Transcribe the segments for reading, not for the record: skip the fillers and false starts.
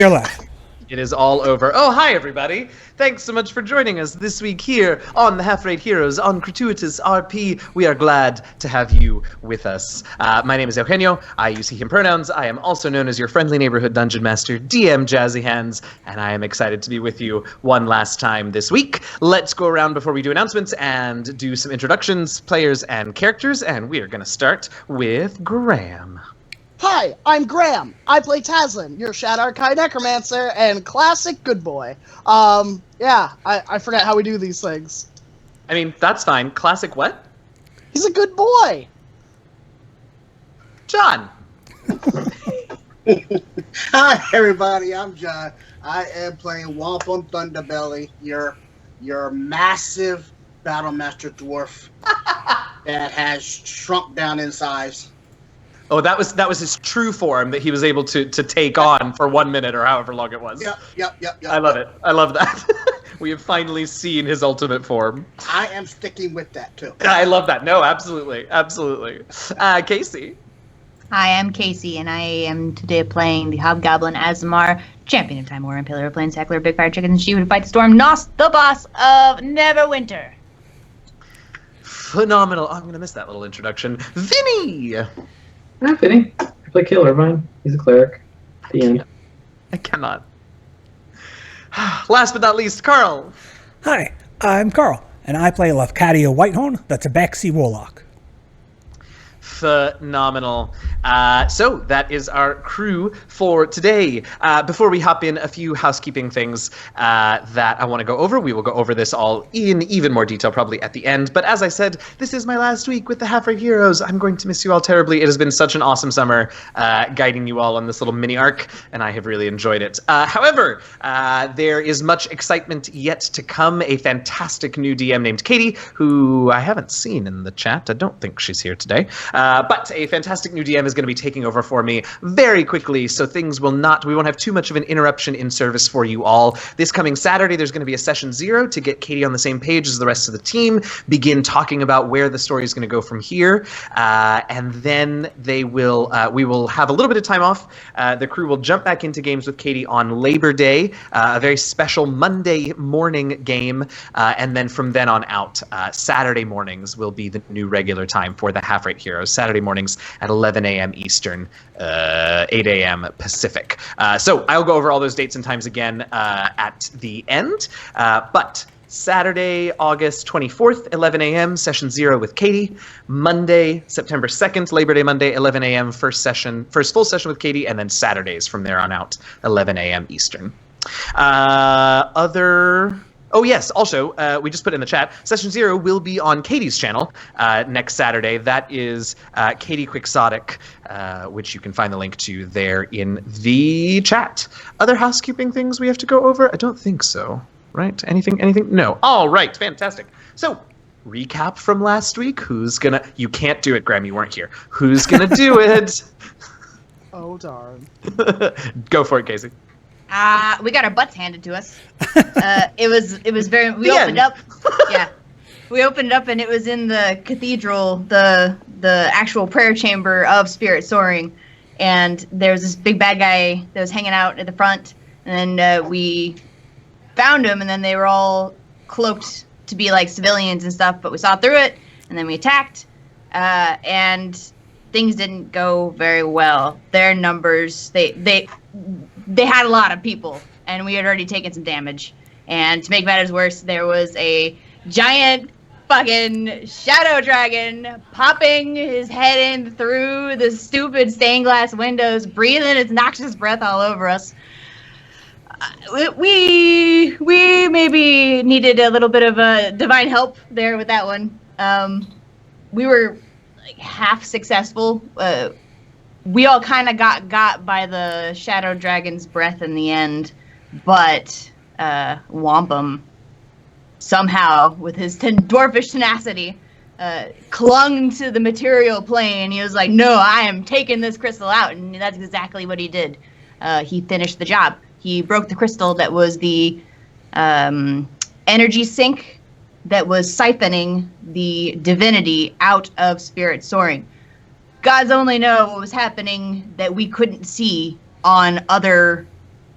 You're live. It is all over. Oh, hi, everybody. Thanks so much for joining us this week here on the Half-Rate Heroes on Crituitous RP. We are glad to have you with us. My name is Eugenio. I use he, him pronouns. I am also known as your friendly neighborhood dungeon master, DM Jazzy Hands, and I am excited to be with you one last time this week. Let's go around before we do announcecements and do some introductions, players, and characters, and we are going to start with Graham. Hi, I'm Graham. I play Taslin, your Shadow Archive Necromancer and classic good boy. I forget how we do these things. I mean, that's fine. Classic what? He's a good boy. John. Hi, everybody. I'm John. I am playing Wampum Thunderbelly, your massive Battlemaster dwarf that has shrunk down in size. Oh, that was his true form that he was able to take on for 1 minute or however long it was. Yep. I love it. I love that. We have finally seen his ultimate form. I am sticking with that, too. I love that. No, absolutely. Casey. Hi, I'm Casey, and I am today playing the Hobgoblin Azamar, champion of Time War, Impaler of Plains, Heckler, Big Fire Chicken, and she would fight the storm, Nos, the boss of Neverwinter. Phenomenal. Oh, I'm going to miss that little introduction. Vinny! Hi, Vinny. I play Killervine. He's a cleric. The end. I cannot. Last but not least, Carl. Hi, I'm Carl, and I play Lafcadio Whitehorn, the Tabaxi Warlock. Phenomenal. So that is our crew for today. Before we hop in, a few housekeeping things that I want to go over. We will go over this all in even more detail probably at the end. But as I said, this is my last week with the Half-Rate Heroes. I'm going to miss you all terribly. It has been such an awesome summer guiding you all on this little mini arc, and I have really enjoyed it. However, there is much excitement yet to come. A fantastic new DM named Katie, who I haven't seen in the chat. I don't think she's here today. But a fantastic new DM is going to be taking over for me very quickly, so we won't have too much of an interruption in service for you all. This coming Saturday, there's going to be a session 0 to get Katie on the same page as the rest of the team, begin talking about where the story is going to go from here, and then we will have a little bit of time off. The crew will jump back into games with Katie on Labor Day, a very special Monday morning game, and then from then on out, Saturday mornings will be the new regular time for the Half-Rate Heroes. Saturday mornings at 11 a.m. Eastern, 8 a.m. Pacific. So I'll go over all those dates and times again at the end. But Saturday, August 24th, 11 a.m., session 0 with Katie. Monday, September 2nd, Labor Day Monday, 11 a.m., first full session with Katie, and then Saturdays from there on out, 11 a.m. Eastern. Oh, yes. Also, we just put in the chat, Session 0 will be on Katie's channel next Saturday. That is Katie Quixotic, which you can find the link to there in the chat. Other housekeeping things we have to go over? I don't think so. Right? Anything? No. All right. Fantastic. So, recap from last week. You can't do it, Graham. You weren't here. Who's going to do it? Oh, darn. Go for it, Casey. We got our butts handed to us. It was very. We opened up. Yeah, we opened up, and it was in the cathedral, the actual prayer chamber of Spirit Soaring, and there was this big bad guy that was hanging out at the front, and then we found him, and then they were all cloaked to be like civilians and stuff, but we saw through it, and then we attacked, and things didn't go very well. Their numbers, they had a lot of people, and we had already taken some damage. And to make matters worse, there was a giant fucking shadow dragon popping his head in through the stupid stained glass windows, breathing its noxious breath all over us. We maybe needed a little bit of divine help there with that one. We were like half successful. We all kind of got by the shadow dragon's breath in the end, but Wampum somehow, with his dwarfish tenacity, clung to the material plane. He was like, "No, I am taking this crystal out," and that's exactly what he did. He finished the job. He broke the crystal that was the energy sink that was siphoning the divinity out of Spirit Soaring. Gods only know what was happening that we couldn't see on other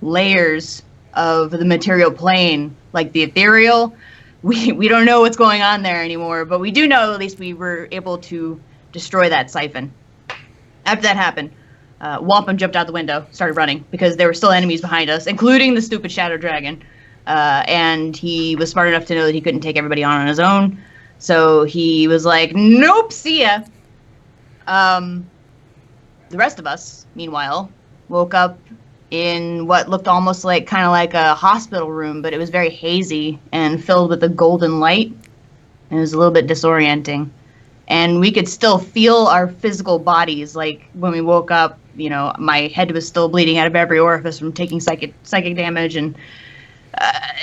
layers of the material plane, like the ethereal. We don't know what's going on there anymore, but we do know at least we were able to destroy that siphon. After that happened, Wampum jumped out the window, started running, because there were still enemies behind us, including the stupid Shadow Dragon. And he was smart enough to know that he couldn't take everybody on his own. So he was like, nope, see ya. The rest of us, meanwhile, woke up in what looked almost like kind of like a hospital room, but it was very hazy and filled with a golden light. And it was a little bit disorienting. And we could still feel our physical bodies. Like when we woke up, you know, my head was still bleeding out of every orifice from taking psychic damage. And,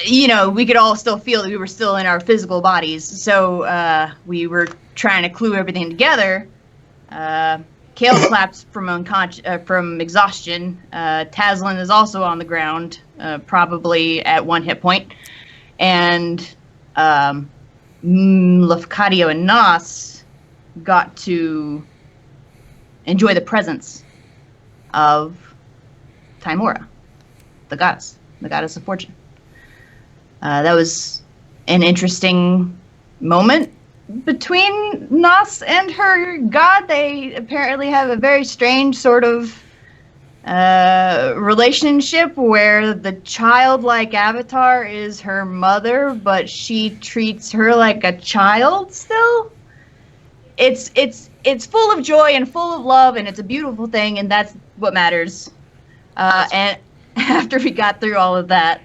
you know, we could all still feel that we were still in our physical bodies. So we were trying to clue everything together. Kale collapsed from exhaustion. Tazlin is also on the ground, probably at 1 hit point. And Lafcadio and Nos got to enjoy the presence of Timora, the goddess of fortune. That was an interesting moment between Nos and her god. They apparently have a very strange sort of relationship where the childlike avatar is her mother, but she treats her like a child still. It's full of joy and full of love, and it's a beautiful thing, and that's what matters. And after we got through all of that,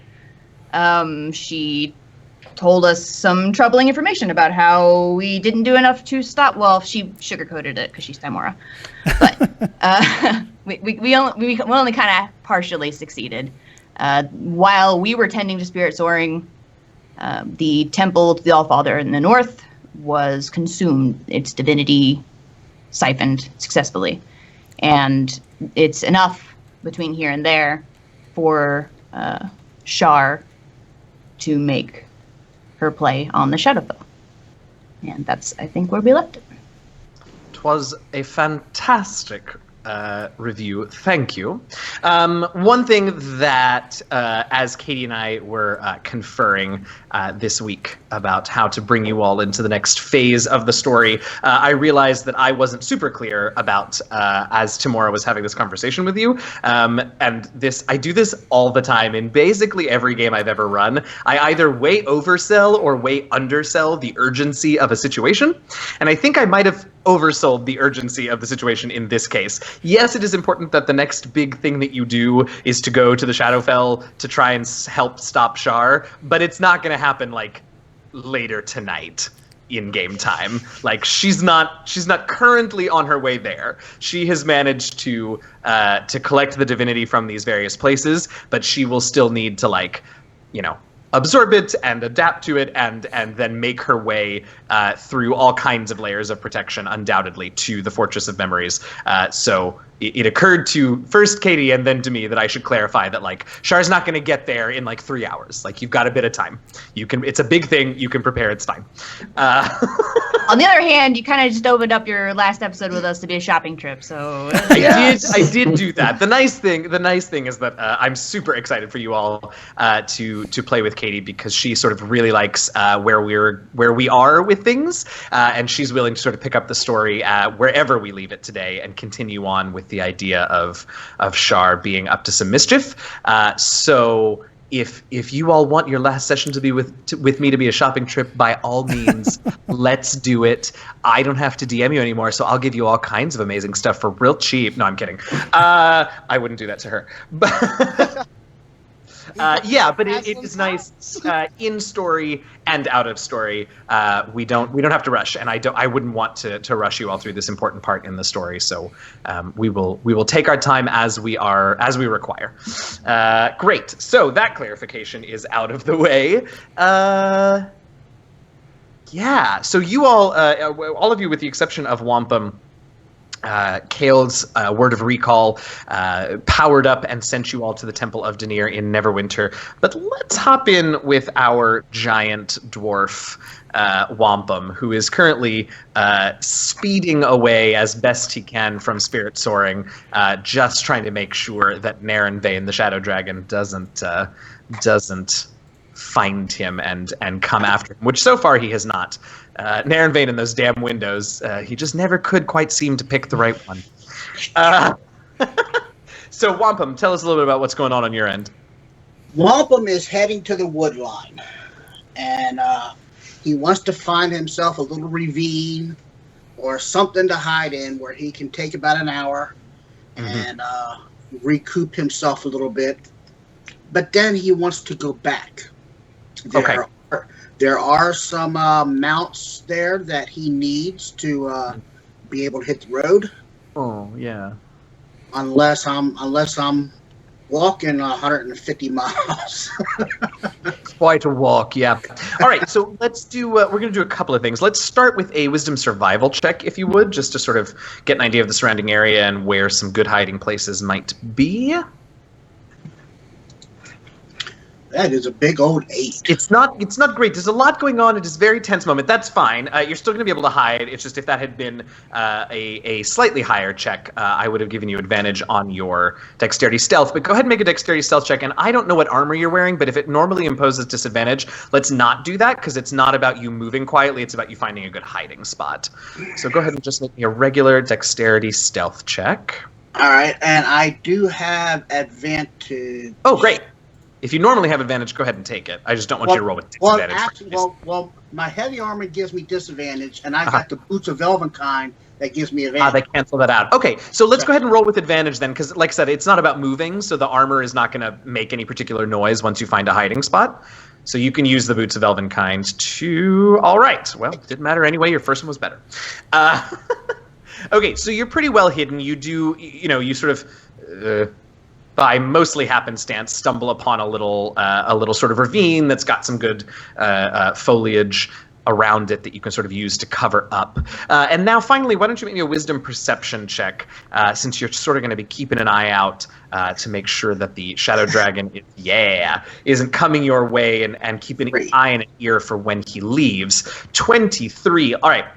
she told us some troubling information about how we didn't do enough to stop. Well, she sugarcoated it because she's Timora, but we only kind of partially succeeded. While we were tending to spirit soaring, the temple to the Allfather in the north was consumed. Its divinity siphoned successfully, and it's enough between here and there for Shar to make her play on the Shadowfell. And that's, I think, where we left it. 'Twas a fantastic review. Thank you. One thing that, as Katie and I were conferring this week about how to bring you all into the next phase of the story, I realized that I wasn't super clear about, as Timora was having this conversation with you, and I do this all the time in basically every game I've ever run. I either way oversell or way undersell the urgency of a situation, and I think I might have oversold the urgency of the situation in this case. Yes, it is important that the next big thing that you do is to go to the Shadowfell to try and help stop Shar, but it's not going to happen like later tonight in game time. Like she's not currently on her way there. She has managed to collect the divinity from these various places, but she will still need to, like, you know, absorb it and adapt to it and then make her way through all kinds of layers of protection, undoubtedly, to the Fortress of Memories. So it occurred to first Katie and then to me that I should clarify that, like, Shar's not going to get there in like 3 hours. Like, you've got a bit of time. It's a big thing. You can prepare. It's fine. On the other hand, you kind of just opened up your last episode with us to be a shopping trip, so I did do that. The nice thing is that I'm super excited for you all to play with Katie, because she sort of really likes where we are with things, and she's willing to sort of pick up the story wherever we leave it today and continue on with the idea of Shar being up to some mischief. So if you all want your last session to be with me to be a shopping trip, by all means, let's do it. I don't have to DM you anymore, so I'll give you all kinds of amazing stuff for real cheap. No, I'm kidding. I wouldn't do that to her. But yeah, but it is nice in story and out of story. We don't have to rush, and I wouldn't want to rush you all through this important part in the story. So we will take our time as we require. Great. So that clarification is out of the way. Yeah. So you all of you, with the exception of Wampum, Kale's word of recall powered up and sent you all to the Temple of Denir in Neverwinter. But let's hop in with our giant dwarf, Wampum, who is currently speeding away as best he can from Spirit Soaring, just trying to make sure that Naren Vane, the Shadow Dragon, doesn't find him and come after him, which so far he has not. Naren Vane in those damn windows, he just never could quite seem to pick the right one. So Wampum, tell us a little bit about what's going on your end. Wampum is heading to the wood line, and he wants to find himself a little ravine or something to hide in where he can take about an hour and recoup himself a little bit. But then he wants to go back. There are some mounts there that he needs to be able to hit the road. Oh, yeah. Unless I'm walking 150 miles. Quite a walk, yeah. All right, so let's do. We're going to do a couple of things. Let's start with a wisdom survival check, if you would, just to sort of get an idea of the surrounding area and where some good hiding places might be. That is a big old 8. It's not great. There's a lot going on. It is a very tense moment. That's fine. You're still going to be able to hide. It's just if that had been a slightly higher check, I would have given you advantage on your dexterity stealth. But go ahead and make a dexterity stealth check. And I don't know what armor you're wearing, but if it normally imposes disadvantage, let's not do that because it's not about you moving quietly. It's about you finding a good hiding spot. So go ahead and just make me a regular dexterity stealth check. All right, and I do have advantage. Oh, great. If you normally have advantage, go ahead and take it. I just don't want you to roll with disadvantage. Well, my heavy armor gives me disadvantage, and I've got the boots of Elvenkind that gives me advantage. They cancel that out. Okay, so let's go ahead and roll with advantage then, because like I said, it's not about moving, so the armor is not going to make any particular noise once you find a hiding spot. So you can use the boots of Elvenkind to... All right, well, it didn't matter anyway. Your first one was better. Okay, so you're pretty well hidden. You do, you sort of... by mostly happenstance, stumble upon a little sort of ravine that's got some good foliage around it that you can sort of use to cover up. And now, finally, why don't you make me a wisdom perception check, since you're sort of going to be keeping an eye out to make sure that the Shadow Dragon isn't coming your way and keeping an eye and an ear for when he leaves. 23. All right.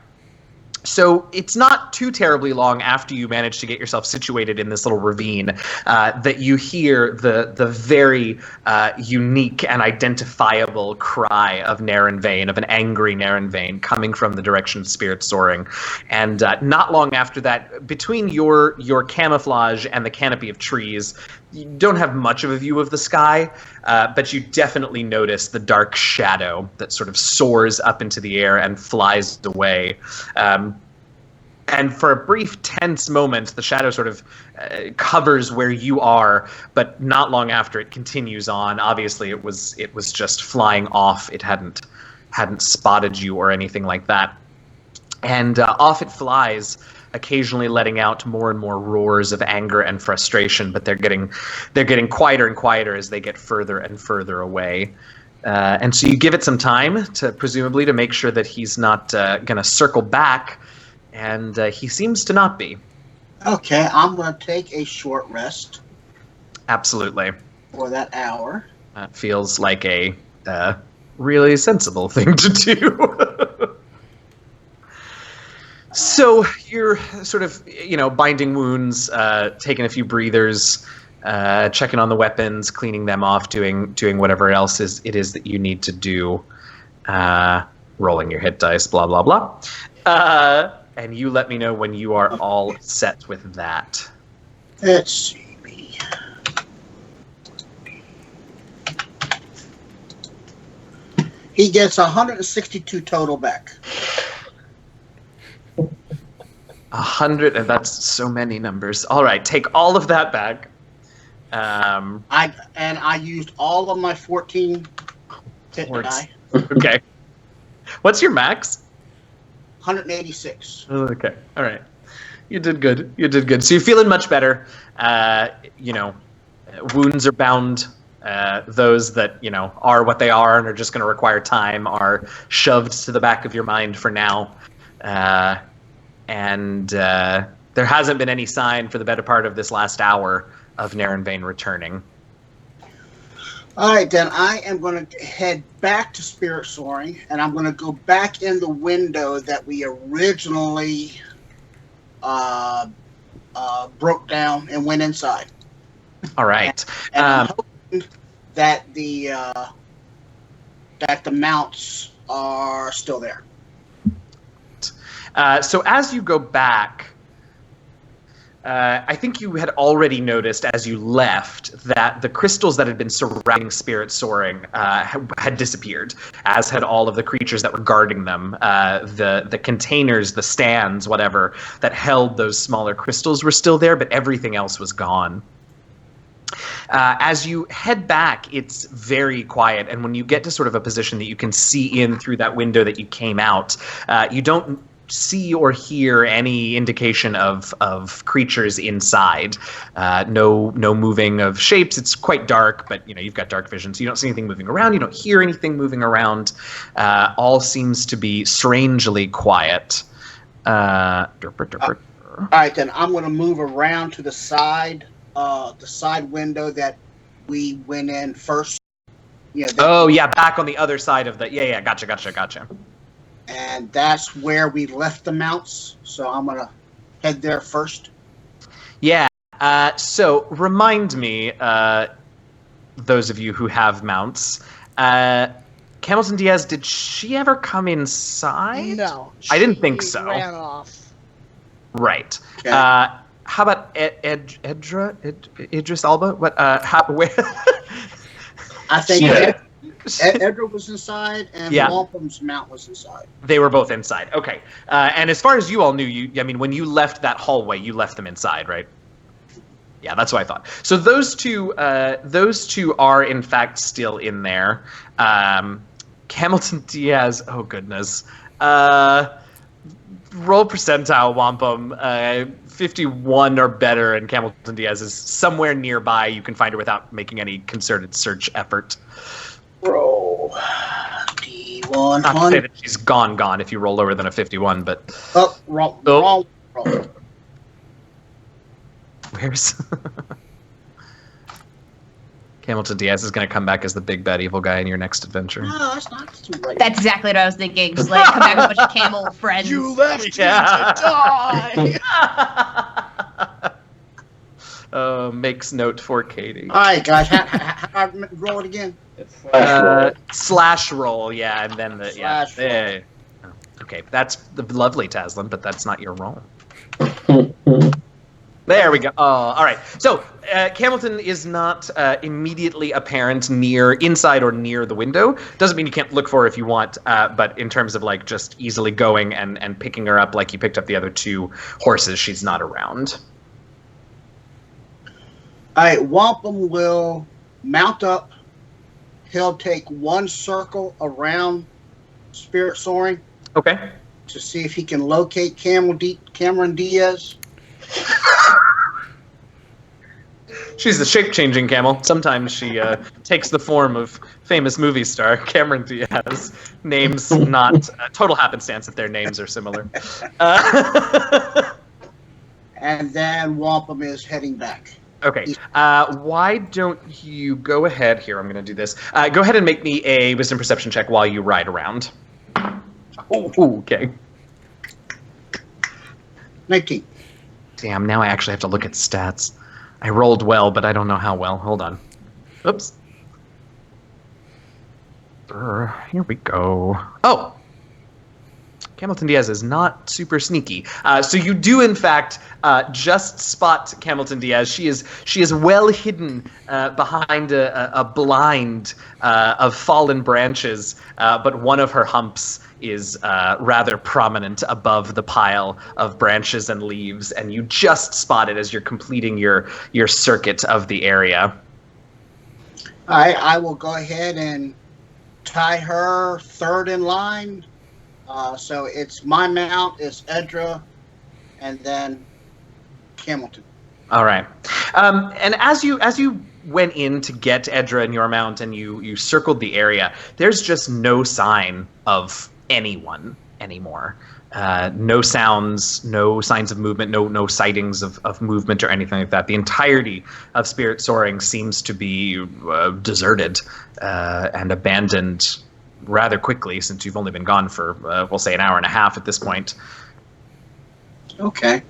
So it's not too terribly long after you manage to get yourself situated in this little ravine that you hear the very unique and identifiable cry of Naren Vane, of an angry Naren Vane, coming from the direction of Spirit Soaring. And not long after that, between your camouflage and the canopy of trees, you don't have much of a view of the sky, but you definitely notice the dark shadow that sort of soars up into the air and flies away. And for a brief, tense moment, the shadow sort of covers where you are, but not long after it continues on. Obviously, it was just flying off. It hadn't spotted you or anything like that. And off it flies, occasionally letting out more and more roars of anger and frustration, but they're getting quieter and quieter as they get further and further away. And so you give it some time to presumably to make sure that he's not going to circle back, and he seems to not be. Okay, I'm going to take a short rest. Absolutely. For that hour. That feels like a really sensible thing to do. So you're sort of, binding wounds, taking a few breathers, checking on the weapons, cleaning them off, doing whatever else it is that you need to do, rolling your hit dice, blah, blah, blah. And you let me know when you are all set with that. Let's see. He gets 162 total back. 100, and that's so many numbers. All right, take all of that back. I used all of my 14 hit die. Okay. What's your max? 186. Okay. All right. You did good. So you're feeling much better. Wounds are bound. Those that, are what they are and are just going to require time are shoved to the back of your mind for now. And there there hasn't been any sign for the better part of this last hour of Narenvain returning. All right, then I am going to head back to Spirit Soaring, and I'm going to go back in the window that we originally broke down and went inside. All right. And I'm hoping that the mounts are still there. So as you go back, I think you had already noticed as you left that the crystals that had been surrounding Spirit Soaring had disappeared, as had all of the creatures that were guarding them. The containers, the stands, whatever, that held those smaller crystals were still there, but everything else was gone. As you head back, it's very quiet, and when you get to sort of a position that you can see in through that window that you came out, you don't see or hear any indication of creatures inside. No moving of shapes. It's quite dark, but you've got dark vision, so you don't see anything moving around. You don't hear anything moving around. All seems to be strangely quiet. All right, then I'm going to move around to the side window that we went in first. Back on the other side of the. Yeah, gotcha. And that's where we left the mounts, so I'm going to head there first. Yeah, so remind me, those of you who have mounts, Hamilton Diaz, did she ever come inside? No. I didn't think so. Ran off. Right. Okay. How about Idris Elba? What? Where? I think Yeah. Edra was inside, and Wampum's mount was inside. They were both inside. Okay. And as far as you all knew, when you left that hallway, you left them inside, right? Yeah, that's what I thought. So those two are in fact still in there. Hamilton Diaz. Oh goodness. Roll percentile, Wampum. 51 or better, and Hamilton Diaz is somewhere nearby. You can find her without making any concerted search effort. Roll D100. Not to say that she's gone if you roll lower than a 51, but... Wrong. Where's... Hamilton Diaz is going to come back as the big bad evil guy in your next adventure. No, that's not too late. That's exactly what I was thinking. Just like come back with a bunch of camel friends. You left me to die. Makes note for Katie. All right, guys. How do I roll it again? Slash roll, yeah, and then the Slash roll. yeah. Okay, that's the lovely Taslin, but that's not your roll. There we go. Oh, all right. So Hamilton is not immediately apparent inside or near the window. Doesn't mean you can't look for her if you want, but in terms of like just easily going and picking her up like you picked up the other two horses, she's not around. All right, Wampum will mount up. He'll take one circle around Spirit Soaring. Okay. To see if he can locate Cameron Diaz. She's the shape-changing camel. Sometimes she takes the form of famous movie star Cameron Diaz. Names not total happenstance that their names are similar. And then Wampum is heading back. Okay. Why don't you go ahead here? I'm going to do this. Go ahead and make me a wisdom perception check while you ride around. Oh, okay. 19. Damn, now I actually have to look at stats. I rolled well, but I don't know how well. Hold on. Oops. Here we go. Oh! Hamilton Diaz is not super sneaky. So you do, in fact, just spot Hamilton Diaz. She is well hidden behind a blind of fallen branches, but one of her humps is rather prominent above the pile of branches and leaves, and you just spot it as you're completing your circuit of the area. I will go ahead and tie her third in line. So it's my mount, it's Edra, and then Hamilton. All right. And as you went in to get Edra and your mount and you circled the area, there's just no sign of anyone anymore. No sounds, no signs of movement, no sightings of movement or anything like that. The entirety of Spirit Soaring seems to be deserted and abandoned rather quickly, since you've only been gone for, we'll say, an hour and a half at this point. Okay.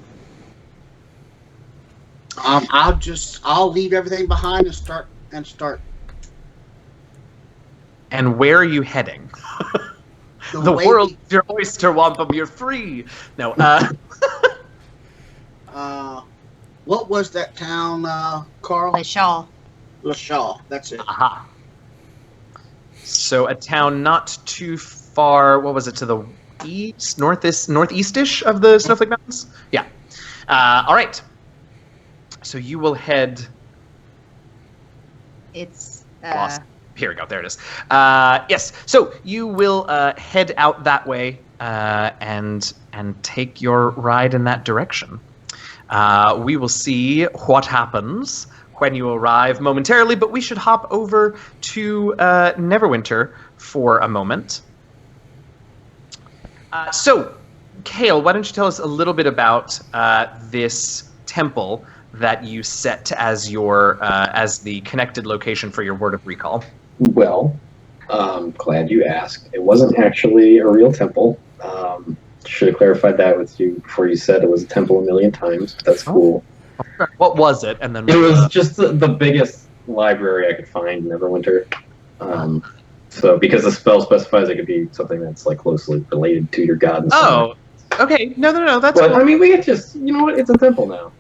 I'll leave everything behind and start. And where are you heading? The world is your oyster, Wampum. You're free. No. What was that town, Carl? Shaw. LaShaw. That's it. Aha. So a town not too far. What was it, to the east, northeast-ish of the Snowflake Mountains? Yeah. All right. So you will head. It's. Lost. Here we go. There it is. Yes. So you will head out that way and take your ride in that direction. We will see what happens when you arrive momentarily, but we should hop over to Neverwinter for a moment. So, Kale, why don't you tell us a little bit about this temple that you set as your as the connected location for your Word of Recall? Well, glad you asked. It wasn't actually a real temple. Should have clarified that with you before you said it was a temple a million times. But that's cool. What was it? And then it was just the biggest library I could find in Neverwinter. So because the spell specifies it could be something that's like closely related to your god. And oh, okay. No. That's. But cool. I mean, we could just, you know what? It's a temple now.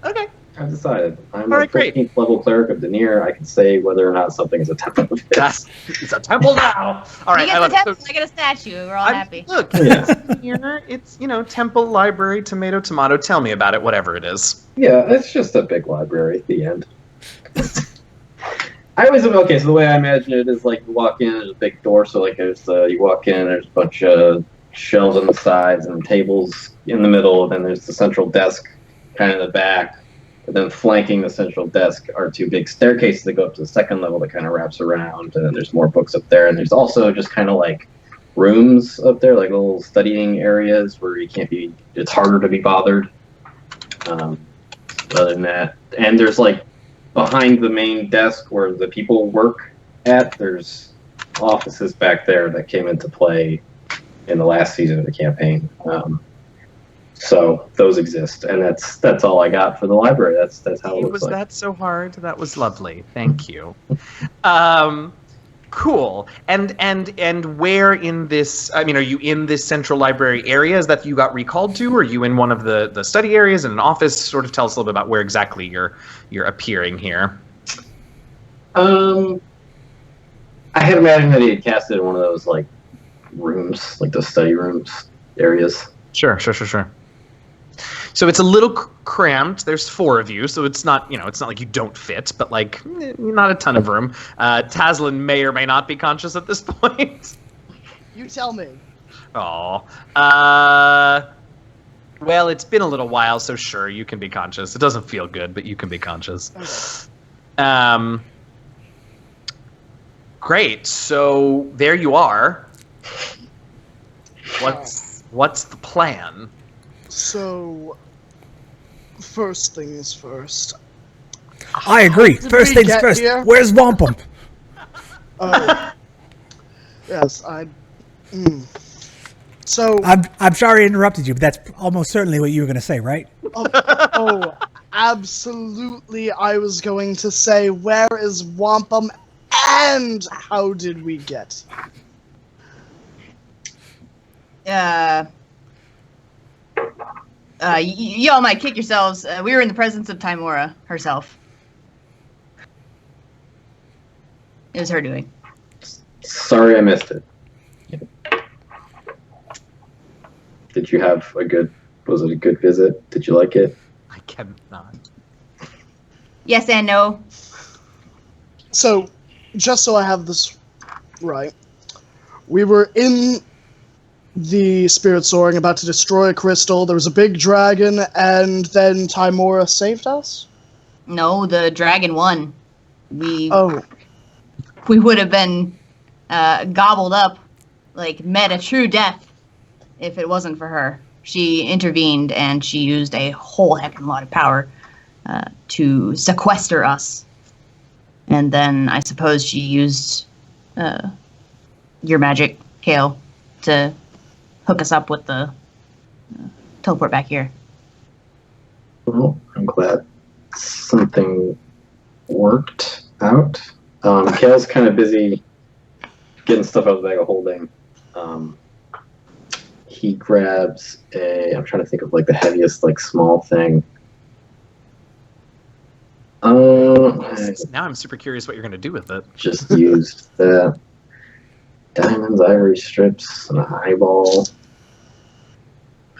Okay. I've decided. I'm All a right, great. 14th level cleric of Denier. I can say whether or not something is a temple. It's a temple now. All right. You get the temple, I get a statue. We're all happy. Look, Yeah. here it's temple, library, tomato. Tell me about it. Whatever it is. Yeah, it's just a big library. The end. I always okay. So the way I imagine it is like you walk in, there's a big door. So like there's you walk in, there's a bunch of shelves on the sides and tables in the middle. And then there's the central desk, kind of in the back. And then flanking the central desk are two big staircases that go up to the second level that kind of wraps around. And then there's more books up there. And there's also just kind of like rooms up there, like little studying areas where you can't be. It's harder to be bothered. Other than that, and there's like behind the main desk where the people work at, there's offices back there that came into play in the last season of the campaign. So those exist, and that's all I got for the library. That's how it looks Was like. that so hard? That was lovely. Thank you. Cool. And where in this? I mean, are you in this central library area? Is that you got recalled to? Or are you in one of the study areas in an office? Sort of tell us a little bit about where exactly you're appearing here. I had imagined that he had cast it in one of those like rooms, like the study rooms areas. Sure. So it's a little cramped. There's 4 of you, so it's not like you don't fit, but like not a ton of room. Taslin may or may not be conscious at this point. You tell me. Oh. Well, it's been a little while, so sure, you can be conscious. It doesn't feel good, but you can be conscious. Okay. Great. So there you are. What's the plan? So, first things first. I agree. Did First we things get first. here? Where's Wampum? Yes, So, I'm sorry I interrupted you, but that's almost certainly what you were going to say, right? absolutely, I was going to say, where is Wampum and how did we get? Y'all might kick yourselves. We were in the presence of Timora herself. It was her doing. Sorry, I missed it. Did you have was it a good visit? Did you like it? I cannot. Yes and no. So, just so I have this right, we were in the Spirit Soaring about to destroy a crystal. There was a big dragon, and then Timora saved us? No, the dragon won. We Oh. would have been gobbled up, like met a true death. if it wasn't for her. She intervened and she used a whole heck of a lot of power to sequester us. And then I suppose she used your magic, Kale, to hook us up with the teleport back here. Well, I'm glad something worked out. Kale's kind of busy getting stuff out of the bag of holding. He grabs I'm trying to think of like the heaviest like small thing. Now I'm super curious what you're going to do with it. Just used the diamonds, ivory strips, and an eyeball.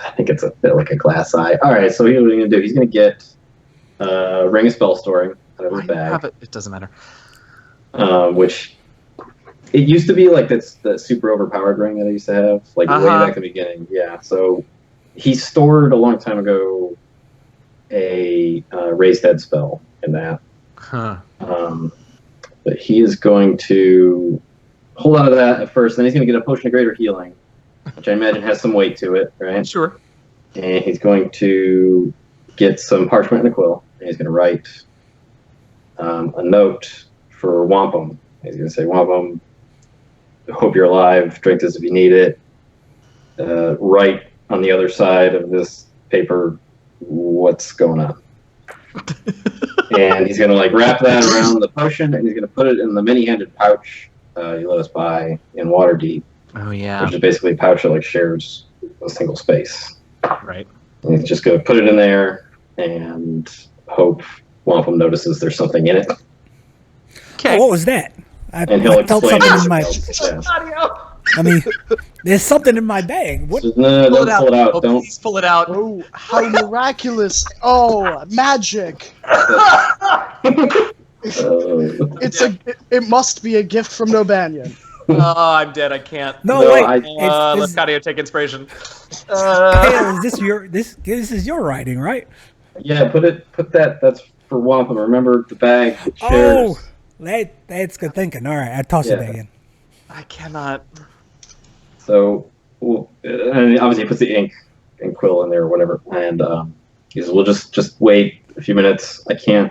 I think it's a bit like a glass eye. All right, so here's what he's going to do. He's going to get Ring of Spell Storing out of his bag. It doesn't matter. Which it used to be like that super overpowered ring that I used to have, like way back in the beginning. Yeah, so he stored a long time ago a raised head spell in that. Huh. But he is going to hold on to that at first, then he's going to get a potion of greater healing, which I imagine has some weight to it, right? Sure. And he's going to get some parchment and a quill, and he's going to write a note for Wampum. He's going to say, Wampum, hope you're alive, drink this if you need it. Write on the other side of this paper what's going on. And he's going to like wrap that around the potion, and he's going to put it in the many-handed pouch you let us buy in Waterdeep. Oh, yeah. Which is basically a pouch that like shares a single space. Right. And he's just going to put it in there and hope Wampum notices there's something in it. Okay. Oh, what was that? And he'll felt explain something it. in my. Yeah. I mean, there's something in my bag. What? No, don't pull it out. Oh, Don't. please pull it out. Oh, how miraculous! Oh, magic! It must be a gift from Nobanian. Oh, I'm dead. I can't. No, No, wait. Let Kadio take inspiration. Kale, is this your this is your writing, right? Yeah, put that. That's for Wampum. Remember the bag that shares. Oh, that's good thinking. All right, I toss it back in. I cannot. So, and obviously he puts the ink and quill in there or whatever, and he says, "We'll just wait a few minutes. I can't.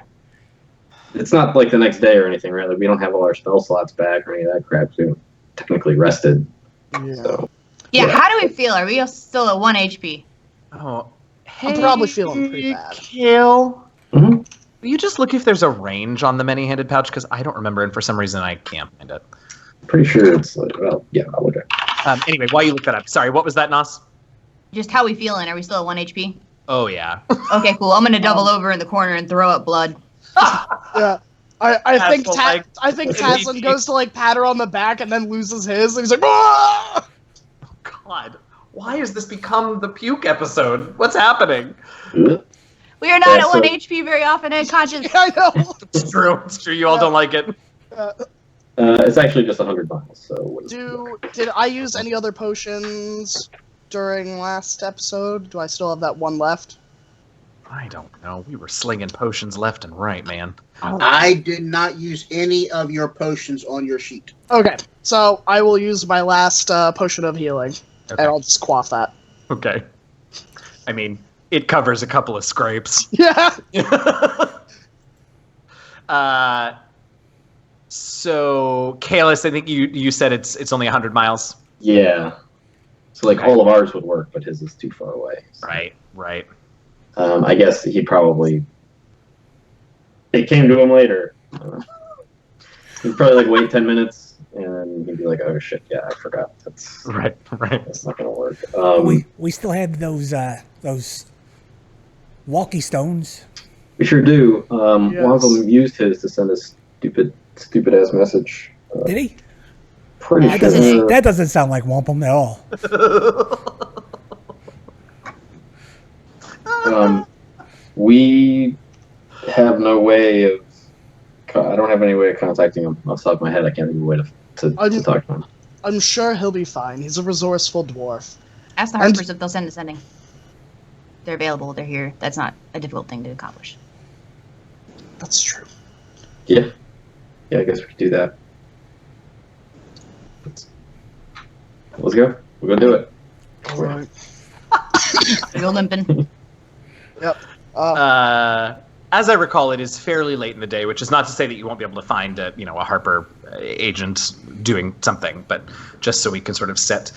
It's not like the next day or anything, right? Like we don't have all our spell slots back or any of that crap. So we're technically rested. Yeah. So, Yeah, how do we feel? Are we still at 1 HP? Oh, hey, I'm probably feeling pretty bad. Kale. Mhm. Will you just look if there's a range on the many-handed pouch? Because I don't remember, and for some reason I can't find it. Pretty sure it's like, well, yeah, I'll look at it. Anyway, while you look that up, sorry, what was that, Nos? Just how we feeling? Are we still at 1 HP? Oh, yeah. Okay, cool. I'm gonna double over in the corner and throw up blood. Yeah. I think Asshole, like, Taslin goes to like pat her on the back and then loses his. And he's like, "Ah!" God, why has this become the puke episode? What's happening? We are not Yeah, at 1 so- HP very often and conscious. I know. It's true. It's true. You all don't like it. It's actually just 100 miles. So what is Did I use any other potions during last episode? Do I still have that one left? I don't know. We were slinging potions left and right, man. I did not use any of your potions on your sheet. Okay, so I will use my last potion of healing, and I'll just quaff that. Okay. I mean, it covers a couple of scrapes. Yeah. So, Kalis, I think you said it's only 100 miles. Yeah. So like all of ours would work, but his is too far away. So, Right. I guess he probably. It came to him later. He'd probably like wait 10 minutes, and he'd be like, "Oh shit, yeah, I forgot. Right. That's not gonna work." We still have those walkie stones. We sure do. Yes. One of them used his to send a stupid ass message. Did he? Pretty sure. That doesn't sound like Wampum at all. We have no way of. I don't have any way of contacting him off the top of my head. I can't think of a way to talk to him. I'm sure he'll be fine. He's a resourceful dwarf. Ask the Harpers if they'll send us anything. They're available. They're here. That's not a difficult thing to accomplish. That's true. Yeah, I guess we could do that. Let's go. We're gonna do it. All right. You're limping. Yep. As I recall, it is fairly late in the day, which is not to say that you won't be able to find a Harper agent doing something, but just so we can sort of set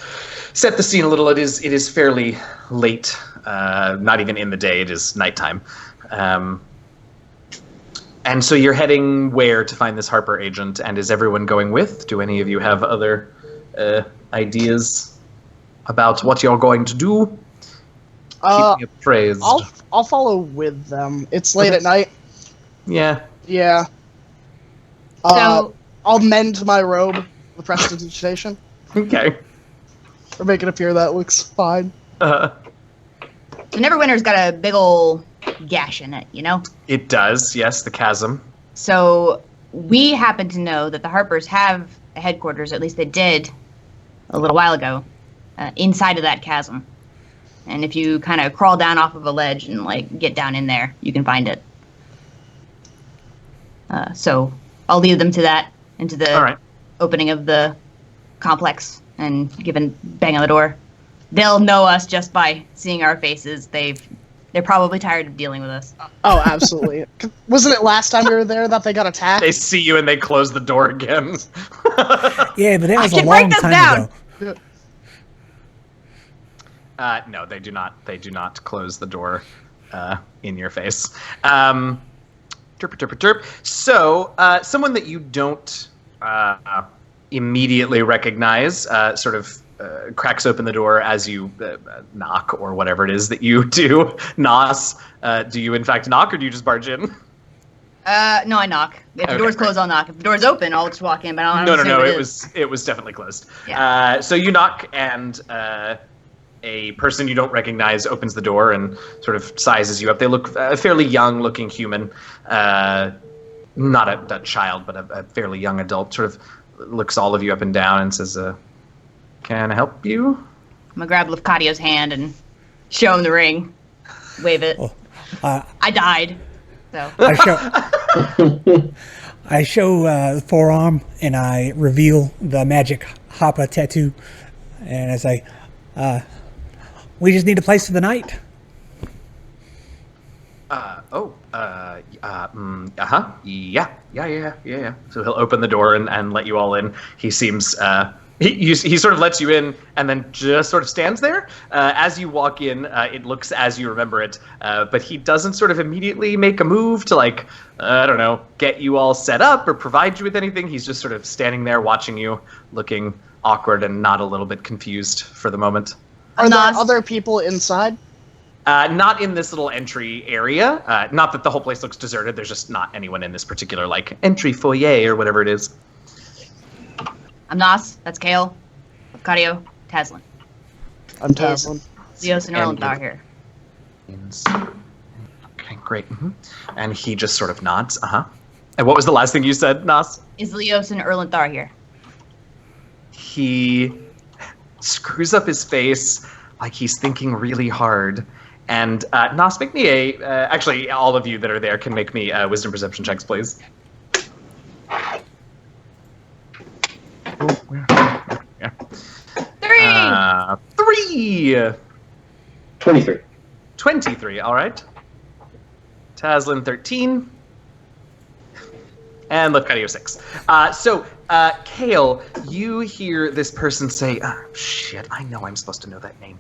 the scene a little. It is fairly late, not even in the day. It is nighttime, and so you're heading where to find this Harper agent? And is everyone going with? Do any of you have other ideas about what you're going to do? Keep me appraised. I'll follow with them. It's late at night. Yeah. Yeah. So I'll mend my robe with prestidigitation. Okay. Or make it appear that looks fine. So Neverwinter's got a big ol' gash in it, you know? It does, yes, the chasm. So we happen to know that the Harpers have a headquarters, at least they did a little while ago, inside of that chasm. And if you kind of crawl down off of a ledge and like get down in there, you can find it. So I'll lead them to that, into the opening of the complex, and give a bang on the door. They'll know us just by seeing our faces. They're probably tired of dealing with us. Oh, absolutely. Wasn't it last time we were there that they got attacked? They see you and they close the door again. Yeah, but that was I a can break long this time down. ago. No, they do not. They do not close the door in your face. Derp, derp, derp. So, someone that you don't immediately recognize sort of cracks open the door as you knock, or whatever it is that you do. Nos, do you in fact knock, or do you just barge in? No, I knock. If the door's closed, I'll knock. If the door's open, I'll just walk in. But I don't know. No. It was definitely closed. Yeah. So you knock, and a person you don't recognize opens the door and sort of sizes you up. They look a fairly young-looking human, not a child, but a fairly young adult. Sort of looks all of you up and down and says, "Can I help you?" I'm gonna grab Lefkadio's hand and show him the ring, wave it. I died, so. I show the forearm, and I reveal the magic Hoppa tattoo, and I say, we just need a place for the night. Yeah. So he'll open the door and let you all in. He seems, he sort of lets you in and then just sort of stands there. As you walk in, it looks as you remember it, but he doesn't sort of immediately make a move to, like, I don't know, get you all set up or provide you with anything. He's just sort of standing there watching you, looking awkward and not a little bit confused for the moment. Are there other people inside? Not in this little entry area. Not that the whole place looks deserted. There's just not anyone in this particular, like, entry foyer or whatever it is. I'm Nos. That's Kale. Lefkadio. Taslin. I'm Taslin. Leos and Erlenthar here. Okay, great. Mm-hmm. And he just sort of nods. And what was the last thing you said, Nos? Is Leos and Erlenthar here? He screws up his face like he's thinking really hard. And Nos, make me actually, all of you that are there can make me wisdom perception checks, please. Yeah. 3! 23. 23, all right. Taslin, 13. And Lefkadio, 6. So, Kale, you hear this person say, shit, I know I'm supposed to know that name.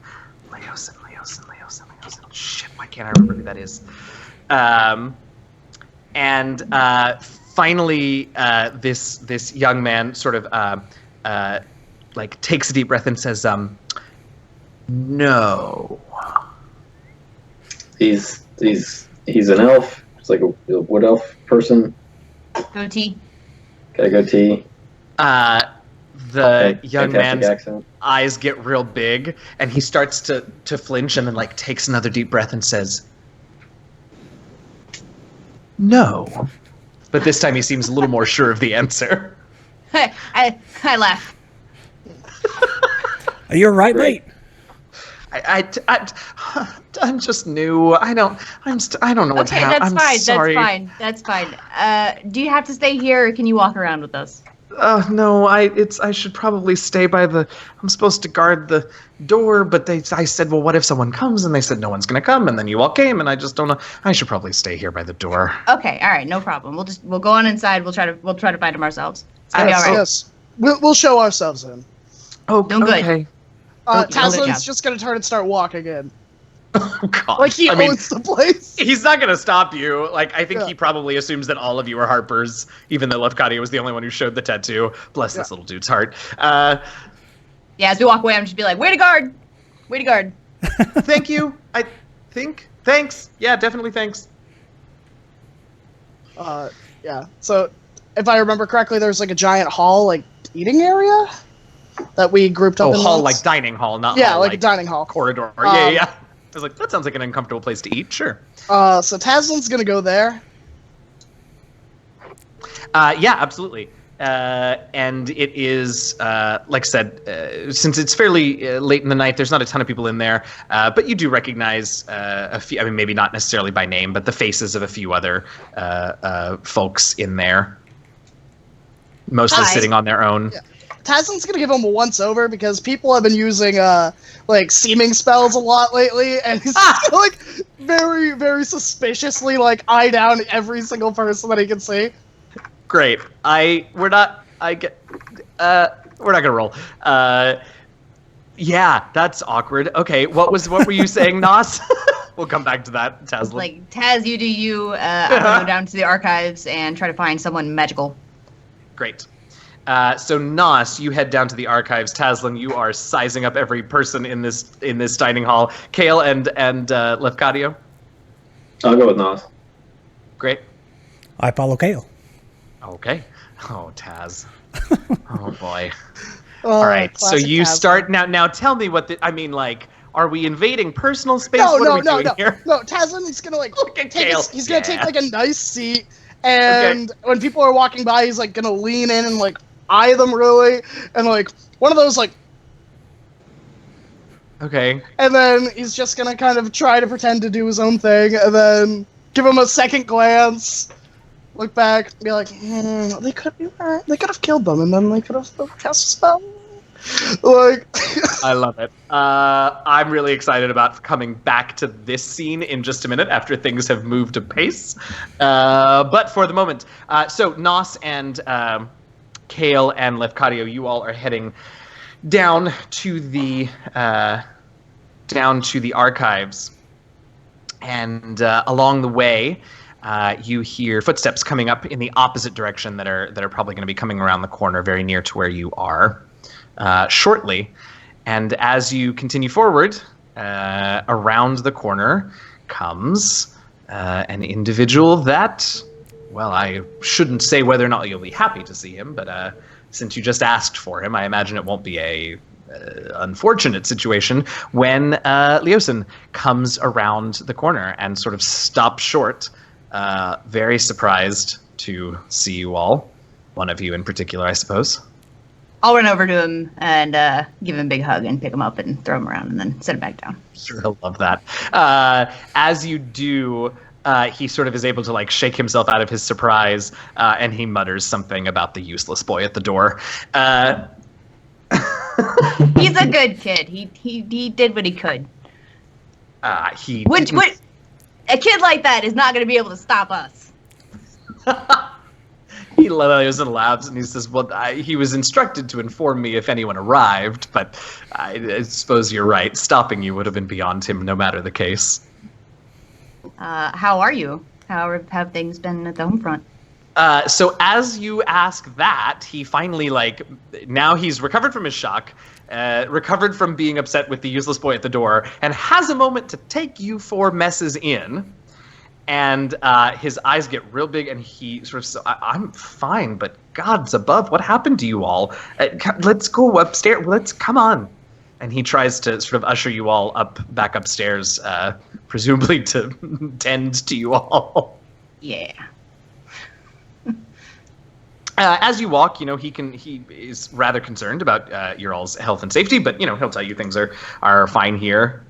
Leosin. Shit, why can't I remember who that is? And finally, this young man sort of like takes a deep breath and says, no. He's an elf. It's like a wood elf person. Goatee. Got a goatee. The young man's accent. eyes get real big, and he starts to flinch, and then like takes another deep breath and says, no. But this time he seems a little more sure of the answer. I laugh. You're right, mate. I'm just new. I don't know what's happening. I'm sorry. That's fine. Do you have to stay here, or can you walk around with us? No, I should probably stay by I'm supposed to guard the door, but I said, well, what if someone comes? And they said, no one's going to come. And then you all came, and I just don't know. I should probably stay here by the door. Okay, all right, no problem. We'll go on inside. We'll try to find him ourselves. It's gonna be all right. Yes. We'll show ourselves in. Oh, Doing good. okay. Taslin's just gonna turn and start walking in. Oh, God. Like he owns the place. He's not going to stop you. Like, I think Yeah. he probably assumes that all of you are Harpers, even though Lefkadia was the only one who showed the tattoo. Bless this little dude's heart. Yeah, as we walk away, I'm just be like, way to guard. Way to guard. Thank you. I think. Thanks. Yeah, definitely thanks. Yeah. So, if I remember correctly, there's like a giant hall, like eating area that we grouped up. Oh, in hall, once. like dining hall, not Yeah, hall, like a dining hall. corridor. Yeah. I was like, that sounds like an uncomfortable place to eat. Sure. So Taslin's gonna go there. Yeah, absolutely. And it is, like I said, since it's fairly late in the night, there's not a ton of people in there, but you do recognize a few, I mean, maybe not necessarily by name, but the faces of a few other folks in there, mostly Hi. sitting on their own. Yeah. Taslin's gonna give him a once over because people have been using like seeming spells a lot lately, and he's just gonna, like very, very suspiciously like eye down every single person that he can see. Great. We're not gonna roll. Yeah, that's awkward. Okay, what were you saying, Nos? We'll come back to that, Taslin. Like, Taz, you do you. I'm gonna go down to the archives and try to find someone magical. Great. So Nos, you head down to the archives. Taslin, you are sizing up every person in this dining hall. Kale and Lefkadio. I'll go with Nos. Great. I follow Kale. Okay. Oh, Taz. Oh boy. Oh, All right. So classic you Taslin. start now. Now tell me what I mean. Like, are we invading personal space? No, what no, are we no, doing no, here? no. Taslin's gonna like Look at take Kale. he's gonna take Yeah. like a nice seat, and when people are walking by, he's like gonna lean in and like eye them really, and like one of those like, Okay. and then he's just gonna kind of try to pretend to do his own thing, and then give him a second glance, look back, be like, they could have killed them, and then they could have cast a spell. Like, I love it. I'm really excited about coming back to this scene in just a minute after things have moved apace. But for the moment, so Nos and Kale and Lefkadio, you all are heading down to the archives, and along the way, you hear footsteps coming up in the opposite direction that are probably going to be coming around the corner, very near to where you are. Shortly, and as you continue forward, around the corner comes an individual that, well, I shouldn't say whether or not you'll be happy to see him, but since you just asked for him, I imagine it won't be a unfortunate situation when Leosin comes around the corner and sort of stops short, very surprised to see you all. One of you in particular, I suppose. I'll run over to him and give him a big hug and pick him up and throw him around and then set him back down. Sure, I love that. As you do, he sort of is able to like shake himself out of his surprise, and he mutters something about the useless boy at the door. He's a good kid. He did what he could. A kid like that is not going to be able to stop us. He laughs and laughs, and he says, well, he was instructed to inform me if anyone arrived, but I suppose you're right. Stopping you would have been beyond him, no matter the case. How are you? How have things been at the home front? So as you ask that, he finally, now he's recovered from his shock, recovered from being upset with the useless boy at the door, and has a moment to take you four messes in. And his eyes get real big, and he sort of, I'm fine, but God's above, what happened to you all? Let's go upstairs. Come on. And he tries to sort of usher you all back upstairs, presumably to tend to you all. Yeah. As you walk, he is rather concerned about your all's health and safety, but, he'll tell you things are fine here.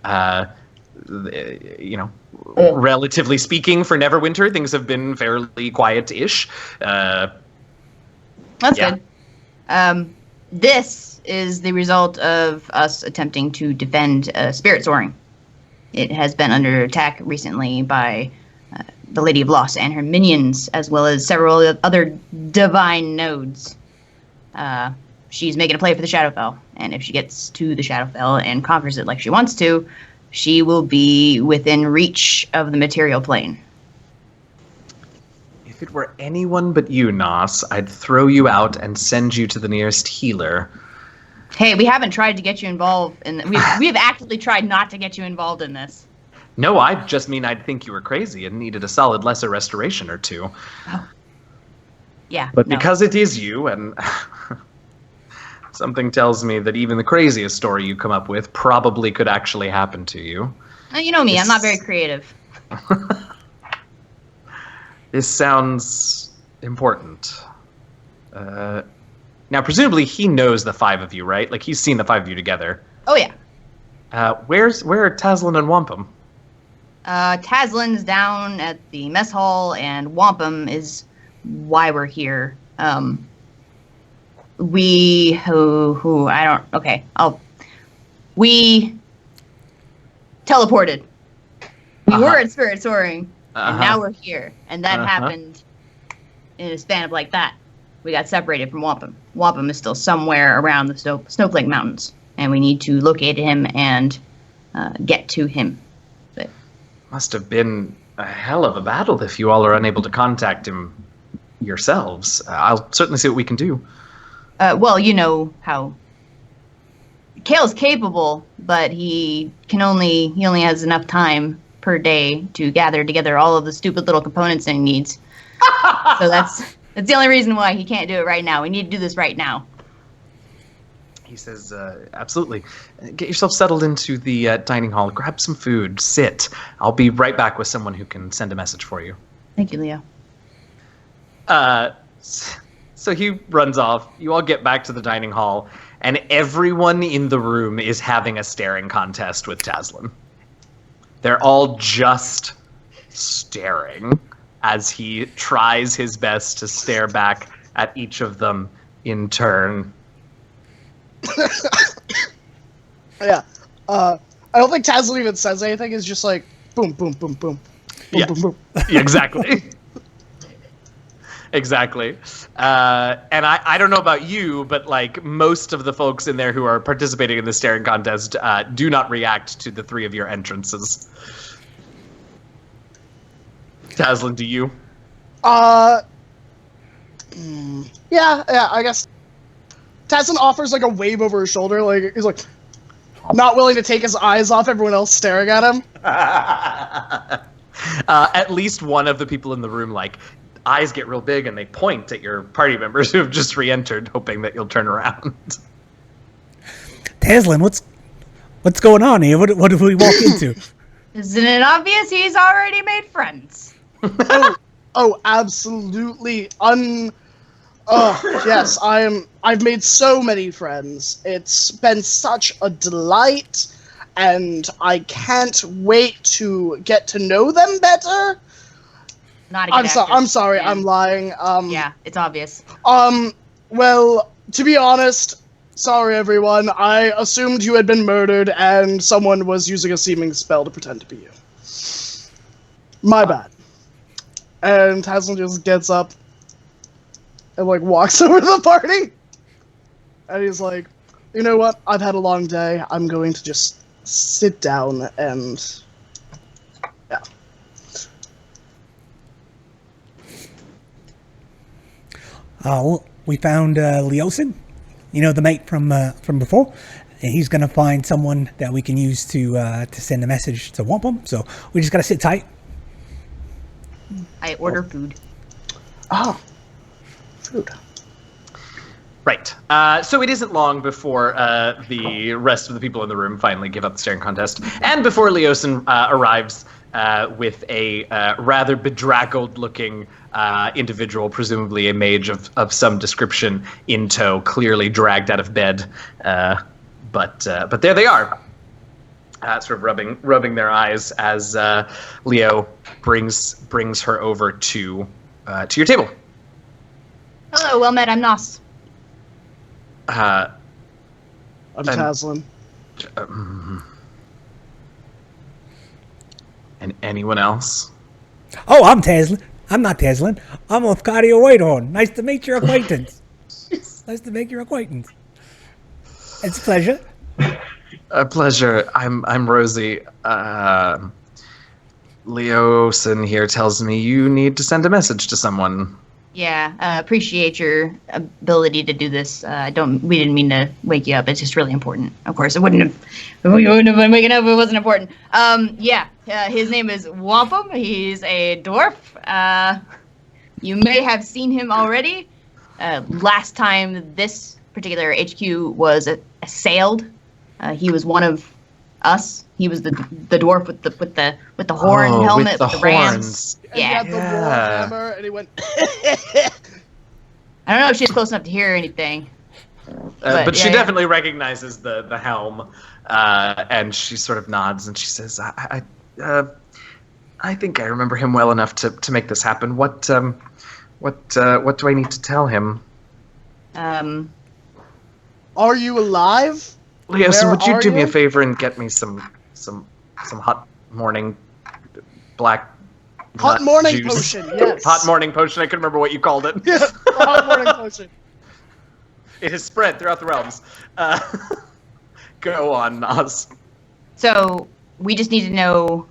Relatively speaking, for Neverwinter, things have been fairly quiet-ish. That's good. This is the result of us attempting to defend spirit soaring. It has been under attack recently by the Lady of Loss and her minions, as well as several other divine nodes. She's making a play for the Shadowfell, and if she gets to the Shadowfell and conquers it like she wants to, she will be within reach of the material plane. If it were anyone but you, Nos, I'd throw you out and send you to the nearest healer. Hey, we haven't tried to get you involved in we have actively tried not to get you involved in this. No, I just mean I'd think you were crazy and needed a solid lesser restoration or two. Oh. Yeah. But no. because it is you, and something tells me that even the craziest story you come up with probably could actually happen to you. You know me, I'm not very creative. This sounds important. Now, presumably he knows the five of you, right? Like, he's seen the five of you together. Oh, yeah. Where are Taslin and Wampum? Taslin's down at the mess hall, and Wampum is why we're here. We teleported. We were at Spirit Soaring, and now we're here. And that happened in a span of like that. We got separated from Wampum. Wampum is still somewhere around the Snowflake Mountains, and we need to locate him and get to him. But must have been a hell of a battle if you all are unable to contact him yourselves. I'll certainly see what we can do. Well, you know how Kale's capable, but he only has enough time per day to gather together all of the stupid little components that he needs. So that's the only reason why he can't do it right now. We need to do this right now. He says, absolutely. Get yourself settled into the dining hall. Grab some food. Sit. I'll be right back with someone who can send a message for you. Thank you, Leo. So he runs off. You all get back to the dining hall, and everyone in the room is having a staring contest with Taslin. They're all just staring as he tries his best to stare back at each of them in turn. Yeah. I don't think Taslin even says anything. It's just like, boom, boom, boom, boom. Boom, Yeah. boom, boom. Yeah, exactly. Exactly. And I don't know about you, but like most of the folks in there who are participating in the staring contest do not react to the three of your entrances. Taslin, do you? Yeah, I guess. Taslin offers like a wave over his shoulder, like he's like not willing to take his eyes off everyone else staring at him. At least one of the people in the room, like, eyes get real big and they point at your party members who have just re-entered, hoping that you'll turn around. Taslin, what's going on here? What did we walk into? Isn't it obvious he's already made friends? Oh, absolutely. Yes, I've made so many friends. It's been such a delight, and I can't wait to get to know them better. Not a good actor. I'm sorry, Yeah. I'm lying. Yeah, it's obvious. Well, to be honest, sorry everyone, I assumed you had been murdered and someone was using a seeming spell to pretend to be you. My bad. And Taslin just gets up and, like, walks over to the party. And he's like, you know what? I've had a long day. I'm going to just sit down and... yeah. Well, we found Leosin, you know, the mate from before. And he's going to find someone that we can use to send a message to Wampum. So we just got to sit tight. I order food. Oh. Food. Right. So it isn't long before the rest of the people in the room finally give up the staring contest, and before Leosin arrives with a rather bedraggled-looking individual, presumably a mage of some description, in tow, clearly dragged out of bed. But there they are, sort of rubbing their eyes as Leo brings her over to your table. Hello, well met. I'm Nos. I'm And- Taslin. And anyone else? Oh, I'm Taslin. I'm not Taslin. I'm Lafcadio Whitehorn. Nice to make your acquaintance. Nice to make your acquaintance. It's a pleasure. A pleasure. I'm Rosie. Leosin here tells me you need to send a message to someone. Yeah, appreciate your ability to do this. We didn't mean to wake you up. It's just really important. Of course, we wouldn't have been waking up if it wasn't important. His name is Wampum. He's a dwarf. You may have seen him already. Last time this particular HQ was assailed, he was one of us. He was the dwarf with the horn helmet with the rams. And he had the war hammer, and he went. I don't know if she's close enough to hear anything. But she definitely recognizes the helm, and she sort of nods and she says, "I think I remember him well enough to make this happen. What do I need to tell him?" Are you alive? Leosin, would you are do me a you? favor and get me some hot morning black Hot nut morning juice? potion, yes. Hot morning potion. I couldn't remember what you called it. Yeah, hot morning potion. It has spread throughout the realms. Go on, Nas. So we just need to know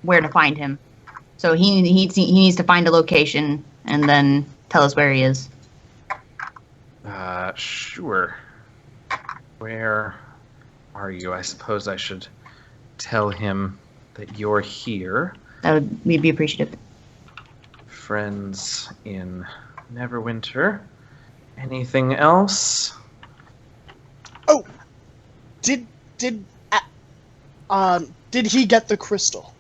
where to find him. So he needs to find a location and then tell us where he is. Sure. Where are you? I suppose I should tell him that you're here. We'd be appreciative. Friends in Neverwinter. Anything else? Oh, did he get the crystal?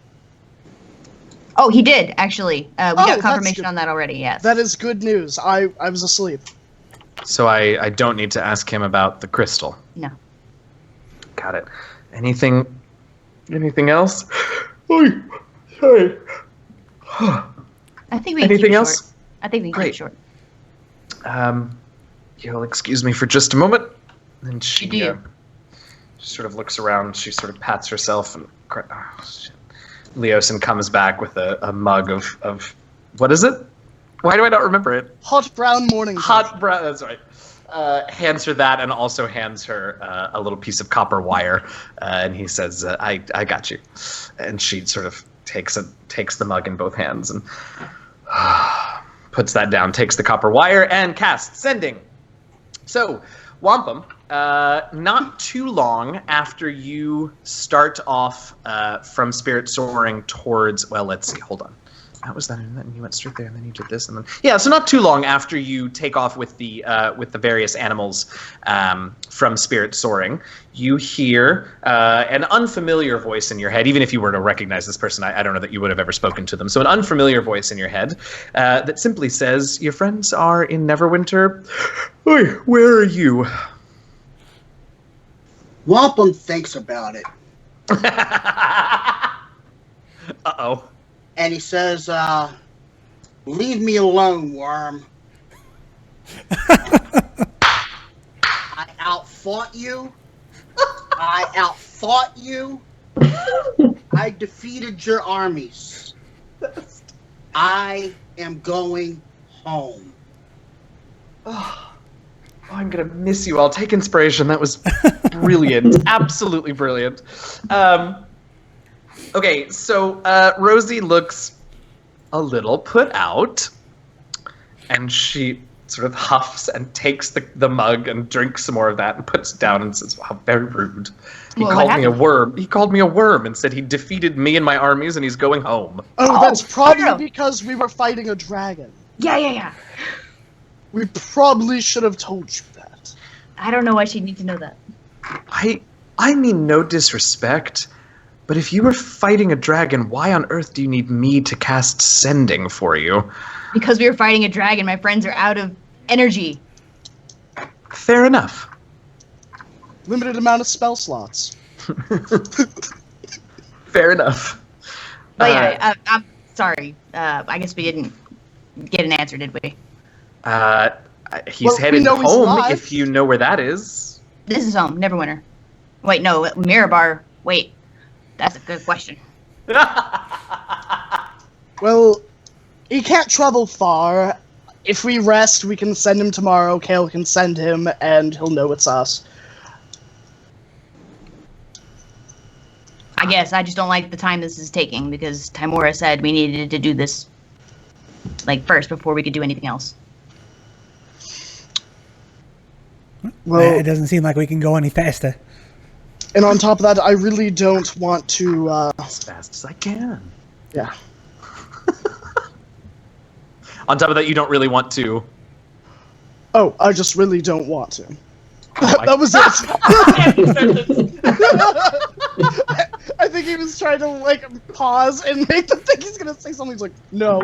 Oh, he did actually. We got that's confirmation good. on that already. Yes. That is good news. I was asleep. So I don't need to ask him about the crystal. No. Got it. Anything else? Oi, sorry. I think we can keep Anything it else? short. I think we can keep it Great. short. You'll excuse me for just a moment. And she You do. sort of looks around. She sort of pats herself and shit. Leosin comes back with a mug of what is it? Why do I not remember it? Hot brown morning. Hot brown. That's right. Hands her that and also hands her a little piece of copper wire. And he says, I got you. And she sort of takes the mug in both hands and puts that down, takes the copper wire, and casts Sending. So, Wampum, not too long after you start off from Spirit Soaring towards, well, let's see, hold on. How was that? And then you went straight there, and then you did this, and then so not too long after you take off with the various animals from Spirit Soaring, you hear an unfamiliar voice in your head. Even if you were to recognize this person, I don't know that you would have ever spoken to them. So an unfamiliar voice in your head that simply says, "Your friends are in Neverwinter. Oi, where are you?" Wampum thinks about it, Uh-oh. and he says, "Leave me alone, worm. I outfought you. I defeated your armies. I am going home." Oh, I'm gonna miss you. I'll take inspiration. That was brilliant. Absolutely brilliant. Okay, so Rosie looks a little put out, and she sort of huffs and takes the mug and drinks some more of that and puts it down and says, "Wow, very rude. He Well, called what me a happened? worm. He called me a worm and said he defeated me and my armies and he's going home." Oh, that's probably no. because we were fighting a dragon. Yeah. We probably should have told you that. I don't know why she'd need to know that. I mean no disrespect, but if you were fighting a dragon, why on earth do you need me to cast Sending for you? Because we were fighting a dragon, my friends are out of energy. Fair enough. Limited amount of spell slots. Fair enough. But I'm sorry. I guess we didn't get an answer, did we? He's we headed know he's home alive. if you know where that is. This is home, Neverwinter. Wait, no, Mirabar. Wait, that's a good question. Well, he can't travel far. If we rest, we can send him tomorrow. Kale can send him, and he'll know it's us. I guess I just don't like the time this is taking because Timora said we needed to do this first before we could do anything else. Well, It doesn't seem like we can go any faster. and on top of that, I really don't want to. As fast as I can. Yeah. On top of that, you don't really want to. Oh, I just really don't want to. Oh, That was it. I think he was trying to pause and make them think he's gonna say something. He's like, no.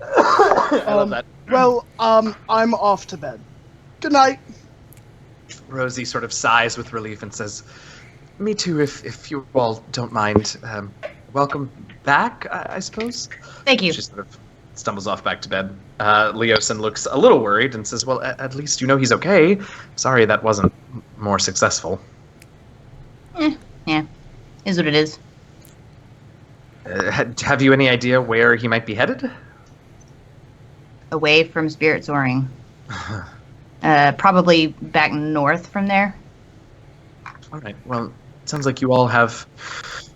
I love that. Well, I'm off to bed. Good night. Rosie sort of sighs with relief and says, "Me too, if you all don't mind. Welcome back, I suppose." Thank you. She sort of stumbles off back to bed. Leosin looks a little worried and says, "Well, at least you know he's okay. Sorry that wasn't more successful." Yeah, is what it is. Have you any idea where he might be headed? Away from Spirit Soaring. Probably back north from there. All right. Well, it sounds like you all have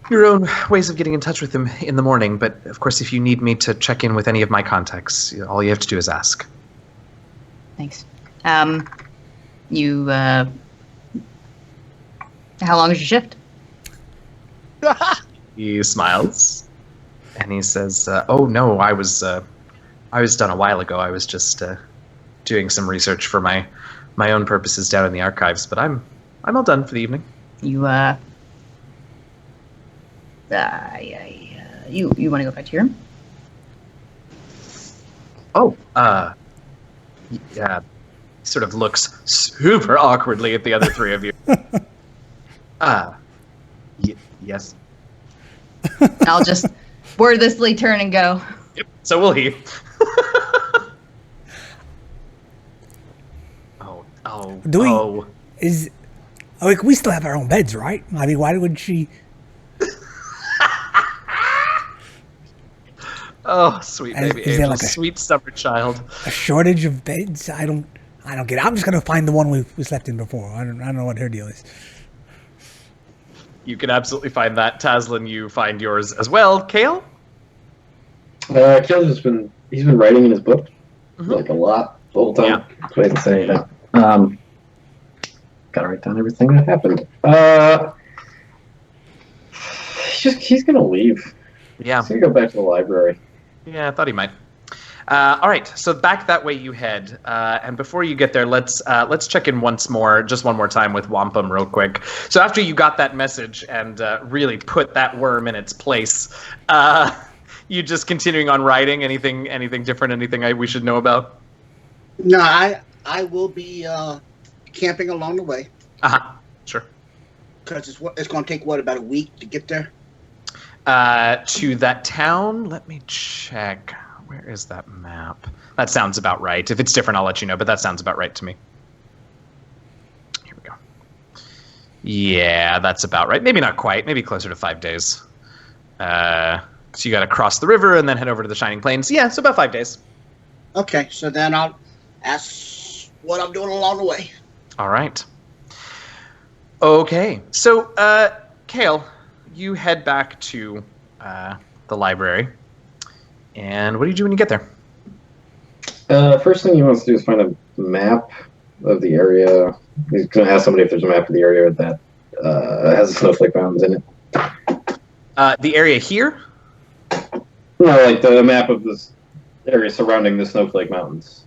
your own ways of getting in touch with him in the morning. But of course, if you need me to check in with any of my contacts, all you have to do is ask. Thanks. You, how long is your shift? He smiles, and he says, "Oh no, I was done a while ago. I was just doing some research for my own purposes down in the archives. But I'm all done for the evening." You, you want to go back to your room? Oh, yeah. Sort of looks super awkwardly at the other three of you. Yes. I'll just wordlessly turn and go. Yep. So will he. Oh. Do we? Oh. We still have our own beds, right? I mean, why would she? Oh, sweet And baby is there angel, sweet stubborn child. A shortage of beds? I don't get it. I'm just gonna find the one we slept in before. I don't know what her deal is. You can absolutely find that. Taslin, you find yours as well. Kale? Kale's he's been writing in his book, Mm-hmm. like a lot, the whole time. Yeah. So he doesn't say anything. Gotta write down everything that happened. He's gonna leave. Yeah. He's gonna go back to the library. Yeah, I thought he might. All right, so back that way you head, and before you get there, let's check in just one more time with Wampum real quick. So after you got that message and really put that worm in its place, you just continuing on writing? Anything different? Anything we should know about? No, I will be camping along the way. Sure. Because it's going to take about a week to get there. To that town, let me check. Where is that map? That sounds about right. If it's different, I'll let you know, but that sounds about right to me. Here we go. Yeah, that's about right. Maybe not quite. Maybe closer to 5 days. So you got to cross the river and then head over to the Shining Plains. Yeah, so about 5 days. Okay, so then I'll ask what I'm doing along the way. All right. Okay, so Kale, you head back to the library. And what do you do when you get there? First thing he wants to do is find a map of the area. He's going to ask somebody if there's a map of the area that has the Snowflake Mountains in it. The area here? No, like the map of this area surrounding the Snowflake Mountains.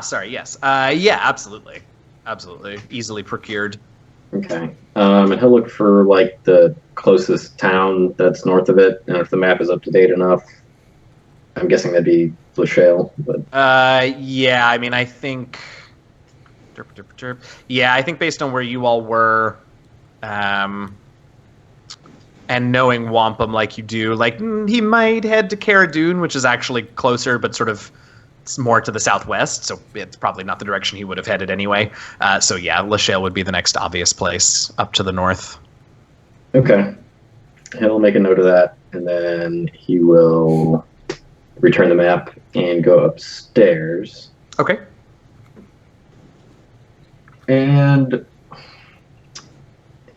Sorry, yes. Yeah, absolutely. Absolutely. Easily procured. Okay. And he'll look for, like, the closest town that's north of it, and if the map is up to date enough, I'm guessing that'd be Lachelle, but... Yeah, I mean, I think... Yeah, I think based on where you all were, and knowing Wampum like you do, like, he might head to Cara Dune, which is actually closer, but sort of it's more to the southwest, so it's probably not the direction he would have headed anyway. So yeah, Lachelle would be the next obvious place up to the north. Okay. He'll make a note of that, and then he will return the map and go upstairs. Okay. And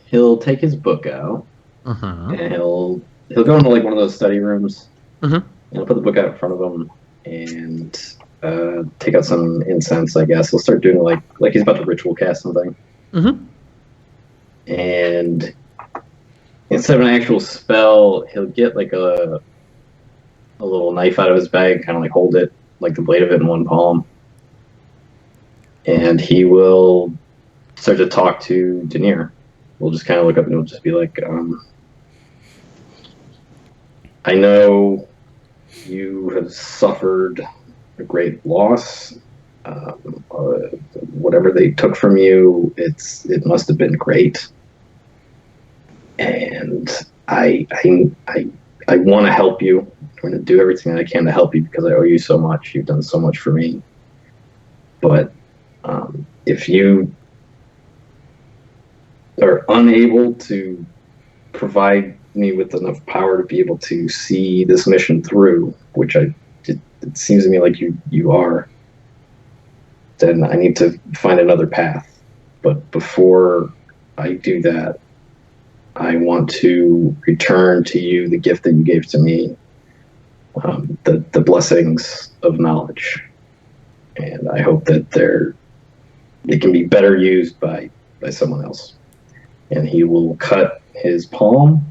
he'll take his book out, Mm-hmm. and he'll go into like one of those study rooms, Mm-hmm. and he'll put the book out in front of him, and take out some incense. I guess he'll start doing like he's about to ritual cast something. Mm-hmm. And instead of an actual spell, he'll get like a little knife out of his bag, kind of like hold it, like the blade of it in one palm. And he will start to talk to Denier. We'll just kind of look up and he'll just be like, I know you have suffered a great loss. Whatever they took from you, it must have been great. And I want to help you. I'm going to do everything that I can to help you because I owe you so much. You've done so much for me. But if you are unable to provide me with enough power to be able to see this mission through, which it seems to me like you are, then I need to find another path. But before I do that, I want to return to you the gift that you gave to me, the blessings of knowledge. And I hope that they can be better used by someone else. And he will cut his palm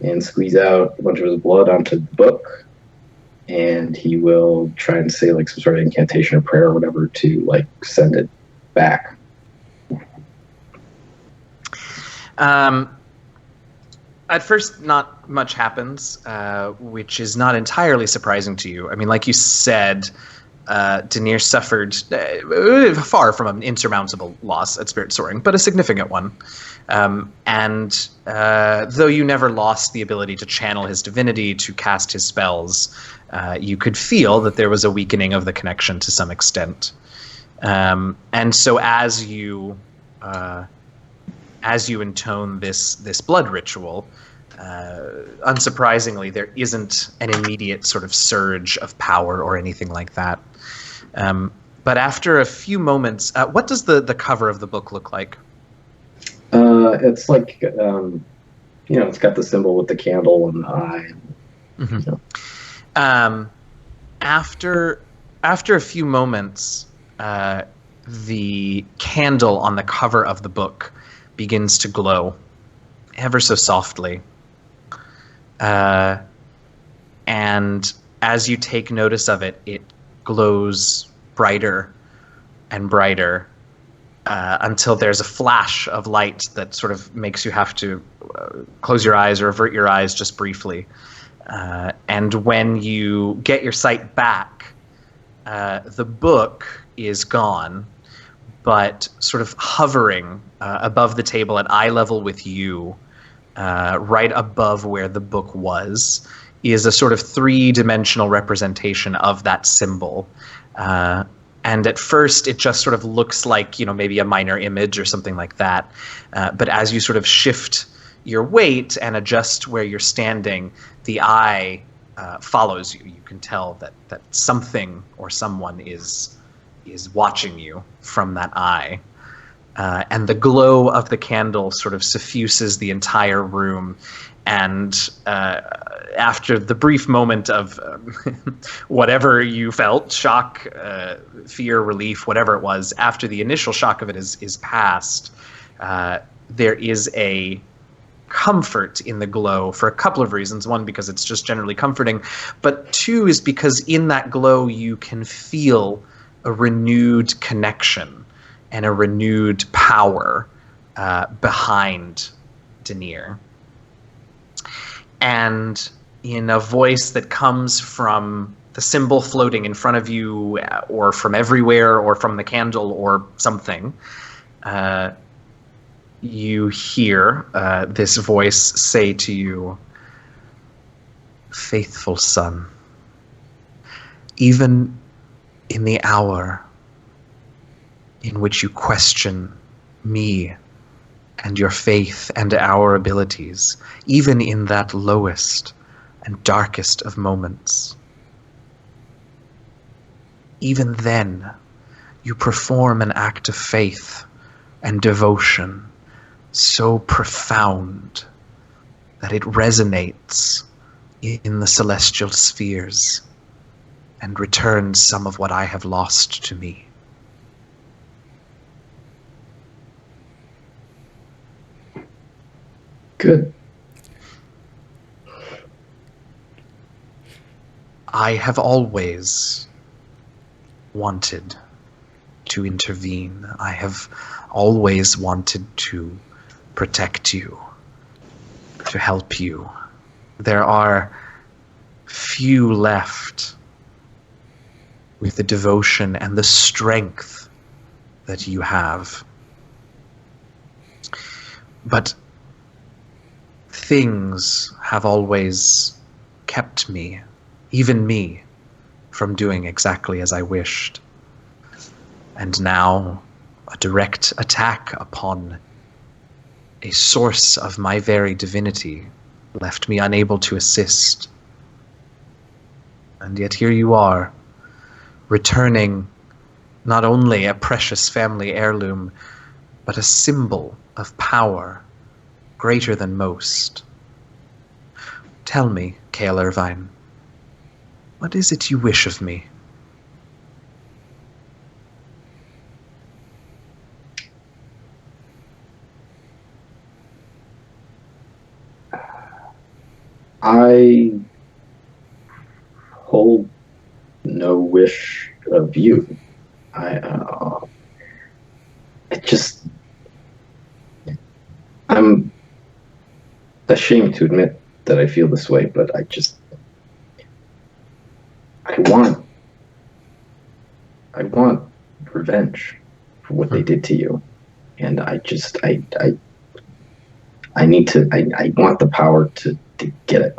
and squeeze out a bunch of his blood onto the book. And he will try and say like some sort of incantation or prayer or whatever to like send it back. At first, not much happens, which is not entirely surprising to you. I mean, like you said, Denier suffered far from an insurmountable loss at Spirit Soaring, but a significant one. And though you never lost the ability to channel his divinity, to cast his spells, you could feel that there was a weakening of the connection to some extent. And so as you intone this blood ritual, unsurprisingly, there isn't an immediate sort of surge of power or anything like that. But after a few moments, what does the cover of the book look like? It's like, it's got the symbol with the candle and the eye. Mm-hmm. After a few moments, the candle on the cover of the book begins to glow ever so softly. And as you take notice of it, it glows brighter and brighter until there's a flash of light that sort of makes you have to close your eyes or avert your eyes just briefly. And when you get your sight back, the book is gone, but sort of hovering above the table at eye level with you, right above where the book was, is a sort of three-dimensional representation of that symbol. And at first, it just sort of looks like, maybe a minor image or something like that. But as you sort of shift your weight and adjust where you're standing, the eye follows you. You can tell that something or someone is watching you from that eye. And the glow of the candle sort of suffuses the entire room. And after the brief moment of whatever you felt, shock, fear, relief, whatever it was, after the initial shock of it is past, there is a comfort in the glow for a couple of reasons. One, because it's just generally comforting. But two is because in that glow you can feel a renewed connection and a renewed power behind Denier. And in a voice that comes from the symbol floating in front of you, or from everywhere, or from the candle, or something, you hear this voice say to you, "Faithful son, even in the hour in which you question me and your faith and our abilities, even in that lowest and darkest of moments, even then, you perform an act of faith and devotion so profound that it resonates in the celestial spheres and returns some of what I have lost to me. Good. I have always wanted to intervene. I have always wanted to protect you, to help you. There are few left with the devotion and the strength that you have. But things have always kept me, even me, from doing exactly as I wished. And now, a direct attack upon a source of my very divinity left me unable to assist. And yet here you are, returning not only a precious family heirloom, but a symbol of power greater than most. Tell me, Cale Irvine, what is it you wish of me? I hold no wish of you. I'm ashamed to admit that I feel this way, but I want revenge for what they did to you. And I want the power to get it.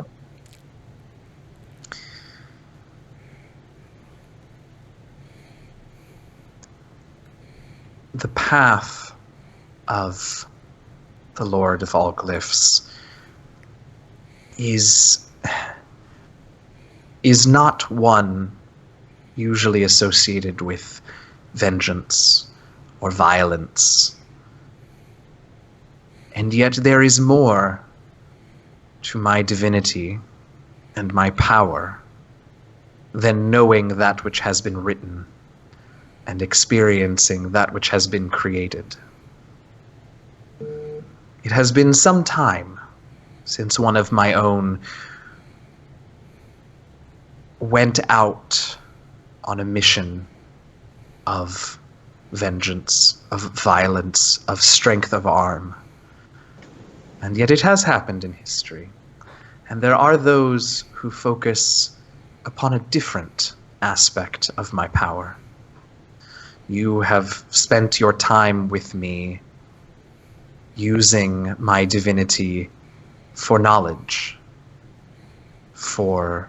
The path of the Lord of all Glyphs is not one usually associated with vengeance or violence. And yet there is more to my divinity and my power than knowing that which has been written and experiencing that which has been created. It has been some time since one of my own went out on a mission of vengeance, of violence, of strength of arm. And yet it has happened in history. And there are those who focus upon a different aspect of my power. You have spent your time with me using my divinity for knowledge, for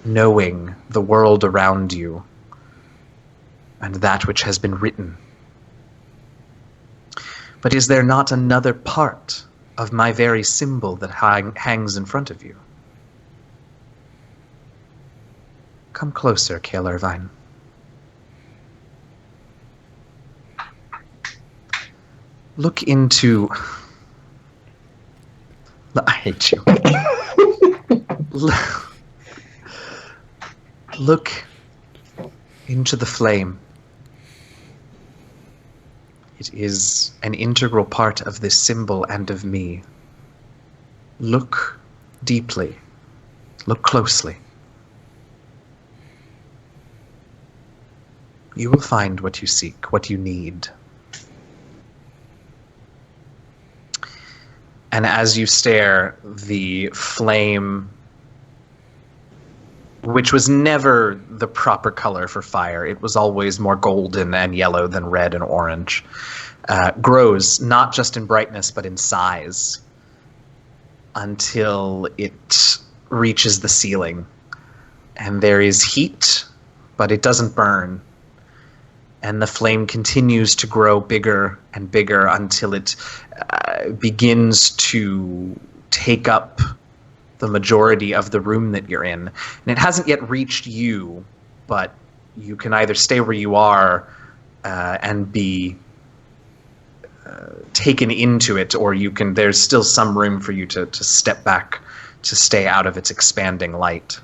knowing the world around you and that which has been written. But is there not another part of my very symbol that hangs in front of you? Come closer, Cale Irvine. Look into... I hate you. Look into the flame. It is an integral part of this symbol and of me. Look deeply. Look closely. You will find what you seek, what you need. And as you stare, the flame, which was never the proper color for fire, it was always more golden and yellow than red and orange, grows not just in brightness but in size until it reaches the ceiling. And there is heat but it doesn't burn. And the flame continues to grow bigger and bigger until it begins to take up the majority of the room that you're in. And it hasn't yet reached you, but you can either stay where you are and be taken into it, or you can. There's still some room for you to step back to stay out of its expanding light.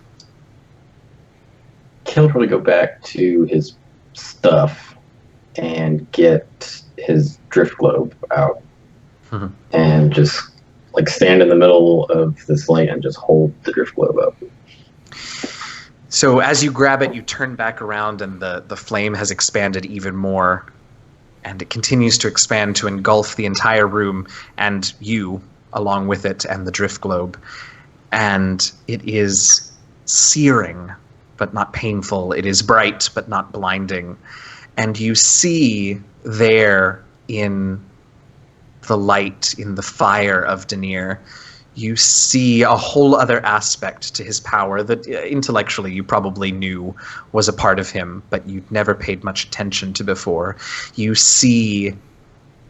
He'll probably go back to his stuff and get his drift globe out and just like stand in the middle of this light and just hold the drift globe up. So as you grab it, you turn back around and the flame has expanded even more, and it continues to expand to engulf the entire room and you along with it and the drift globe. And it is searing, but not painful. It is bright, but not blinding. And you see there in the light, in the fire of Denier, you see a whole other aspect to his power that intellectually you probably knew was a part of him, but you'd never paid much attention to before. You see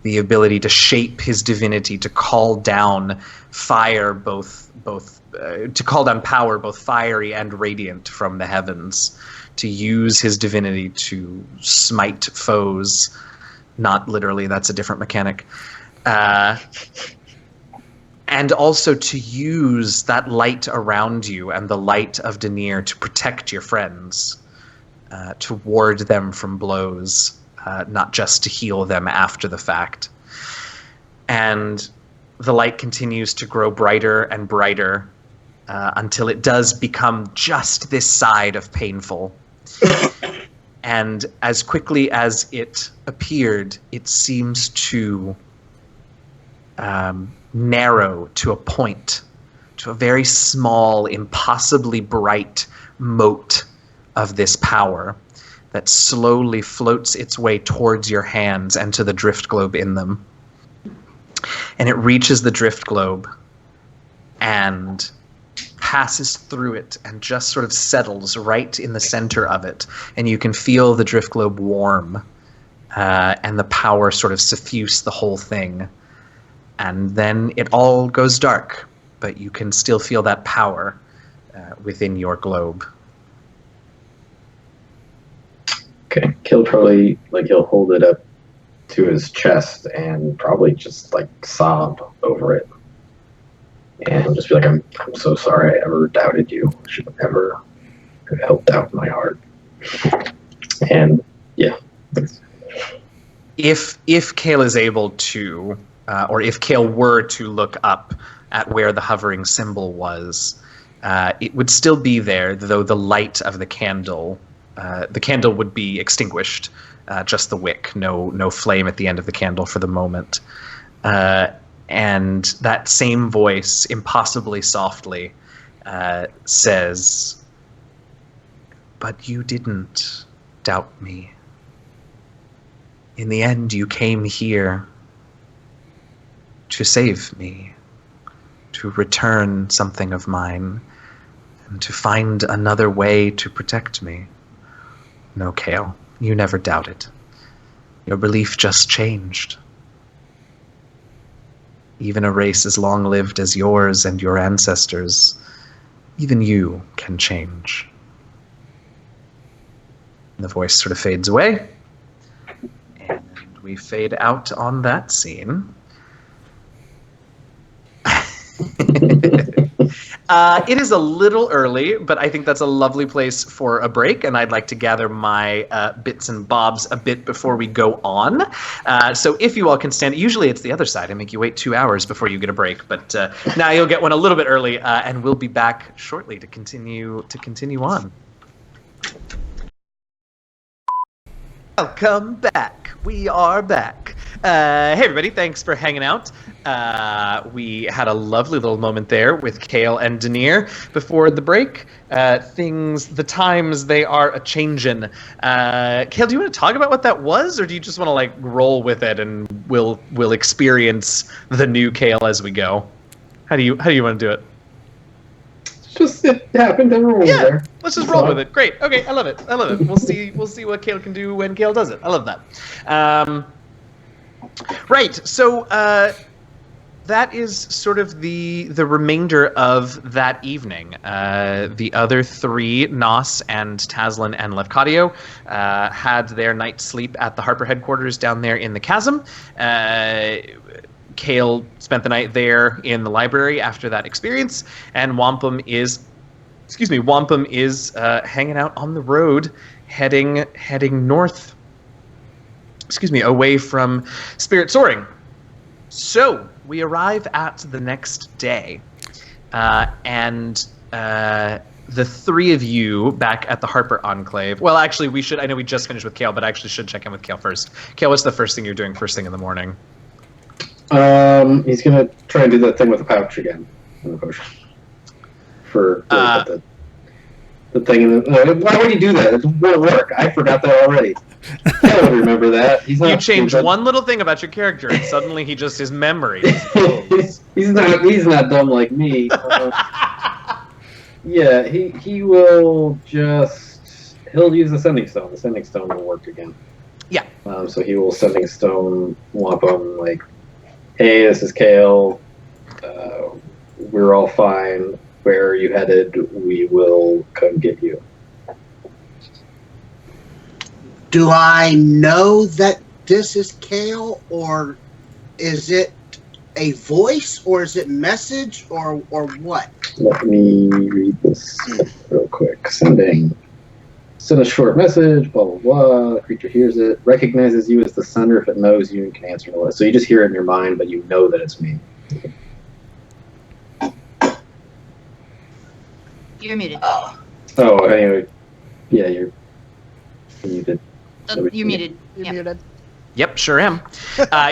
the ability to shape his divinity, to call down fire, to call down power, both fiery and radiant from the heavens, to use his divinity to smite foes. Not literally, that's a different mechanic. And also to use that light around you and the light of Denier to protect your friends, to ward them from blows, not just to heal them after the fact. And the light continues to grow brighter and brighter until it does become just this side of painful. And as quickly as it appeared, it seems to narrow to a point, to a very small, impossibly bright mote of this power that slowly floats its way towards your hands and to the drift globe in them. And it reaches the drift globe and passes through it and just sort of settles right in the center of it. And you can feel the drift globe warm and the power sort of suffuse the whole thing. And then it all goes dark, but you can still feel that power within your globe. Okay, he'll probably, he'll hold it up to his chest and probably just, sob over it. And he'll just be like, I'm so sorry I ever doubted you. I should have never held doubt in my heart. And, yeah. If Kale is able to, or if Kale were to look up at where the hovering symbol was, it would still be there, though the light of the candle would be extinguished, just the wick, no flame at the end of the candle for the moment. And that same voice, impossibly softly, says, "But you didn't doubt me. In the end, you came here to save me, to return something of mine, and to find another way to protect me. No, Kale, you never doubted. Your belief just changed. Even a race as long-lived as yours and your ancestors, even you can change." And the voice sort of fades away, and we fade out on that scene. It is a little early, but I think that's a lovely place for a break, and I'd like to gather my bits and bobs a bit before we go on. So if you all can stand, usually it's the other side. I make you wait 2 hours before you get a break, but now you'll get one a little bit early, and we'll be back shortly to continue on. Welcome back. We are back. Hey everybody, thanks for hanging out. We had a lovely little moment there with Kale and Denier before the break. The times they are a-changin'. Kale, do you want to talk about what that was, or do you just want to roll with it and we'll experience the new Kale as we go? How do you want to do it? Just it happened, everyone was there. Let's just roll with it. Great. Okay, I love it. I love it. We'll see what Kale can do when Kale does it. I love that. Right. So that is sort of the remainder of that evening. The other three, Nos and Taslan and Levcadio, had their night's sleep at the Harper headquarters down there in the chasm. Kale spent the night there in the library after that experience, and Wampum is hanging out on the road, heading north. Away from Spirit Soaring. So we arrive at the next day, and the three of you back at the Harper Enclave. Well, actually, I know we just finished with Kale, but I actually should check in with Kale first. Kale, what's the first thing you're doing first thing in the morning? He's gonna try and do that thing with the pouch again in the potion. The thing in the. Why would he do that? It won't work. I forgot that already. I don't remember that. You change one little thing about your character, and suddenly his memory. He's not dumb like me. Yeah, he will he'll use the sending stone. The sending stone will work again. Yeah. So he will sending stone Wampum like, hey, this is Kale. We're all fine. Where are you headed? We will come get you. Do I know that this is Kale, or is it a voice, or is it message, or what? Let me read this real quick. Send a short message, blah, blah, blah. The creature hears it, recognizes you as the sender if it knows you and can answer no less. So you just hear it in your mind, but you know that it's me. You're muted. Oh, anyway. Yeah, you're muted. You're muted. You're Yep. muted. Yep, sure am.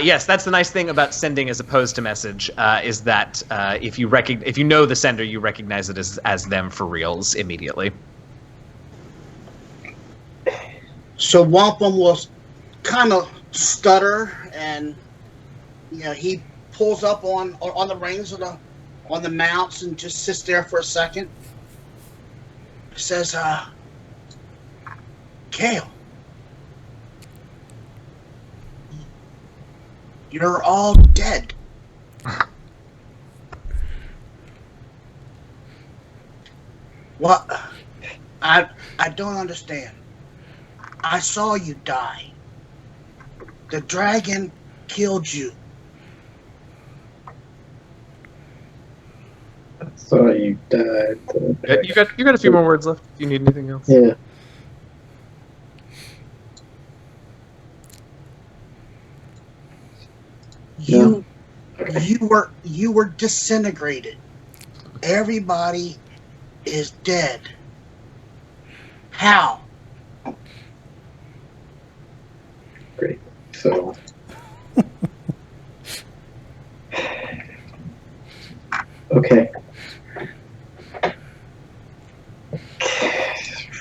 Yes, that's the nice thing about sending as opposed to message, is that if you know the sender, you recognize it as them for reals immediately. So Wampum will kind of stutter, and he pulls up on the reins on the mounts and just sits there for a second. Says, Kale, you're all dead. What? I don't understand. I saw you die. The dragon killed you. I saw you died. You got a few more words left. If you need anything else. Yeah. You were disintegrated. Everybody is dead. How? Great. So. Okay.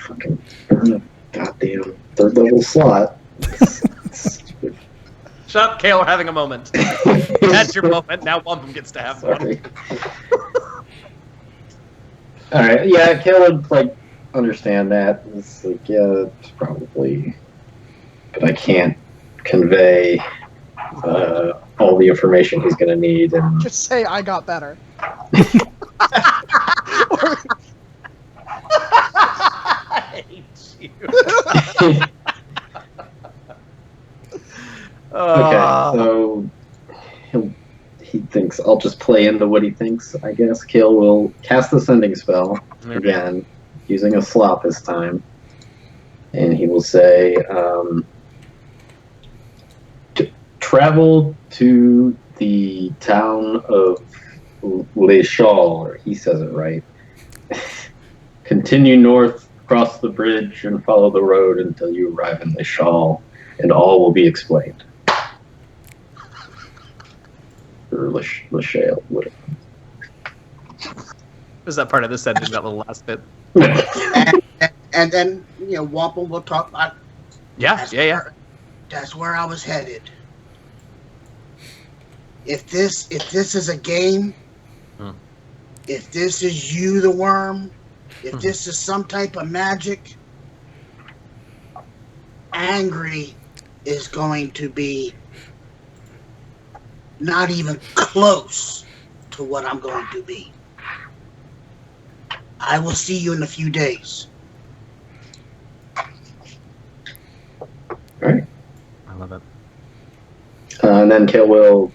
Fucking goddamn third level slot. Shut up, Kale, we're having a moment. That's your moment. Now Wampum gets to have one. Alright, yeah, Kale would understand that. It's yeah, it's probably, but I can't convey all the information he's gonna need, and Just say I got better. I hate you. Okay, so he thinks I'll just play into what he thinks, I guess. Kale will cast the sending spell again, using a slot this time. And he will say, travel to the town of Les Chaux, or he says it right. Continue north, cross the bridge, and follow the road until you arrive in Les Chaux, and all will be explained. Or Les Chaux, whatever. Was that part of the sentence, that little last bit? and then Wampum will talk about. Yeah. That's where I was headed. If this is a game, if this is you, the worm, If this is some type of magic, Angry is going to be not even close to what I'm going to be. I will see you in a few days. All right. I love it. And then Kale will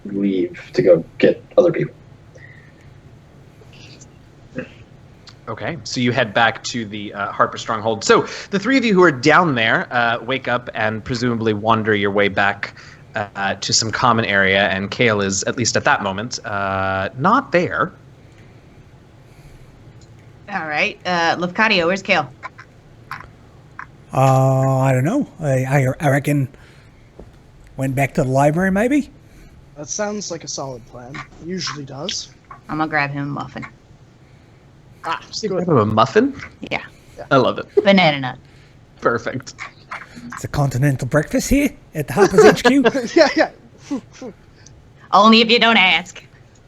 leave to go get other people. Okay, so you head back to the Harper Stronghold. So the three of you who are down there wake up and presumably wander your way back to some common area, and Kale is, at least at that moment, not there. All right. Lefcadio, where's Kale? I don't know. I reckon went back to the library, maybe? That sounds like a solid plan. Usually does. I'm gonna grab him a muffin. Good. A muffin? Yeah. I love it. Banana nut. Perfect. It's a continental breakfast here at the Harper's HQ. Yeah. Only if you don't ask.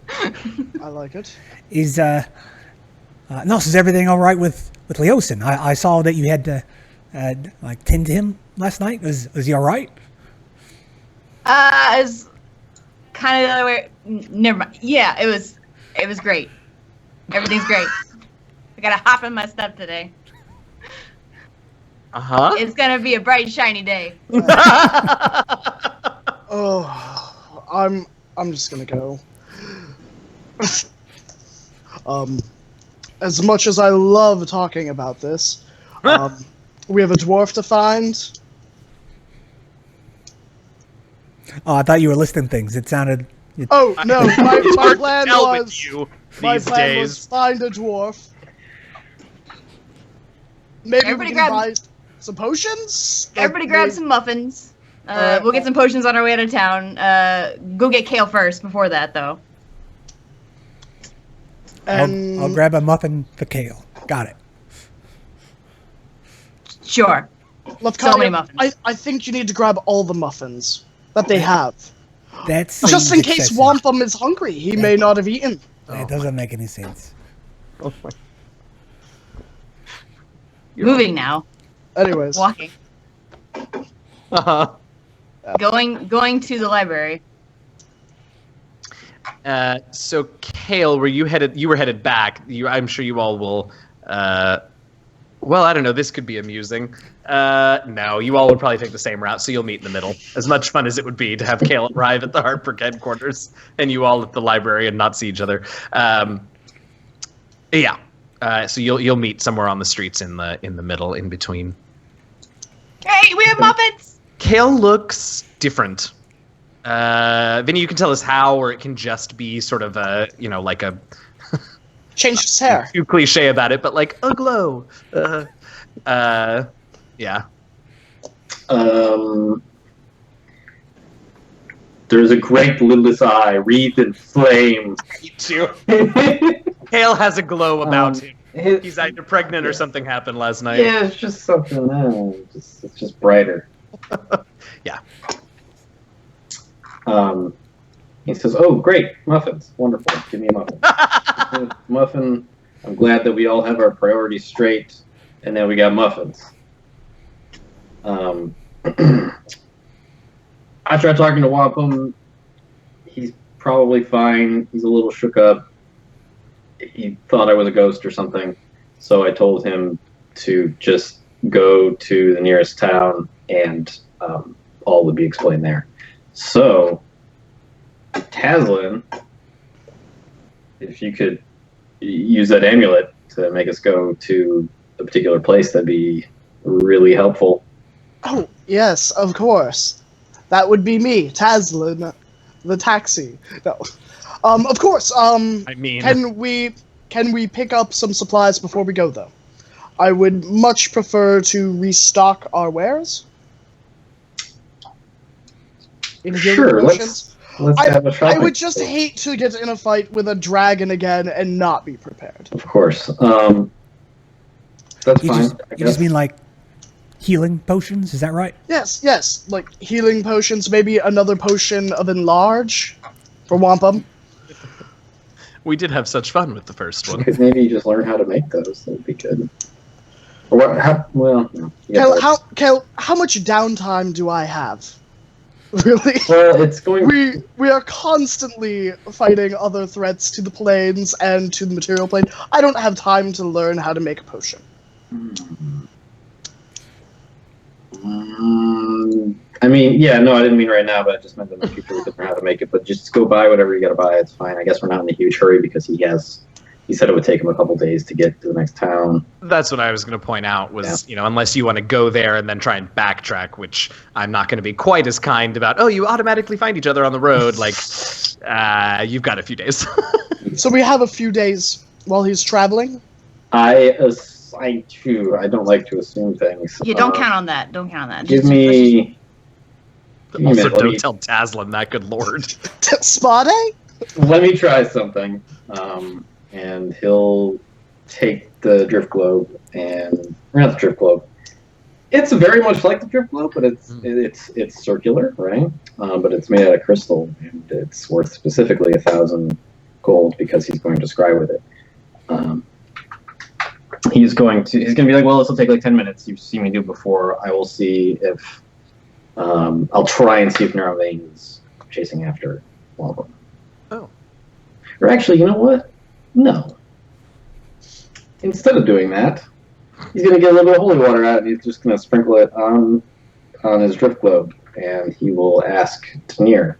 I like it. Is Nos, is everything all right with Leosin? I saw that you had to tend to him last night. Was he all right? It's kind of the other way. Never mind. Yeah, it was great. Everything's great. I got a hop in my step today. Uh-huh. It's gonna be a bright, shiny day. Oh, I'm just gonna go. As much as I love talking about this, we have a dwarf to find. Oh, I thought you were listing things. It sounded... Oh no, my plan Tell was with you my these plan was days. find a dwarf. Maybe Everybody we can grab- buy some potions. Everybody grab some muffins. Alright. We'll get some potions on our way out of town. Go get Kale first before that, though. And I'll grab a muffin for Kale. Got it. Sure. Lefcadio, so many muffins. I think you need to grab all the muffins that they have. That's Just in case Wampum is hungry, he may not have eaten. That doesn't make any sense. Moving now. Anyways, Walking. Uh-huh. Going to the library. So Kale, you were headed back. I'm sure you all will. Well, I don't know. This could be amusing. No, you all would probably take the same route, so you'll meet in the middle. As much fun as it would be to have Kale arrive at the Hartford headquarters and you all at the library and not see each other. Yeah. So you'll meet somewhere on the streets in the middle, in between. Hey, we have muffins. Kale looks different. Vinny, you can tell us how, or it can just be sort of a, like a changed his hair. too cliche about it, but like a glow. Yeah. There's a great lidless eye wreathed in flame. Me too. Kale has a glow about him. His- He's either pregnant or something happened last night. Yeah, it's just something. It's just brighter. Yeah. He says, "Oh, great muffins! Wonderful. Give me a muffin." Muffin. I'm glad that we all have our priorities straight, and that we got muffins. I tried talking to Wampum. He's probably fine. He's a little shook up. He thought I was a ghost or something, so I told him to just go to the nearest town, and all would be explained there. So, Taslin, if you could use that amulet to make us go to a particular place, that'd be really helpful. Oh, yes, of course. That would be me, Taslin, the taxi. No. Of course, can we pick up some supplies before we go, though? I would much prefer to restock our wares. In healing Sure, potions. let's have a I shopping. would just hate to get in a fight with a dragon again and not be prepared. Of course. That's You fine. just, I you just guess. mean like healing potions? Is that right? Yes, like healing potions, maybe another potion of enlarge for Wampum. We did have such fun with the first one. Because maybe you just learn how to make those. That would be good. Or what? Well, no. Kale, how much downtime do I have? Really? Well, it's going. We are constantly fighting other threats to the planes and to the material plane. I don't have time to learn how to make a potion. I mean, yeah, no, I didn't mean right now, but I just meant in the future we could learn how to make it. But just go buy whatever you gotta buy. It's fine. I guess we're not in a huge hurry because he said it would take him a couple days to get to the next town. That's what I was going to point out was, unless you want to go there and then try and backtrack, which I'm not going to be quite as kind about. Oh, you automatically find each other on the road. Like, you've got a few days. So we have a few days while he's traveling? I don't like to assume things. You don't count on that. Don't count on that. Give me... Also, don't tell Taslin that, good lord. Spade? Let me try something. And he'll take the drift globe not the drift globe. It's very much like the drift globe, but it's circular, right? But it's made out of crystal, and it's worth specifically 1,000 gold because he's going to scry with it. He's going to be like, well, this will take like 10 minutes. You've seen me do before. I will see if I'll try and see if Neurovane is chasing after Wombo. Oh. Or actually, you know what? No. Instead of doing that, he's going to get a little bit of holy water out, and he's just going to sprinkle it on his drift globe, and he will ask Tanir.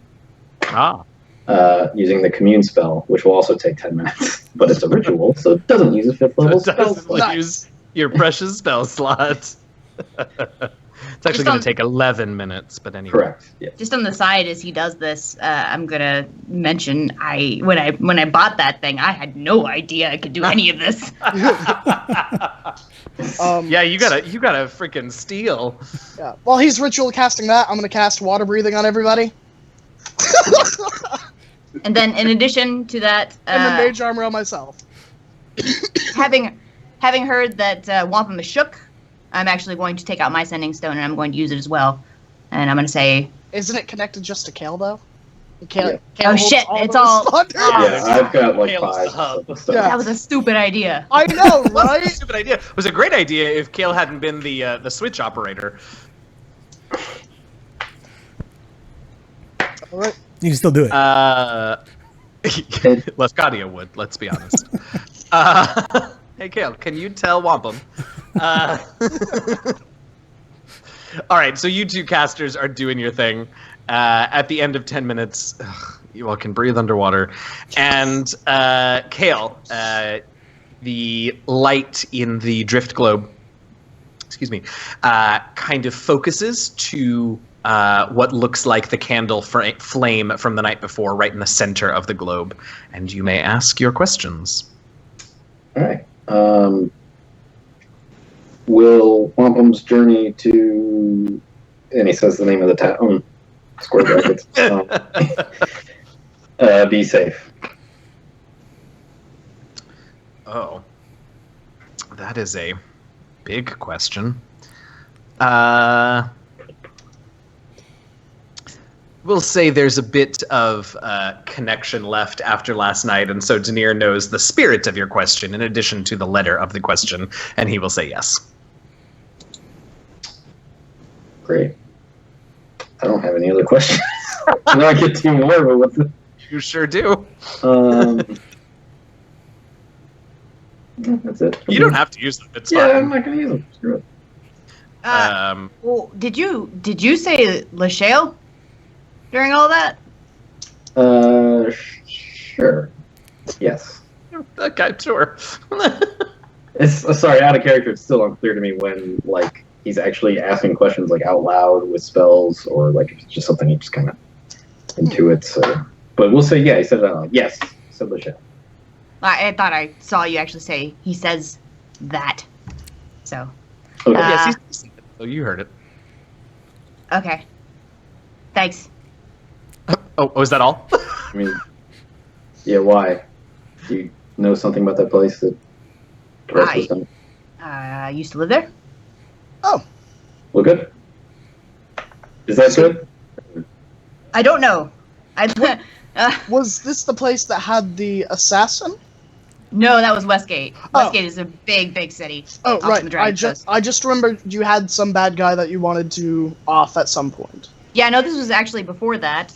Using the commune spell, which will also take 10 minutes. But it's a ritual, so it doesn't use a 5th level spell slot. Use your precious spell slot. It's actually going to take 11 minutes, but anyway. Correct. Yeah. Just on the side, as he does this, I'm gonna mention when I bought that thing, I had no idea I could do any of this. Yeah, you gotta freaking steal. Yeah. While he's ritual casting that, I'm gonna cast water breathing on everybody. And then, in addition to that, and then mage armor on myself. having heard that Wampum is shook, I'm actually going to take out my sending stone and I'm going to use it as well. And I'm going to say... Isn't it connected just to Kale, though? Kale oh, shit. It's all... Yeah, I've got like 5. That was a stupid idea. I know, right? It was a stupid idea. It was a great idea if Kale hadn't been the switch operator. All right. You can still do it. Lescadia would, let's be honest. Hey, Kale, can you tell Wampum? All right, so you two casters are doing your thing. At the end of 10 minutes, you all can breathe underwater. And Kale, the light in the drift globe, kind of focuses to what looks like the candle flame from the night before, right in the center of the globe. And you may ask your questions. All right. Will Wampum's journey to... And he says the name of the town. Square brackets. Be safe. Oh. That is a big question. We'll say there's a bit of connection left after last night, and so Danir knows the spirit of your question in addition to the letter of the question, and he will say yes. Great. I don't have any other questions. I know I get 2 more, but what's it? You sure do. That's it. You don't have to use them. It's fine. fine. I'm not going to use them. Screw it. Well, did you say Lachelle during all that? Sure. Yes. Okay, sure. It's sorry, out of character. It's still unclear to me when like he's actually asking questions like out loud with spells, or like if it's just something he just kind of intuits. So. But we'll say yeah. He said it out loud. Yes, said Lachelle. I thought I saw you actually say he says that. So. Okay. Yes, so you heard it. Okay. Thanks. Oh, was that all? I mean, yeah. Why? Do you know something about that place that the rest of us don't? I used to live there. Oh. Well, good. Is that good? I don't know. I Was this the place that had the assassin? No, that was Westgate. Westgate is a big city. Oh, right. The I just remembered you had some bad guy that you wanted to off at some point. Yeah, no, this was actually before that.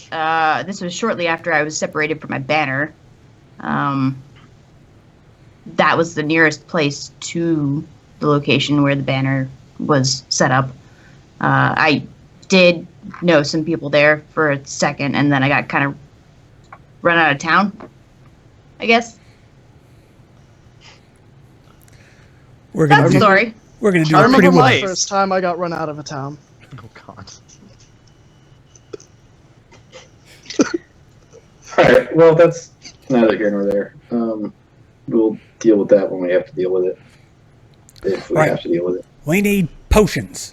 This was shortly after I was separated from my banner. That was the nearest place to the location where the banner was set up. I did know some people there for a second, and then I got kind of run out of town, I guess. That's the story. We're going to do I it pretty remember well. my first time I got run out of a town. Oh, God. Alright, well, that's neither here nor there. We'll deal with that when we have to deal with it. If we have to deal with it. We need potions.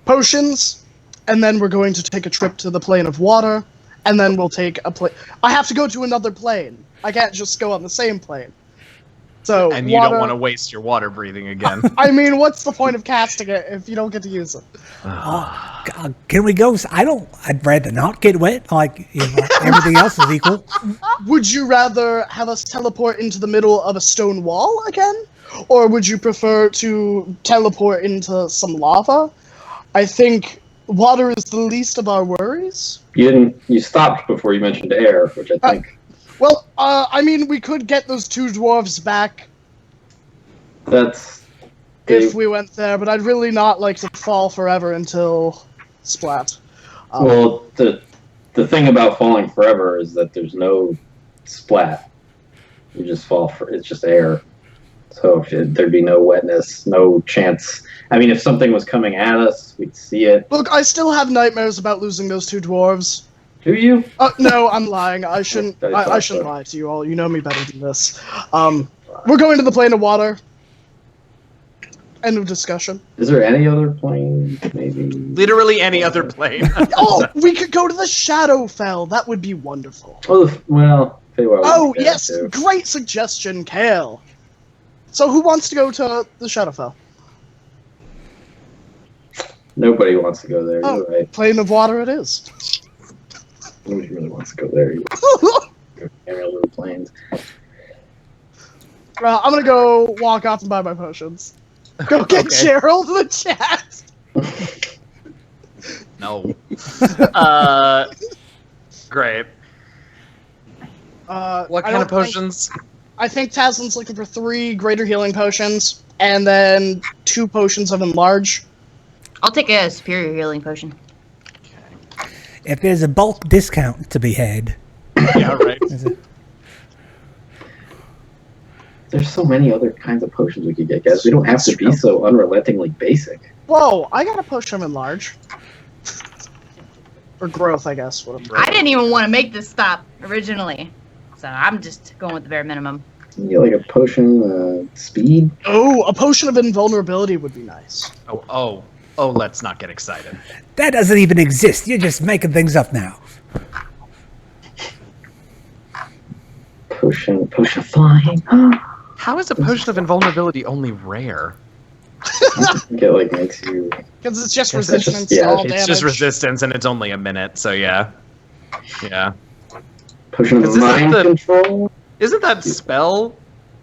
Potions, and then we're going to take a trip to the plane of water, and then we'll take a plane. I have to go to another plane. I can't just go on the same plane. So And you don't want to waste your water breathing again. I mean, what's the point of casting it if you don't get to use it? God, can we go? I'd rather not get wet. Like, if everything else is equal. Would you rather have us teleport into the middle of a stone wall again? Or would you prefer to teleport into some lava? I think water is the least of our worries. You stopped before you mentioned air, which I think... Well, I mean, we could get those two dwarves back That's... if we went there, but I'd really not like to fall forever until Splat. Well, the thing about falling forever is that there's no splat. You just fall for... It's just air. So there'd be no wetness, no chance. I mean, if something was coming at us, we'd see it. Look, I still have nightmares about losing those two dwarves. Do you? No, I'm lying. I shouldn't. I shouldn't lie to you all. You know me better than this. We're going to the plane of water. End of discussion. Is there any other plane? Maybe. Literally any other plane. Oh, we could go to the Shadowfell. That would be wonderful. Oh, well. Oh yes, great suggestion, Kale. So who wants to go to the Shadowfell? Nobody wants to go there. You're right. Plane of water it is. Nobody really wants to go there. Little planes. Well, I'm gonna go walk off and buy my potions. Go get Gerald in the chat. No. Great. What kind of potions? I think Taslin's looking for 3 greater healing potions, and then 2 potions of enlarge. I'll take a superior healing potion. If there's a bulk discount to be had. Yeah, right. There's so many other kinds of potions we could get, guys. We don't have to be so unrelentingly basic. Whoa, I got a potion of enlarge. Or growth, I guess. I didn't even want to make this stop originally. So I'm just going with the bare minimum. You get like a potion speed? Oh, a potion of invulnerability would be nice. Oh, let's not get excited. That doesn't even exist. You're just making things up now. Potion of flying. How is a potion of invulnerability only rare? I think it like makes you... Because it's just Guess resistance that's just- to all It's damage. just resistance, and it's only a minute, so yeah. Yeah. Potion of Is this mind the- control? Isn't that spell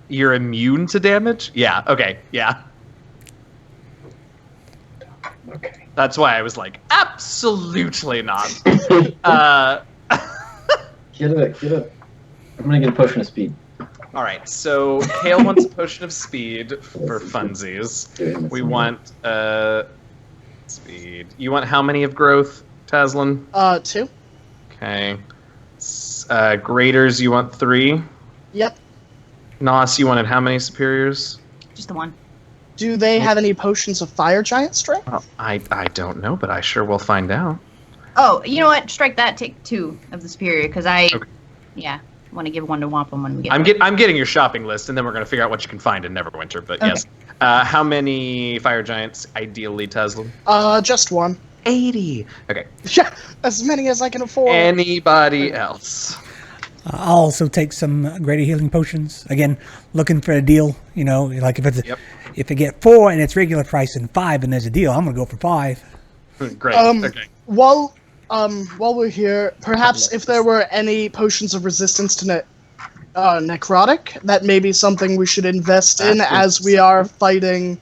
you're immune to damage? Yeah, okay, yeah. Okay. That's why I was like, absolutely not. Get it. I'm gonna get a potion of speed. All right, so Kale wants a potion of speed for funsies. We want speed. You want how many of growth, Taslin? 2. Okay. Graders, you want 3. Yep. Nos, you wanted how many superiors? Just the one. Do they have any potions of fire giant strength? Well, I don't know, but I sure will find out. Oh, you know what? Strike that. Take 2 of the superior because want to give 1 to Wampum when we get. I'm getting your shopping list, and then we're gonna figure out what you can find in Neverwinter. But yes, how many fire giants ideally, Taslin? Just 1. 80. Okay. Yeah, as many as I can afford. Anybody else? I'll also take some greater healing potions. Again, looking for a deal. You know, like if I get 4 and it's regular price and 5 and there's a deal, I'm gonna go for 5. Great. Okay. While while we're here, perhaps if there were any potions of resistance to necrotic, that may be something we should invest in as we are fighting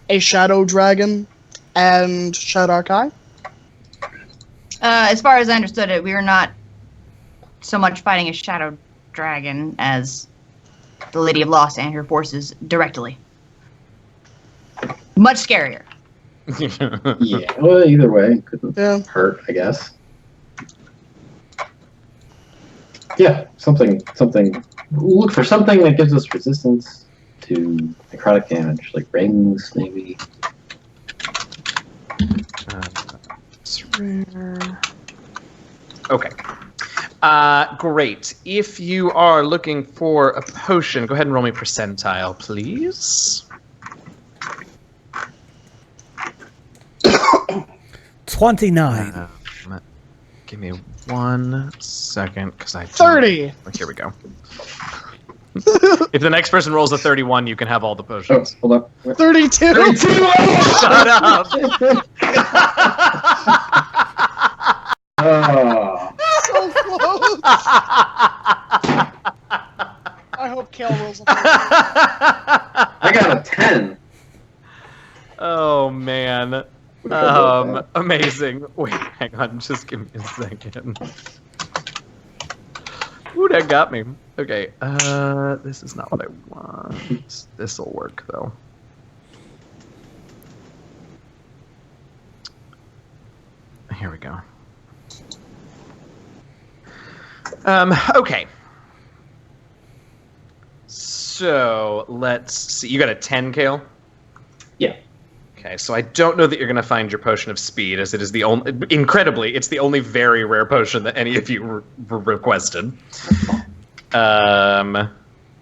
a shadow dragon and Shadar-kai. As far as I understood it, we are not so much fighting a shadow dragon as the Lady of Lost and her forces directly. Much scarier. Yeah, well, either way, couldn't hurt, I guess. Yeah, something. Look for something that gives us resistance to necrotic damage, like rings, maybe. Okay. Great. If you are looking for a potion, go ahead and roll me percentile, please. 29. Give me 1 second, because I... 30! Here we go. If the next person rolls a 31, you can have all the Oh, potions. hold up. 32! Shut up! Oh. So close! I hope Kale rolls a 30. I got a 10. Oh, man. Amazing. Wait, hang on. Just give me a second. Ooh, that got me. Okay, this is not what I want. This'll work, though. Here we go. Okay. So, let's see. You got a 10, Kale? Yeah. Okay, so I don't know that you're going to find your potion of speed, as it is the only... Incredibly, it's the only very rare potion that any of you requested.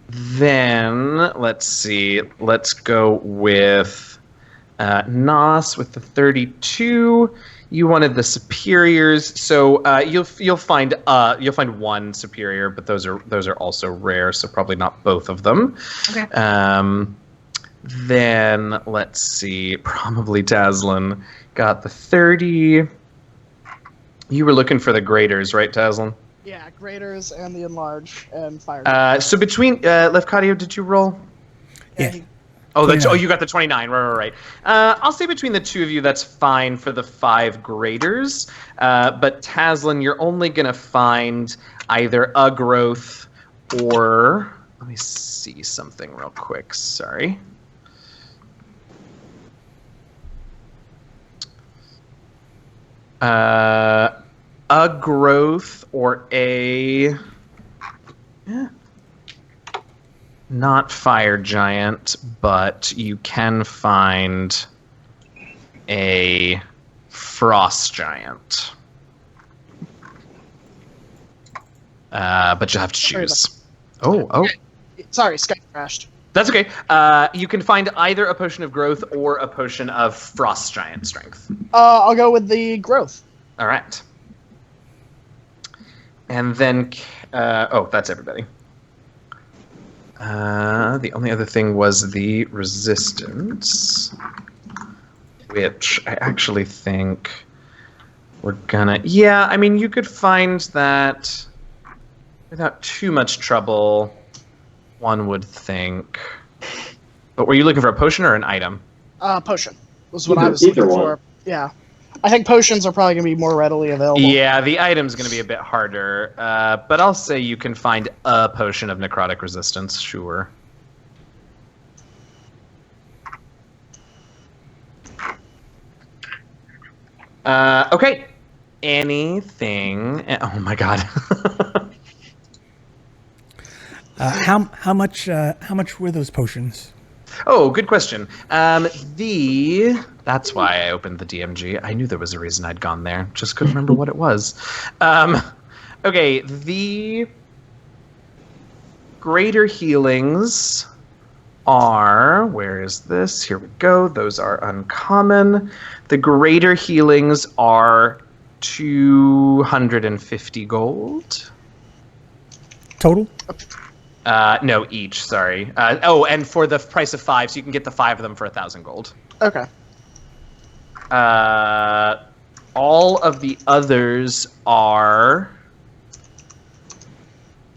Then, let's see. Let's go with Nos with the 32. You wanted the superiors, so you'll find one superior, but those are also rare, so probably not both of them. Okay. Then let's see, probably Tazlin got the 30. You were looking for the graders, right, Tazlin? Yeah, graders and the enlarge and fire. So between Lefcadio, did you roll? Yeah. Oh, that's 29. you got the 29. Right. I'll say between the two of you, that's fine for the 5 graders. But Tazlin, you're only gonna find either a growth or let me see something real quick. Sorry. A growth or a not fire giant, but you can find a frost giant. But you'll have to choose. Oh. Sorry, Skype crashed. That's okay. You can find either a potion of growth or a potion of frost giant strength. I'll go with the growth. All right. And then, that's everybody. The only other thing was the resistance, which I actually think we're gonna... Yeah, I mean, you could find that without too much trouble, one would think. But were you looking for a potion or an item? Potion was what I was looking for. Yeah. I think potions are probably going to be more readily available. Yeah, the item's going to be a bit harder, but I'll say you can find a potion of necrotic resistance, sure. Okay. Anything... Oh my god. How much were those potions? Oh, good question. That's why I opened the DMG. I knew there was a reason I'd gone there. Just couldn't remember what it was. Okay, the greater healings are... Where is this? Here we go. Those are uncommon. The greater healings are 250 gold. Total? No, each, sorry. And for the price of 5, so you can get the 5 of them for 1,000 gold. Okay. All of the others are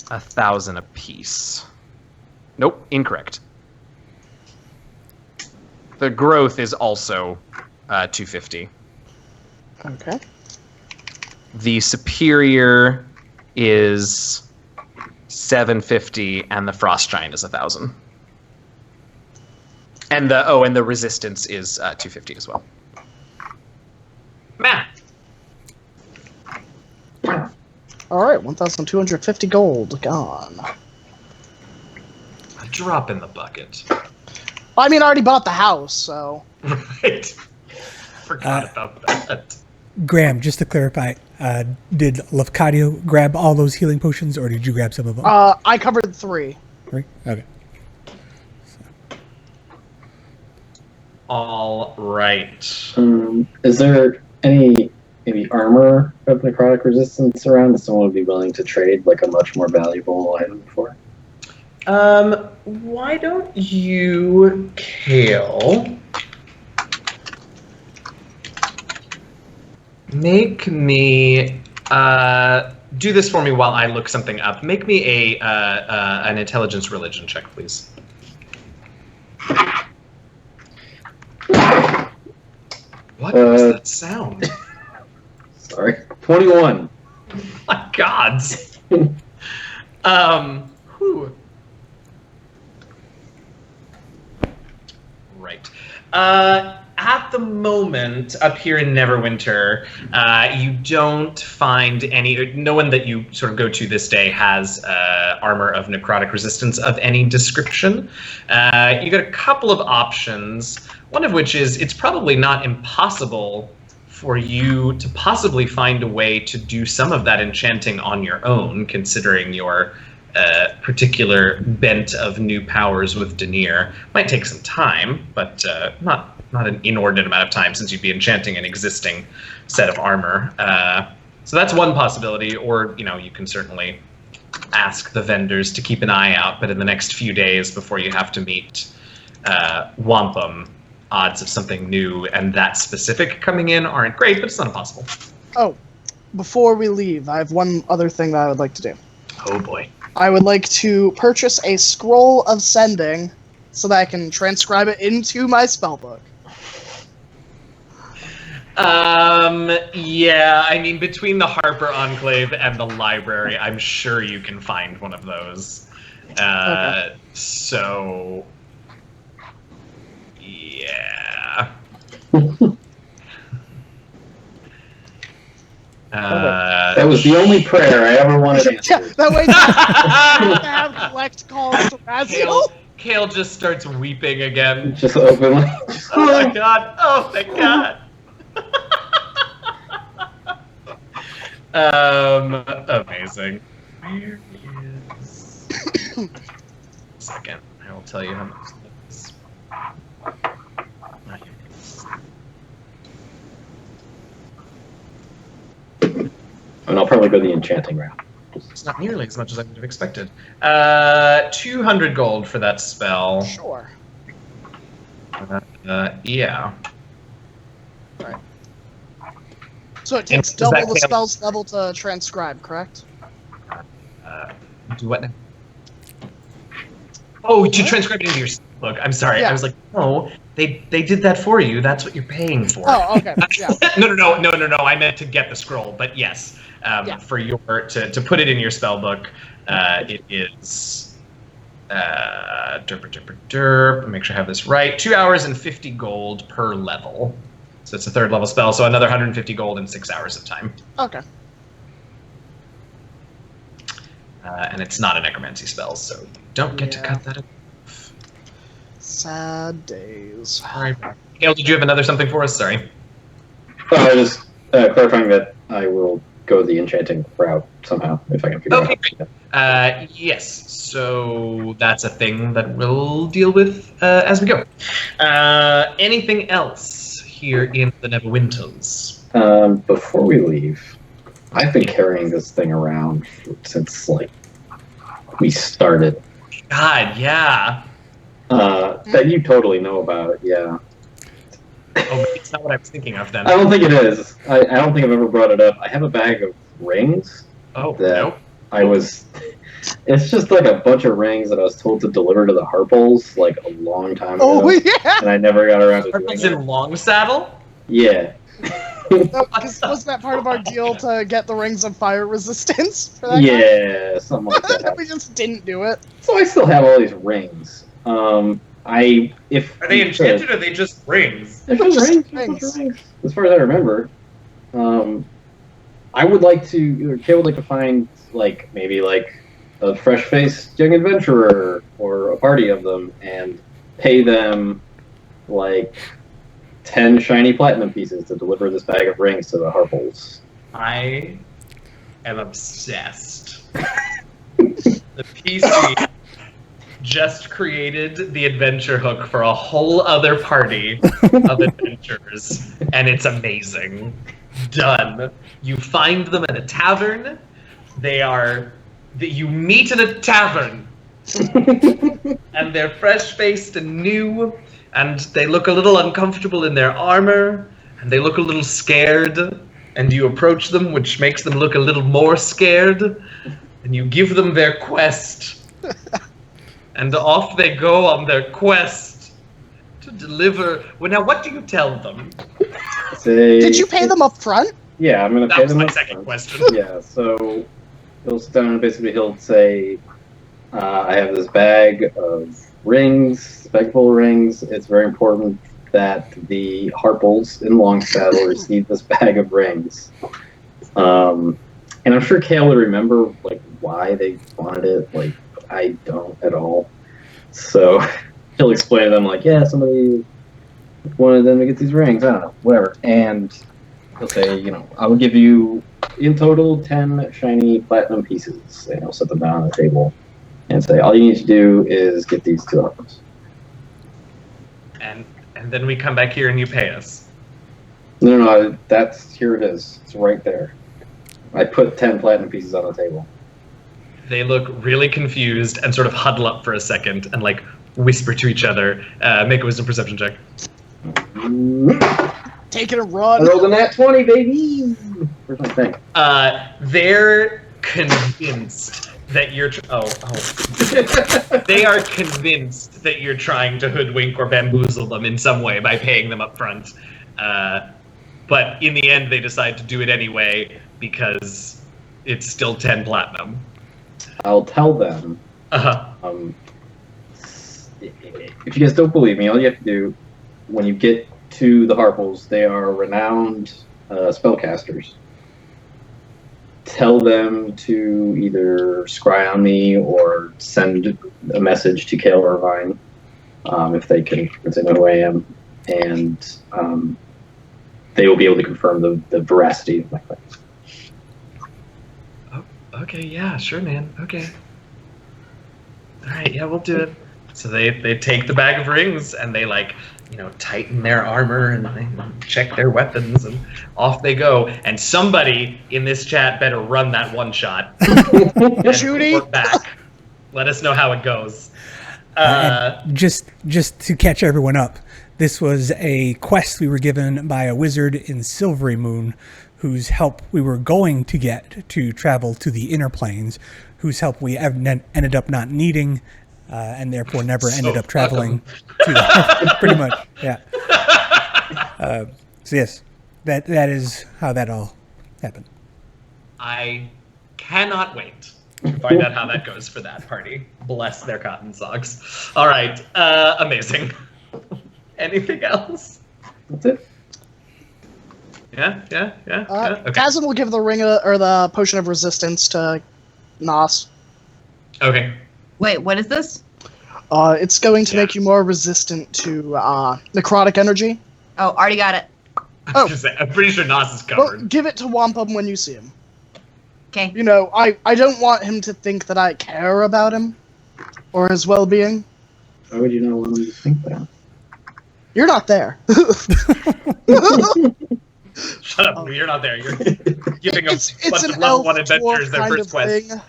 1,000 apiece. Nope, incorrect. The growth is also 250. Okay. The superior is 750, and the frost giant is 1,000. And the resistance is 250 as well. Matt. All right, 1,250 gold gone. A drop in the bucket. I mean, I already bought the house, so. Right. Forgot about that. Graham, just to clarify, did Lafcadio grab all those healing potions, or did you grab some of them? I covered 3. 3? Okay. All right. Is there any maybe armor of necrotic resistance around that someone would be willing to trade like a much more valuable item for? Why don't you, Kale, make me do this for me while I look something up. Make me an intelligence religion check, please. What was that sound? Sorry. 21. My God. Whew. Right. At the moment, up here in Neverwinter, you don't find any. No one that you sort of go to this day has armor of necrotic resistance of any description. You got a couple of options. One of which is it's probably not impossible for you to possibly find a way to do some of that enchanting on your own, considering your particular bent of new powers with Denier. Might take some time, but not an inordinate amount of time, since you'd be enchanting an existing set of armor. So that's one possibility, or you can certainly ask the vendors to keep an eye out, but in the next few days before you have to meet Wampum, odds of something new and that specific coming in aren't great, but it's not impossible. Oh, before we leave, I have one other thing that I would like to do. Oh boy. I would like to purchase a scroll of sending so that I can transcribe it into my spellbook. Yeah, I mean, between the Harper Enclave and the library, I'm sure you can find one of those. Okay. So, yeah. That was the only prayer I ever wanted answered. That way I have collect calls to Raziel. Kale just starts weeping again. Just openly. Oh my god. Oh thank god. Amazing. Where is... Second. I will tell you how much this is. And I'll probably go the enchanting route. It's not nearly as much as I would have expected. 200 gold for that spell. Sure. Yeah. Right. So it takes double the spell's level to transcribe, correct? Do what now? Oh, to transcribe it into your book. I'm sorry. Yeah. I was like, no, they did that for you. That's what you're paying for. Oh, okay. Yeah. No. I meant to get the scroll, but yes, for your to put it in your spell book, it is derp. Make sure I have this right. 2 hours and 50 gold per level. So it's a 3rd level spell. So another 150 gold in 6 hours of time. Okay. And it's not a necromancy spell, so you don't get to cut that off. Sad days. Sorry. Gail, did you have another something for us? Sorry. I was just clarifying that I will go the enchanting route somehow, if I can figure it out. Yes, so that's a thing that we'll deal with as we go. Anything else here in the Neverwinters? Before we leave, I've been carrying this thing around since, we started. God, yeah. That you totally know about, yeah. Oh, maybe it's not what I was thinking of then. I don't think it is. I don't think I've ever brought it up. I have a bag of rings. Oh, that nope. I was. It's just like a bunch of rings that I was told to deliver to the Harples like a long time ago. Oh yeah. And I never got around to doing Harples it. in Long Saddle? Yeah. Because wasn't that part of our deal to get the rings of fire resistance? For that guy? Yeah, something like that. We just didn't do it. So I still have all these rings. Are they enchanted or are they just rings? They're just Just rings. rings. Just rings. As far as I remember, I would like to. Kay would like to find maybe a fresh-faced young adventurer or a party of them, and pay them 10 shiny platinum pieces to deliver this bag of rings to the Harples. I am obsessed. The PC just created the adventure hook for a whole other party of adventurers, and it's amazing. Done. You find them at a tavern. You meet in a tavern, and they're fresh-faced and new, and they look a little uncomfortable in their armor, and they look a little scared, and you approach them, which makes them look a little more scared, and you give them their quest, and off they go on their quest to deliver. Well, now, what do you tell them? Did you pay them up front? Yeah, I'm gonna That pay was them my up second front. question. Yeah, so he'll sit down and basically he'll say, I have this bag of rings, this bag full of rings. It's very important that the Harples in Longsaddle receive this bag of rings. And I'm sure Kale would remember why they wanted it. I don't at all. So he'll explain to them somebody wanted them to get these rings. I don't know, whatever. And he'll say, I will give you in total 10 shiny platinum pieces, and he'll set them down on the table and say, all you need to do is get these to the Harples. And then we come back here and you pay us. No, here it is. It's right there. I put 10 platinum pieces on the table. They look really confused and sort of huddle up for a second and whisper to each other. Make a wisdom perception check. Taking a I run. rolled a nat 20, baby! Where's my thing? They're convinced that you're. They are convinced that you're trying to hoodwink or bamboozle them in some way by paying them up front. But in the end, they decide to do it anyway because it's still 10 platinum. I'll tell them. Uh-huh. If you guys don't believe me, all you have to do, when you get to the Harples, they are renowned spellcasters. Tell them to either scry on me or send a message to Kale or Vine, if they know who I am, and they will be able to confirm the veracity of my claim. Oh, okay, yeah, sure, man. Okay. All right, yeah, we'll do it. So they take the bag of rings and they tighten their armor and they check their weapons and off they go. And somebody in this chat better run that one shot. Judy, report back. Let us know how it goes. Just to catch everyone up, this was a quest we were given by a wizard in Silvery Moon, whose help we were going to get to travel to the inner planes, whose help we ended up not needing, and therefore never ended up traveling to the pretty much, yeah. So yes, that is how that all happened. I cannot wait to find out how that goes for that party. Bless their cotton socks. All right, amazing. Anything else? That's it. Yeah. Okay. Tazin will give the ring or the potion of resistance to Nos. Okay. Wait, what is this? It's going to make you more resistant to necrotic energy. Oh, already got it. Oh. I'm pretty sure Nos is Well, covered. give it to Wampum when you see him. Okay. I don't want him to think that I care about him or his well-being. Why would you not want them to think that? You're not there. Shut up! You're not there. You're giving a it's bunch an of level elf 1 adventurers dwarf their kind first of quest. thing.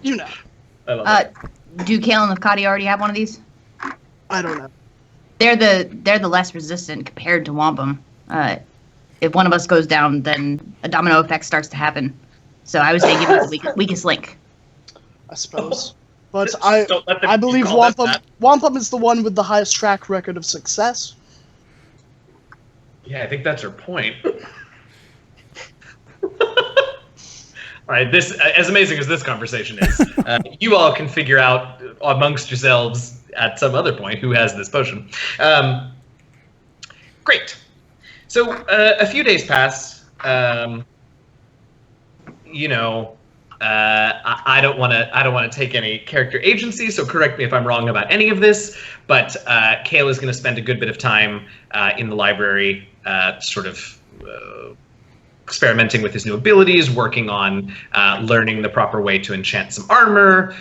You know. I love it. Do Kale and Nakati already have one of these? I don't know. They're the less resistant compared to Wampum. If one of us goes down, then a domino effect starts to happen. So I would say give us the weakest link. I suppose. But Don't let them I believe call them that. Wampum is the one with the highest track record of success. Yeah, I think that's her point. All right, this as amazing as this conversation is, you all can figure out amongst yourselves at some other point who has this potion. Great. So a few days pass. I don't want to take any character agency, so correct me if I'm wrong about any of this. But Kale is going to spend a good bit of time in the library, experimenting with his new abilities, working on learning the proper way to enchant some armor,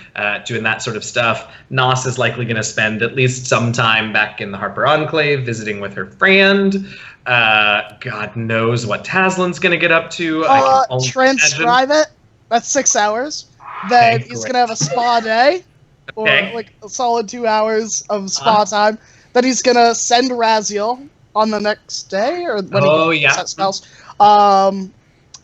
doing that sort of stuff. Nos is likely going to spend at least some time back in the Harper Enclave, visiting with her friend. God knows what Taslin's going to get up to. I can only transcribe imagine. it. That's 6 hours. Then Okay, he's great. going to have a spa day, or Okay. like a solid 2 hours of spa time. Then he's going to send Raziel on the next day, or when he yeah. set spells.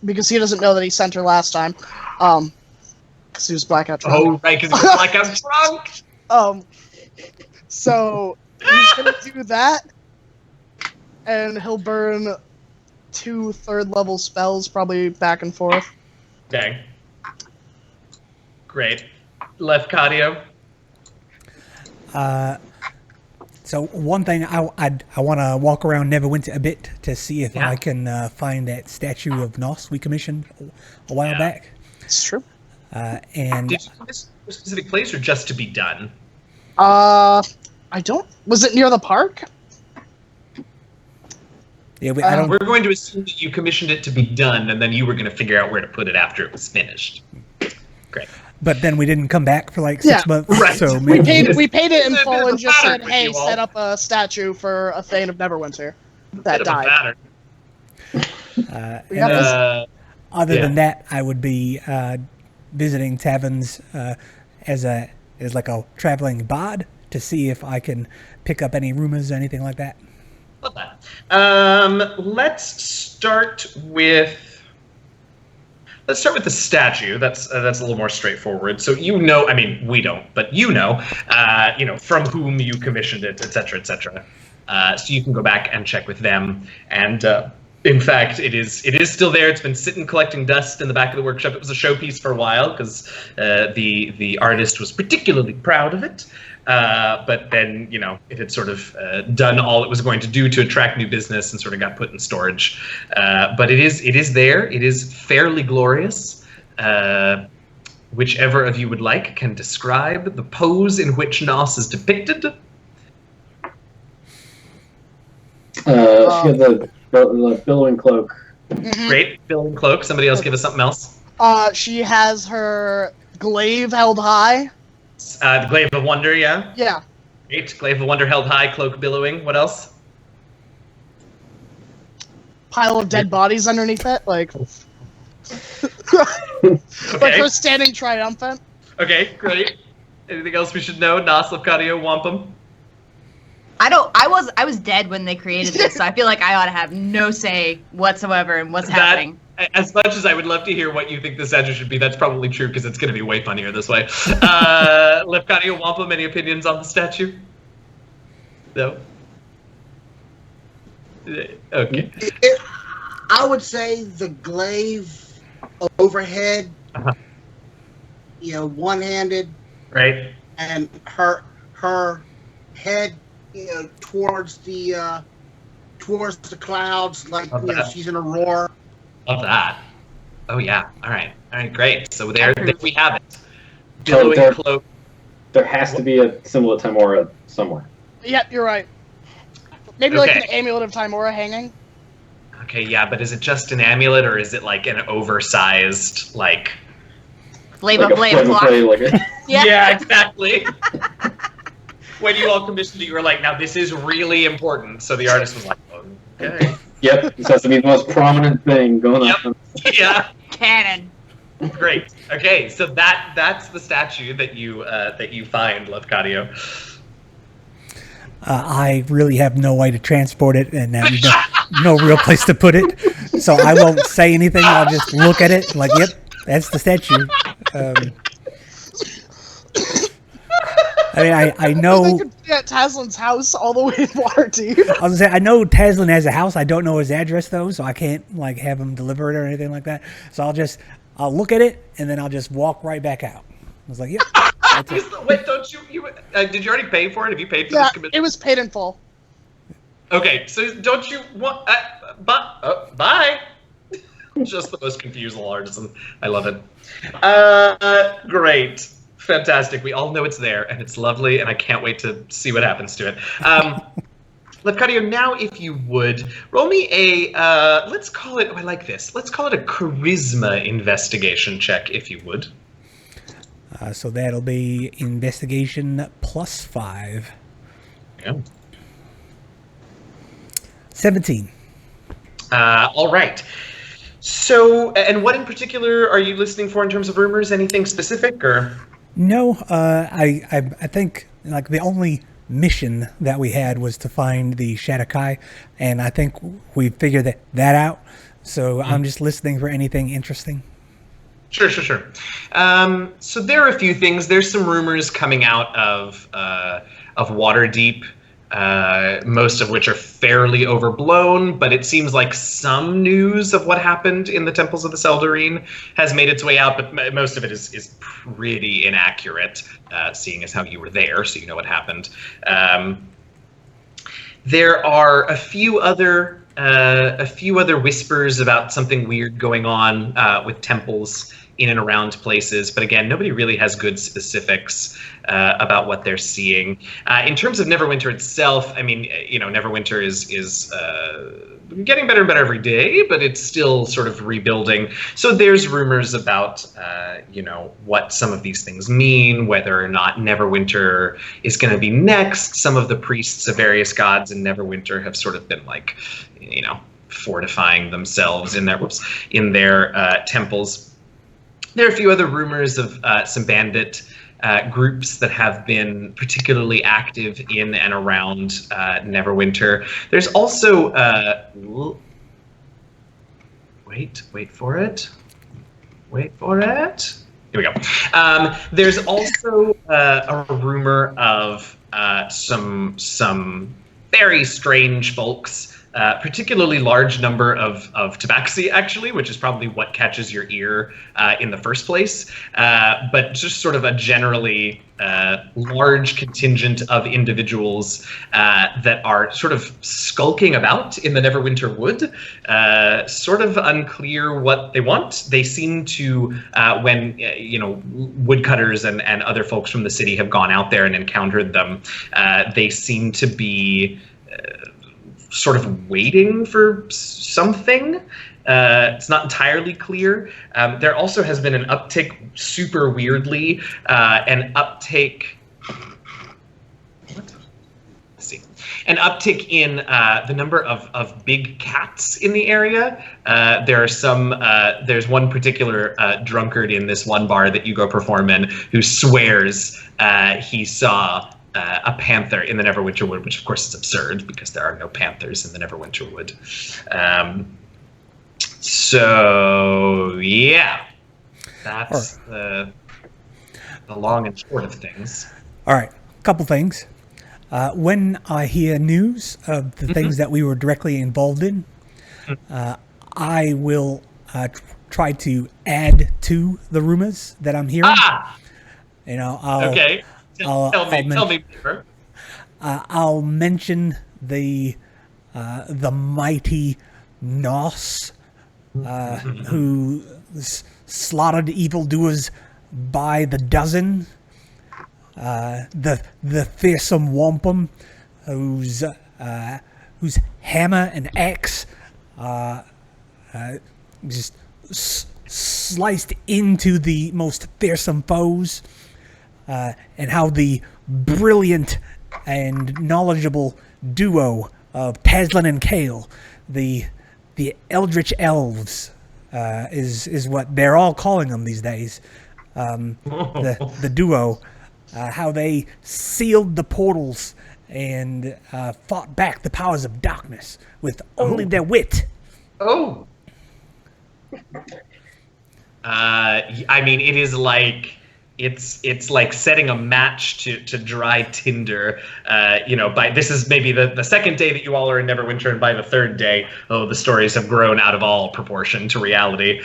Because he doesn't know that he sent her last time. Because he was blackout drunk. Oh, right, because he was like, I'm drunk. So he's gonna do that, and he'll burn 2 third-level spells, probably back and forth. Dang. Great. Lefcadio. So one thing I want to walk around Neverwinter a bit to see if Yeah. I can find that statue of Nos we commissioned a while back. It's true. And Did you do this for a specific place or just to be done? I don't. Was it near the park? yeah, I don't. We're going to assume that you commissioned it to be done, and then you were going to figure out where to put it after it was finished. Great. But then we didn't come back for like 6 months. right. So We maybe paid it in It's a bit full of and a just pattern said, with "Hey, you all. set up a statue for a Thane of Neverwinter that Bit of a died." pattern. We got this. other Yeah. than that, I would be visiting taverns as like a traveling bard to see if I can pick up any rumors or anything like that. Love that. Let's start with the statue. That's a little more straightforward. So I mean, we don't, but from whom you commissioned it, etc., etc. So you can go back and check with them. And in fact, it is still there. It's been sitting collecting dust in the back of the workshop. It was a showpiece for a while because the artist was particularly proud of it. But then, it had sort of done all it was going to do to attract new business and sort of got put in storage. But it is there. It is fairly glorious. Whichever of you would like can describe the pose in which Nos is depicted. She had the billowing cloak. Great. Billowing cloak. Somebody else give us something else. She has her glaive held high. The Glaive of Wonder, yeah. Yeah. Great. Glaive of Wonder held high, cloak billowing. What else? Pile of dead bodies underneath it, like Okay. her standing triumphant. Okay, great. Anything else we should know? Nos, Lefcadio, Wampum? I was dead when they created this, so I feel like I ought to have no say whatsoever in what's happening. As much as I would love to hear what you think the statue should be, that's probably true because it's going to be way funnier this way. Lefcadio, Wampum, any opinions on the statue? No? Okay. I would say the glaive overhead, Uh-huh. one-handed, Right? and her head, towards the clouds, like Okay. she's in a roar. Love that. Oh, yeah. All right, great. So there we have it. So Billowing cloak. there has to be a symbol of Timora somewhere. Yep, you're right. Maybe like Okay. an amulet of Timora hanging. Okay, yeah, but is it just an amulet or is it like an oversized, like... Flavor Like a Flav clock. play, like a, Yeah. exactly. When you all commissioned it, you were like, now this is really important. So the artist was like, okay. Yep, this has to be the most prominent thing going Yep. on. Yeah. Cannon. Great. Okay, so that's the statue that you find, Lefcadio. I really have no way to transport it, and no real place to put it. So I won't say anything. I'll just look at it like, yep, that's the statue. I mean, I know. They could be at Taslin's house all the way in Waterdeep. I was gonna say, I know Taslin has a house. I don't know his address though, so I can't like have him deliver it or anything like that. So I'll look at it and then I'll just walk right back out. I was like, yep. Wait, don't you did you already pay for it? Have you paid for Yeah, this commission? it was paid in full. Okay, so don't you want? Bye. Just the most confused little artisan. I love it. Great. Fantastic. We all know it's there, and it's lovely, and I can't wait to see what happens to it. Lefcadio, now if you would, roll me a, let's call it, I like this, let's call it a charisma investigation check, if you would. So that'll be investigation +5. Yeah. 17. All right. So, and what in particular are you listening for in terms of rumors? Anything specific, or? No, I think like the only mission that we had was to find the Shadakai, and I think we figured that out. So I'm just listening for anything interesting. Sure. So there are a few things. There's some rumors coming out of Waterdeep, most of which are fairly overblown, but it seems like some news of what happened in the Temples of the Seldarine has made its way out, but most of it is pretty inaccurate, seeing as how you were there, so you know what happened. There are a few other whispers about something weird going on with temples in and around places, but again, nobody really has good specifics about what they're seeing. In terms of Neverwinter itself, I mean, Neverwinter is getting better and better every day, but it's still sort of rebuilding. So there's rumors about, what some of these things mean, whether or not Neverwinter is going to be next. Some of the priests of various gods in Neverwinter have sort of been like, fortifying themselves in their temples. There are a few other rumors of some bandit groups that have been particularly active in and around Neverwinter. There's also wait for it. Here we go. There's also a rumor of some very strange folks. Particularly large number of tabaxi, actually, which is probably what catches your ear in the first place. But just sort of a generally large contingent of individuals that are sort of skulking about in the Neverwinter Wood, sort of unclear what they want. They seem to, when woodcutters and other folks from the city have gone out there and encountered them, they seem to be sort of waiting for something. It's not entirely clear. There also has been an uptick, super weirdly, an uptick in the number of big cats in the area. There's one particular drunkard in this one bar that you go perform in who swears he saw a panther in the Neverwinter Wood, which of course is absurd because there are no panthers in the Neverwinter Wood. So yeah, that's the long and short of things. All right, a couple things. When I hear news of the things that we were directly involved in, I will try to add to the rumors that I'm hearing. Okay. Tell me more. I'll mention the mighty Nos, who slaughtered evildoers by the dozen. The fearsome wampum, whose hammer and axe just sliced into the most fearsome foes. And how the brilliant and knowledgeable duo of Taslin and Kale, the Eldritch Elves, is what they're all calling them these days. The duo, how they sealed the portals and fought back the powers of darkness with only their wit. Oh. I mean, it is like it's like setting a match to dry tinder. This is maybe the second day that you all are in Neverwinter, and by the third day, the stories have grown out of all proportion to reality,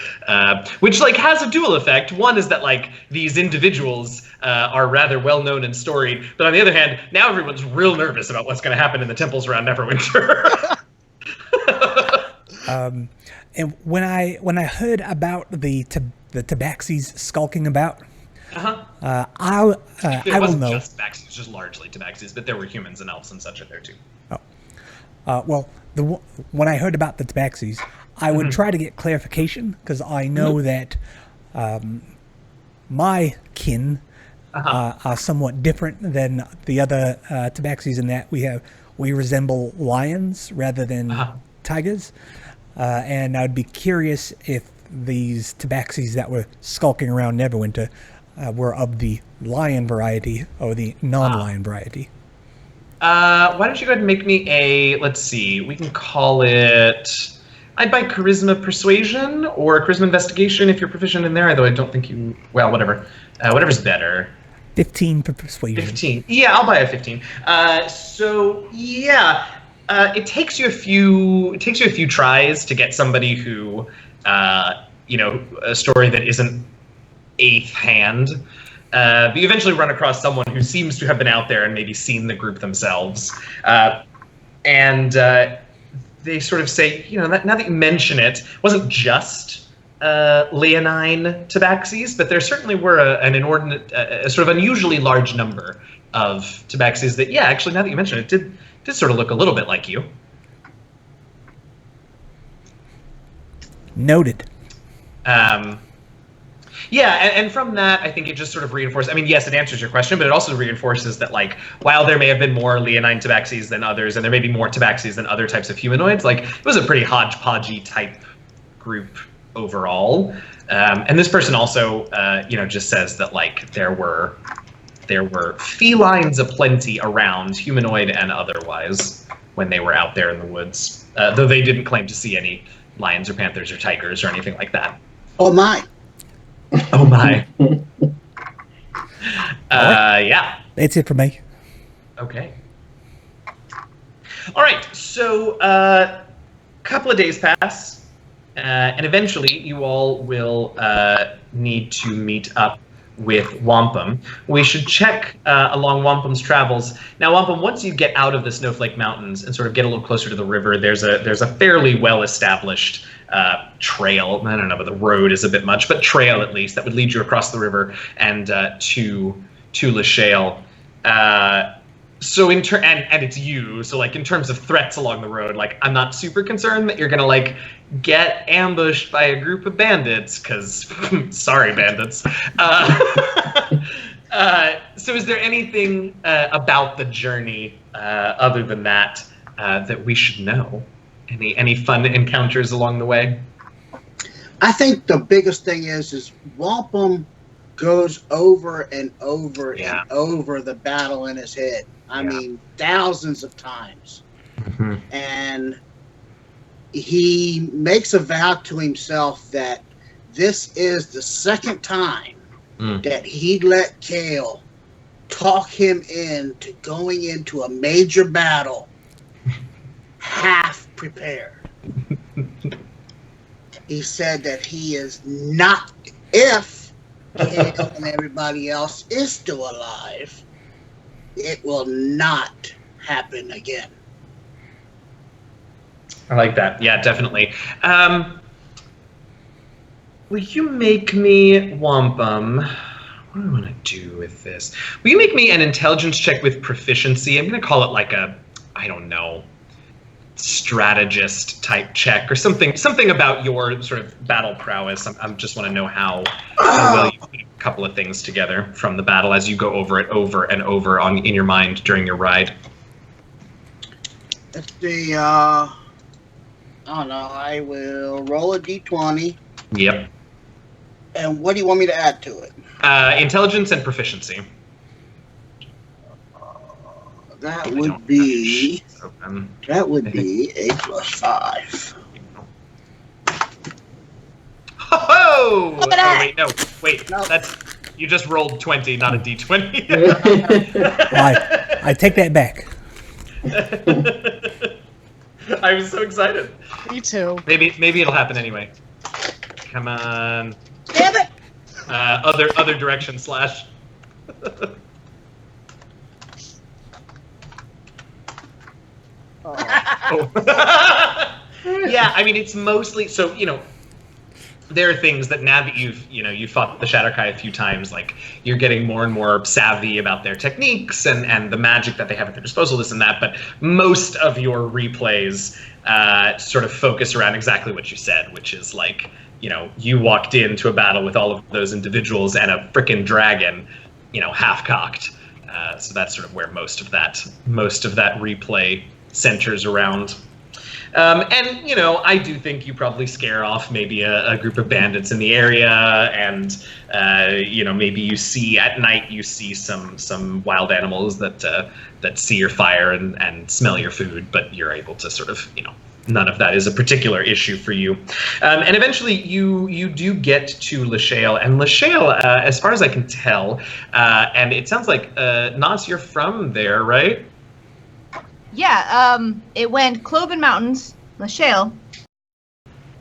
which like has a dual effect. One is that like these individuals are rather well known and storied, but on the other hand, now everyone's real nervous about what's going to happen in the temples around Neverwinter. And when I heard about the Tabaxis skulking about, I will know. Just Tabaxis, just largely Tabaxis, but there were humans and elves and such in there too. Well, when I heard about the Tabaxis, I would try to get clarification, because I know that my kin are somewhat different than the other Tabaxis in that we resemble lions rather than tigers. And I'd be curious if these Tabaxis that were skulking around Neverwinter were of the lion variety or the non-lion variety. Why don't you go ahead and make me a, let's see, we can call it, I'd buy Charisma Persuasion or Charisma Investigation if you're proficient in there, although I don't think you, well, whatever. Whatever's better. 15 for Persuasion. 15. Yeah, I'll buy a 15. It takes you a few tries to get somebody who, a story that isn't eighth hand. But you eventually run across someone who seems to have been out there and maybe seen the group themselves. And they sort of say, now that you mention it, it wasn't just leonine tabaxis, but there certainly were an inordinate, a sort of unusually large number of tabaxis that, actually, now that you mention it, did sort of look a little bit like you. Noted. And from that, I think it just sort of reinforces, I mean, yes, it answers your question, but it also reinforces that, like, while there may have been more leonine tabaxis than others, and there may be more tabaxis than other types of humanoids, like, it was a pretty hodgepodgey type group overall. And this person also, just says that, like, there were felines aplenty around, humanoid and otherwise, when they were out there in the woods. Though they didn't claim to see any lions or panthers or tigers or anything like that. Oh my. Oh my. Yeah. That's it for me. Okay. All right. So a couple of days pass, and eventually you all will need to meet up with Wampum. We should check along Wampum's travels. Now, Wampum, once you get out of the Snowflake Mountains and sort of get a little closer to the river, there's a fairly well-established trail. I don't know, but the road is a bit much, but trail at least that would lead you across the river and to Lachelle. So and it's you. So like in terms of threats along the road, like I'm not super concerned that you're gonna like get ambushed by a group of bandits, because sorry, bandits. So is there anything about the journey other than that that we should know? Any fun encounters along the way? I think the biggest thing is Wampum goes over and over and over the battle in his head. I mean, thousands of times. Mm-hmm. And he makes a vow to himself that this is the second time that he let Kale talk him into going into a major battle half prepared. He said that he is not, if Kale and everybody else is still alive, it will not happen again. I like that. Yeah, definitely. Will you make me, Wampum, what do I want to do with this? Will you make me an intelligence check with proficiency? I'm going to call it like a, I don't know, strategist type check or something about your sort of battle prowess. I just want to know how well you put a couple of things together from the battle as you go over it over and over in your mind during your ride. Let's see, I don't know, I will roll a d20. Yep. And what do you want me to add to it? Intelligence and proficiency. That would be a +5. Oh! Look at that! Wait. No. That's you just rolled 20, not a d20. I take that back. I was so excited. Me too. Maybe it'll happen anyway. Come on. Damn it! Other direction / Oh. Oh. Yeah, I mean it's mostly so there are things that now that you've fought the Shatterkai a few times, like you're getting more and more savvy about their techniques and the magic that they have at their disposal, this and that. But most of your replays sort of focus around exactly what you said, which is like you walked into a battle with all of those individuals and a frickin' dragon, half cocked. So that's sort of where most of that replay centers around. And I do think you probably scare off maybe a group of bandits in the area, and maybe you see at night some wild animals that see your fire and smell your food, but you're able to sort of none of that is a particular issue for you. And eventually you do get to Lashale, and Lashale, as far as I can tell, and it sounds like Nas, you're from there, right? Yeah, it went Cloven Mountains, Lashale,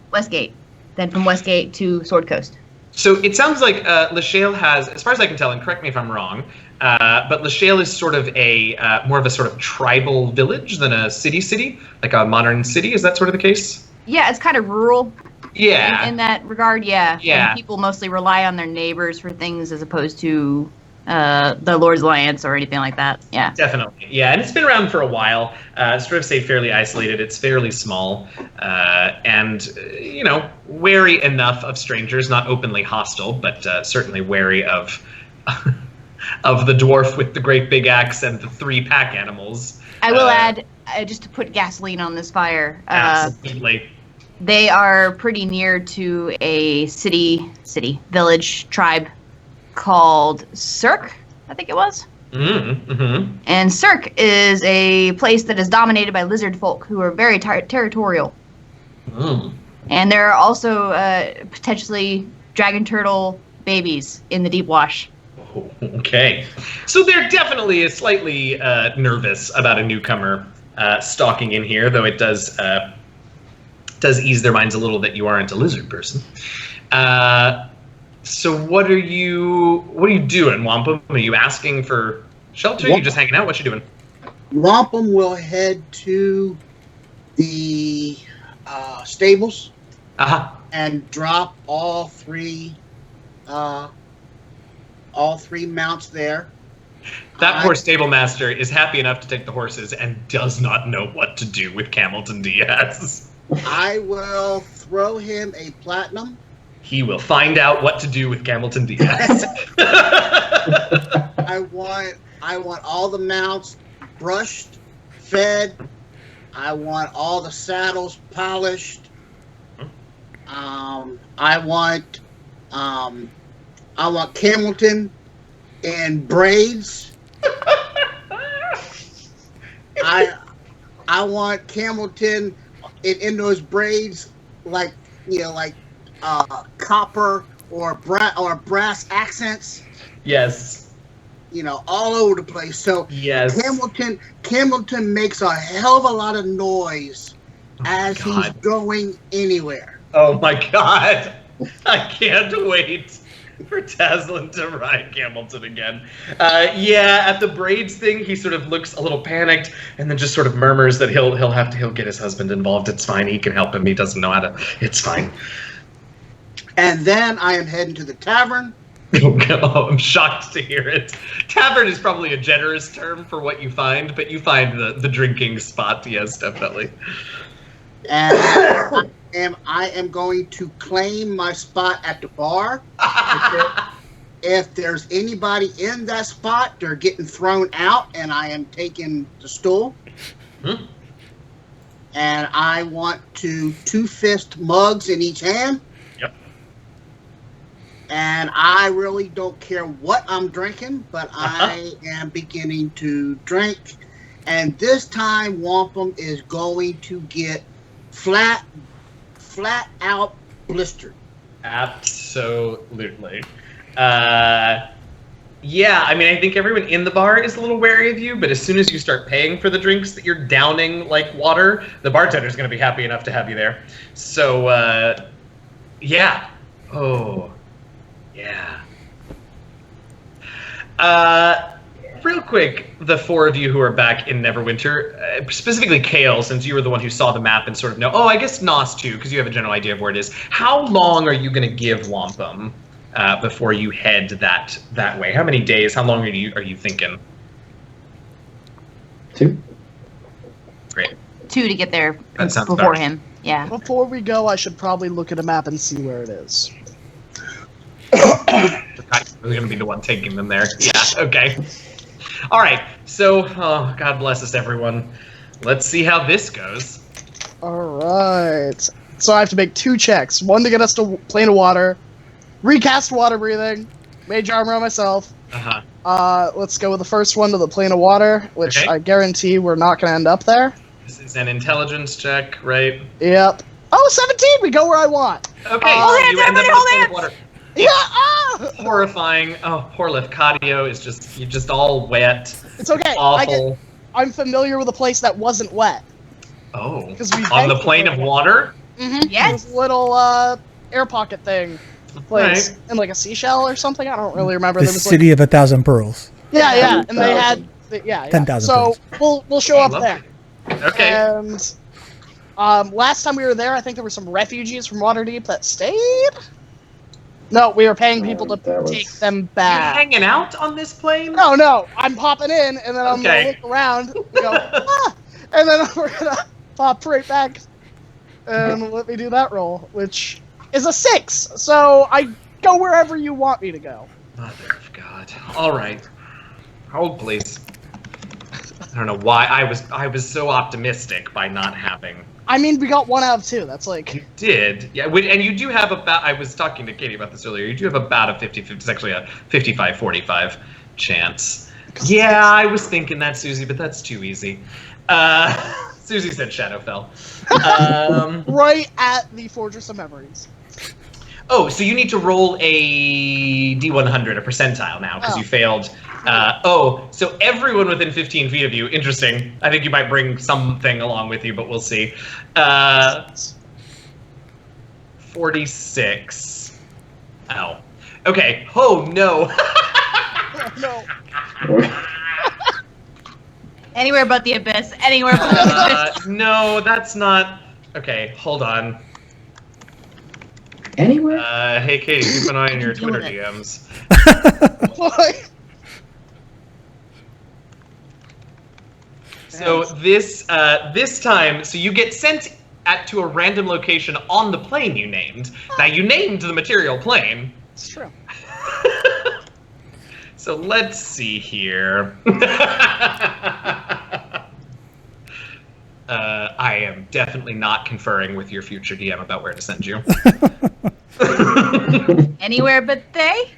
Westgate. Then from Westgate to Sword Coast. So it sounds like Lashale has, as far as I can tell, and correct me if I'm wrong, but Lashale is sort of more of a sort of tribal village than a city, like a modern city. Is that sort of the case? Yeah, it's kind of rural. Yeah. In that regard, yeah. Yeah. And people mostly rely on their neighbors for things as opposed to the Lord's Alliance or anything like that. Yeah. Definitely. Yeah, and it's been around for a while. Sort of fairly isolated. It's fairly small, and wary enough of strangers. Not openly hostile, but certainly wary of of the dwarf with the great big axe and the 3 pack animals. I will add, just to put gasoline on this fire. Absolutely. They are pretty near to a village, tribe called Cirque, I think it was. Mm-hmm. And Cirque is a place that is dominated by lizard folk who are very territorial. Mm. And there are also potentially dragon turtle babies in the deep wash. Oh, okay. So they're definitely slightly nervous about a newcomer stalking in here, though it does ease their minds a little that you aren't a lizard person. So what are you doing, Wampum? Are you asking for shelter? Are you just hanging out? What you doing? Wampum will head to the stables and drop all three mounts there. That poor stable master is happy enough to take the horses and does not know what to do with Camilton Diaz. I will throw him a platinum. He will find out what to do with Camilton Diaz. I want all the mounts brushed, fed. I want all the saddles polished. I want Camilton in braids. I want Camilton in those braids like copper or brass accents. Yes. All over the place. So yes. Camilton makes a hell of a lot of noise as he's going anywhere. Oh my God. I can't wait for Taslin to ride Camilton again. At the braids thing, he sort of looks a little panicked and then just sort of murmurs that he'll get his husband involved. It's fine. He can help him. He doesn't know how to. It's fine. And then I am heading to the tavern. Oh, I'm shocked to hear it. Tavern is probably a generous term for what you find, but you find the drinking spot, yes, definitely. And I am going to claim my spot at the bar. If there's anybody in that spot, they're getting thrown out, and I am taking the stool. Hmm. And I want to 2-fist mugs in each hand. Yep. And I really don't care what I'm drinking, but I am beginning to drink. And this time, Wampum is going to get flat out blistered. Absolutely. Yeah, I mean, I think everyone in the bar is a little wary of you, but as soon as you start paying for the drinks that you're downing like water, the bartender's going to be happy enough to have you there. So, yeah. Oh, yeah. Real quick, the four of you who are back in Neverwinter, specifically Kale, since you were the one who saw the map and sort of know. Oh, I guess Nos too, because you have a general idea of where it is. How long are you going to give Wampum before you head that way? How many days? How long are you thinking? 2. Great. 2 to get there That sounds before about him. Yeah. Before we go, I should probably look at a map and see where it is. I'm going to be the one taking them there. Yeah, okay. All right, so, oh, God bless us, everyone. Let's see how this goes. Alright. So I have to make 2 checks. One to get us to plane of water. Recast water breathing. Mage armor on myself. Uh-huh. Let's go with the first one to the plane of water, which Okay. I guarantee we're not going to end up there. This is an intelligence check, right? Yep. Oh, 17! We go where I want. Okay, Hold so you end up in hold the hands. water. Yeah! Ah! Horrifying. Oh, poor Lefcadio is you're just all wet. It's okay. Awful. I'm familiar with a place that wasn't wet. Oh, Because we on the banked plane it. of water? Mm-hmm. Yes. This little air pocket thing. Place. Right. In like a seashell or something? I don't really remember. The There was city of 1,000 pearls. Yeah, and they had... 10,000. Yeah. 10,000 So, we'll show up there. Okay. And last time we were there, I think there were some refugees from Waterdeep that stayed. No, we were paying people to that was- take them You back. hanging out on this plane? No, I'm popping in, and then I'm Okay. gonna look around, and go, and then we're gonna pop right back, and let me do that roll, which is a 6. So I go wherever you want me to go. Mother of God. All right. Hold, please. I don't know why I was so optimistic by not having. I mean, we got 1 out of 2. That's like... You did, yeah. And you do have about. I was talking to Katie about this earlier. You do have about a 50-50. It's actually a 55-45 chance. Yeah, I was thinking that, Susie, but that's too easy. Susie said Shadowfell. Right at the Fortress of Memories. Oh, so you need to roll a D100, a percentile now, because you failed. So everyone within 15 feet of you, interesting. I think you might bring something along with you, but we'll see. 46. Ow. Okay. Oh, no. No. Anywhere but the abyss. Anywhere but the abyss. No, that's not... Okay, hold on. Anywhere? Hey, Katie, keep an eye on your Deal Twitter with it. DMs. What? So this time, so you get sent to a random location on the plane you named. Now you named the material plane. It's true. So let's see here. I am definitely not conferring with your future DM about where to send you. Anywhere but they?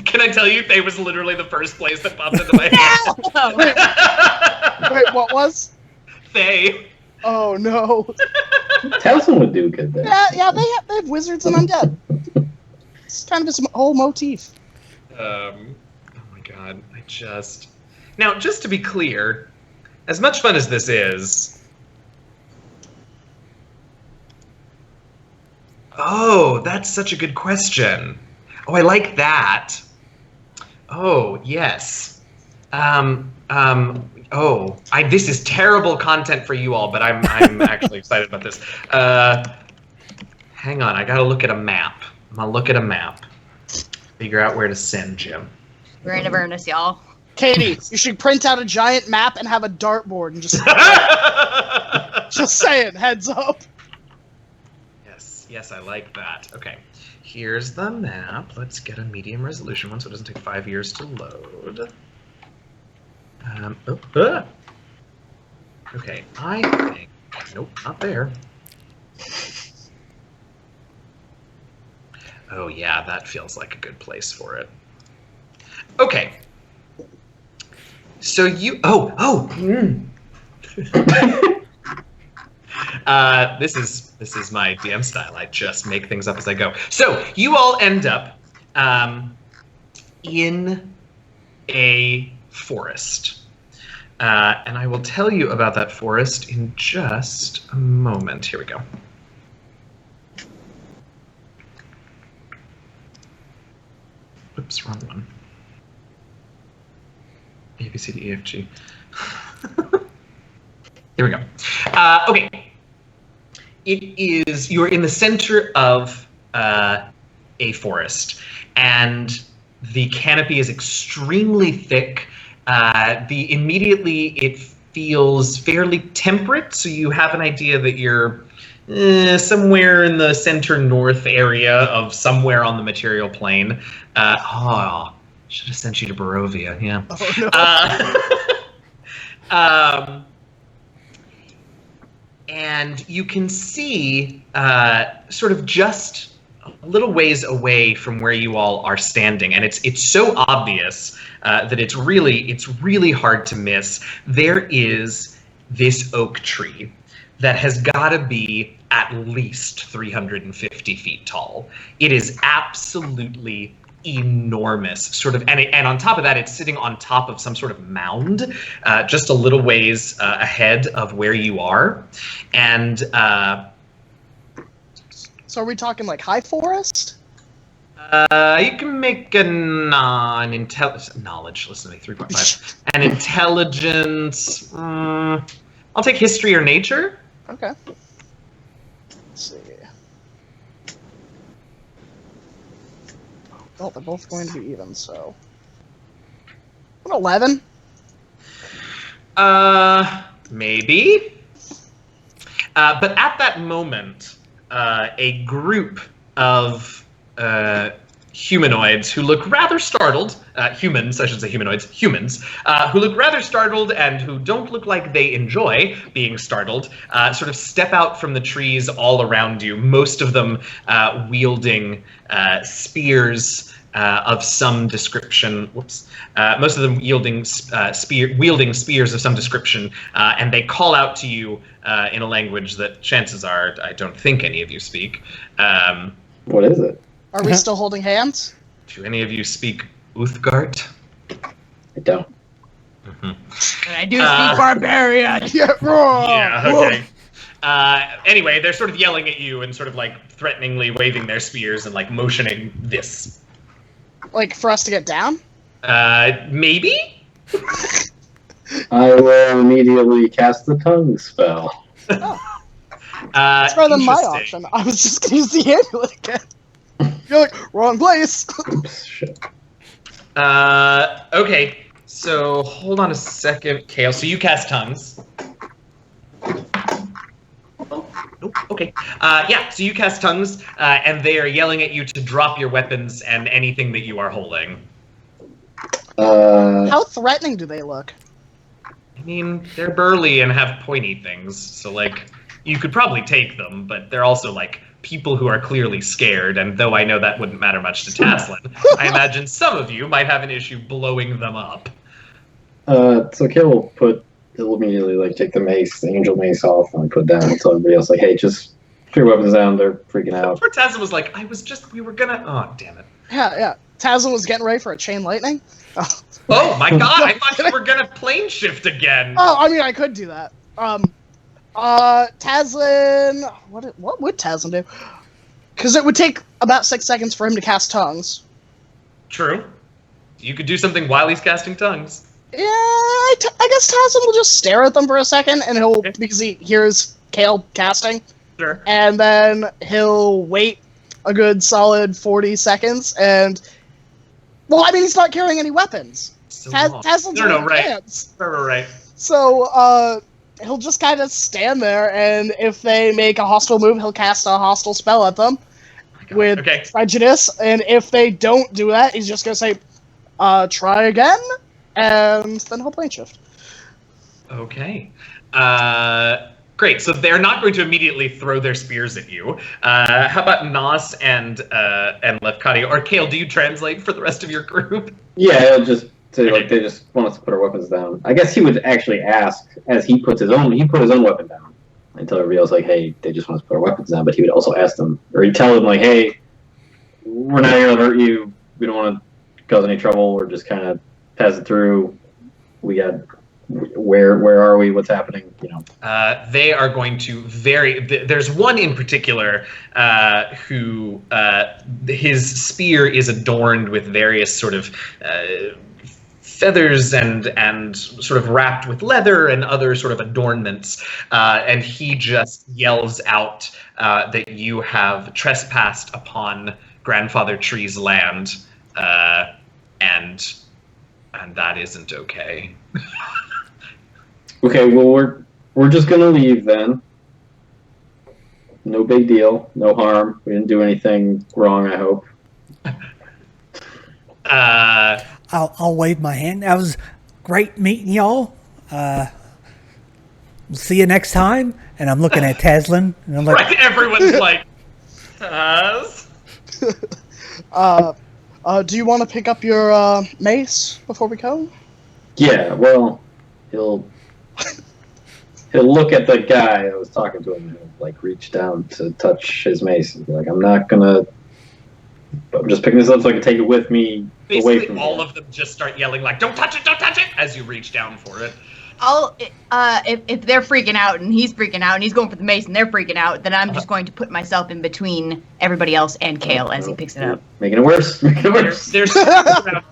Can I tell you, they was literally the first place that popped into my head. Wait, what was? They. Oh no. Towson would do good there. Yeah, they have wizards and undead. It's kind of his whole motif. Oh my god, Now, just to be clear, as much fun as this is... Oh, that's such a good question. Oh, I like that. Oh, yes. This is terrible content for you all, but I'm actually excited about this. Hang on, I gotta look at a map. I'm gonna look at a map. Figure out where to send you. We're in Avernus, y'all. Katie, you should print out a giant map and have a dartboard and just saying, heads up. Yes, I like that. Okay, here's the map. Let's get a medium resolution one so it doesn't take 5 years to load. Okay, I think... Nope, not there. Oh yeah, that feels like a good place for it. Okay. So you. This is my DM style. I just make things up as I go. So you all end up in a forest. And I will tell you about that forest in just a moment. Here we go. Oops, wrong one. A, B, C, D, E, F, G. Here we go. Okay. You're in the center of a forest, and the canopy is extremely thick. Immediately it feels fairly temperate, so you have an idea that you're somewhere in the center north area of somewhere on the material plane. Should have sent you to Barovia, yeah. Oh, no. And you can see sort of just a little ways away from where you all are standing, and it's so obvious that it's really hard to miss. There is this oak tree that has got to be at least 350 feet tall. It is absolutely enormous, sort of, and on top of that, it's sitting on top of some sort of mound, just a little ways ahead of where you are, and. So are we talking like high forest? You can make an knowledge. Listen to me, 3.5. An intelligence. I'll take history or nature. Okay. Let's see. Oh, they're both going to be even, so. 11? Maybe. But at that moment, a group of humanoids who look rather startled, humans, I should say humanoids, humans, who look rather startled and who don't look like they enjoy being startled, sort of step out from the trees all around you, most of them wielding spears of some description. Whoops. Most of them wielding spears of some description, and they call out to you in a language that chances are I don't think any of you speak. What is it? Are we still holding hands? Do any of you speak Uthgard? I don't. And I do speak barbarian. Yeah, okay. Anyway, they're sort of yelling at you and sort of like threateningly waving their spears and like motioning this. Like for us to get down? Maybe? I will immediately cast the tongue spell. That's rather than my option. I was just going to use the amulet again. You're like, wrong place. Oops, shit. Okay, so hold on a second, Kale. So you cast tongues. Oh, nope, okay. Yeah, so you cast tongues, and they are yelling at you to drop your weapons and anything that you are holding. How threatening do they look? I mean, they're burly and have pointy things, so, like, you could probably take them, but they're also, like, people who are clearly scared, and though I know that wouldn't matter much to Taslin, I imagine some of you might have an issue blowing them up. So Kale he'll immediately, like, take the angel mace off and put down and tell everybody else, like, hey, just put your weapons down, they're freaking out. Poor Taslin was like, we were gonna, oh, damn it. Yeah. Taslin was getting ready for a chain lightning. Oh my god, I thought you were gonna plane shift again. Oh, I mean, I could do that. Taslin, what would Taslin do? Because it would take about 6 seconds for him to cast tongues. True. You could do something while he's casting tongues. Yeah, I guess Taslin will just stare at them for a second, and because he hears Kale casting. Sure. And then he'll wait a good solid 40 seconds, and... Well, I mean, he's not carrying any weapons. Taslin's holding hands. Right. So, he'll just kind of stand there, and if they make a hostile move, he'll cast a hostile spell at them with prejudice, and if they don't do that, he's just going to say, try again, and then he'll plane shift. Okay. Great, so they're not going to immediately throw their spears at you. How about Nos and Lefkadi? Or Kale, do you translate for the rest of your group? Yeah, he'll just So like they just want us to put our weapons down. I guess he would actually ask as he put his own weapon down until he realized like, hey, they just want us to put our weapons down. But he would also ask them, or he'd tell them like, hey, we're not here to hurt you. We don't want to cause any trouble. We're just kind of pass it through. We got where are we? What's happening? You know. They are going to there's one in particular who his spear is adorned with various sort of feathers and sort of wrapped with leather and other sort of adornments, and he just yells out that you have trespassed upon Grandfather Tree's land, and that isn't okay. Okay, well we're just gonna leave then. No big deal, no harm. We didn't do anything wrong, I hope. I'll wave my hand. That was great meeting y'all. We'll see you next time. And I'm looking at Taslin, and I'm like, right, everyone's like, Taz. Do you want to pick up your mace before we go? Yeah, well, he'll look at the guy that was talking to him and he'll, like, reach down to touch his mace and be like, I'm just picking this up so I can take it with me. Basically, away from all here. of them just start yelling like, don't touch it, as you reach down for it. If they're freaking out and he's going for the mace and they're freaking out, then I'm just going to put myself in between everybody else and Kale as he picks it up. Making it worse. There's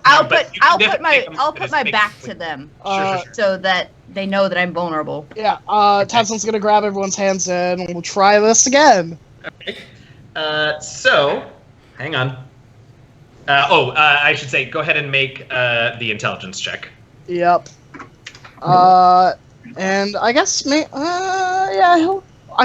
I'll put my back to them, Sure. so that they know that I'm vulnerable. Yeah, Taslin's gonna grab everyone's hands in, and we'll try this again. Okay. So, hang on. I should say, go ahead and make the intelligence check. Yep. And I guess I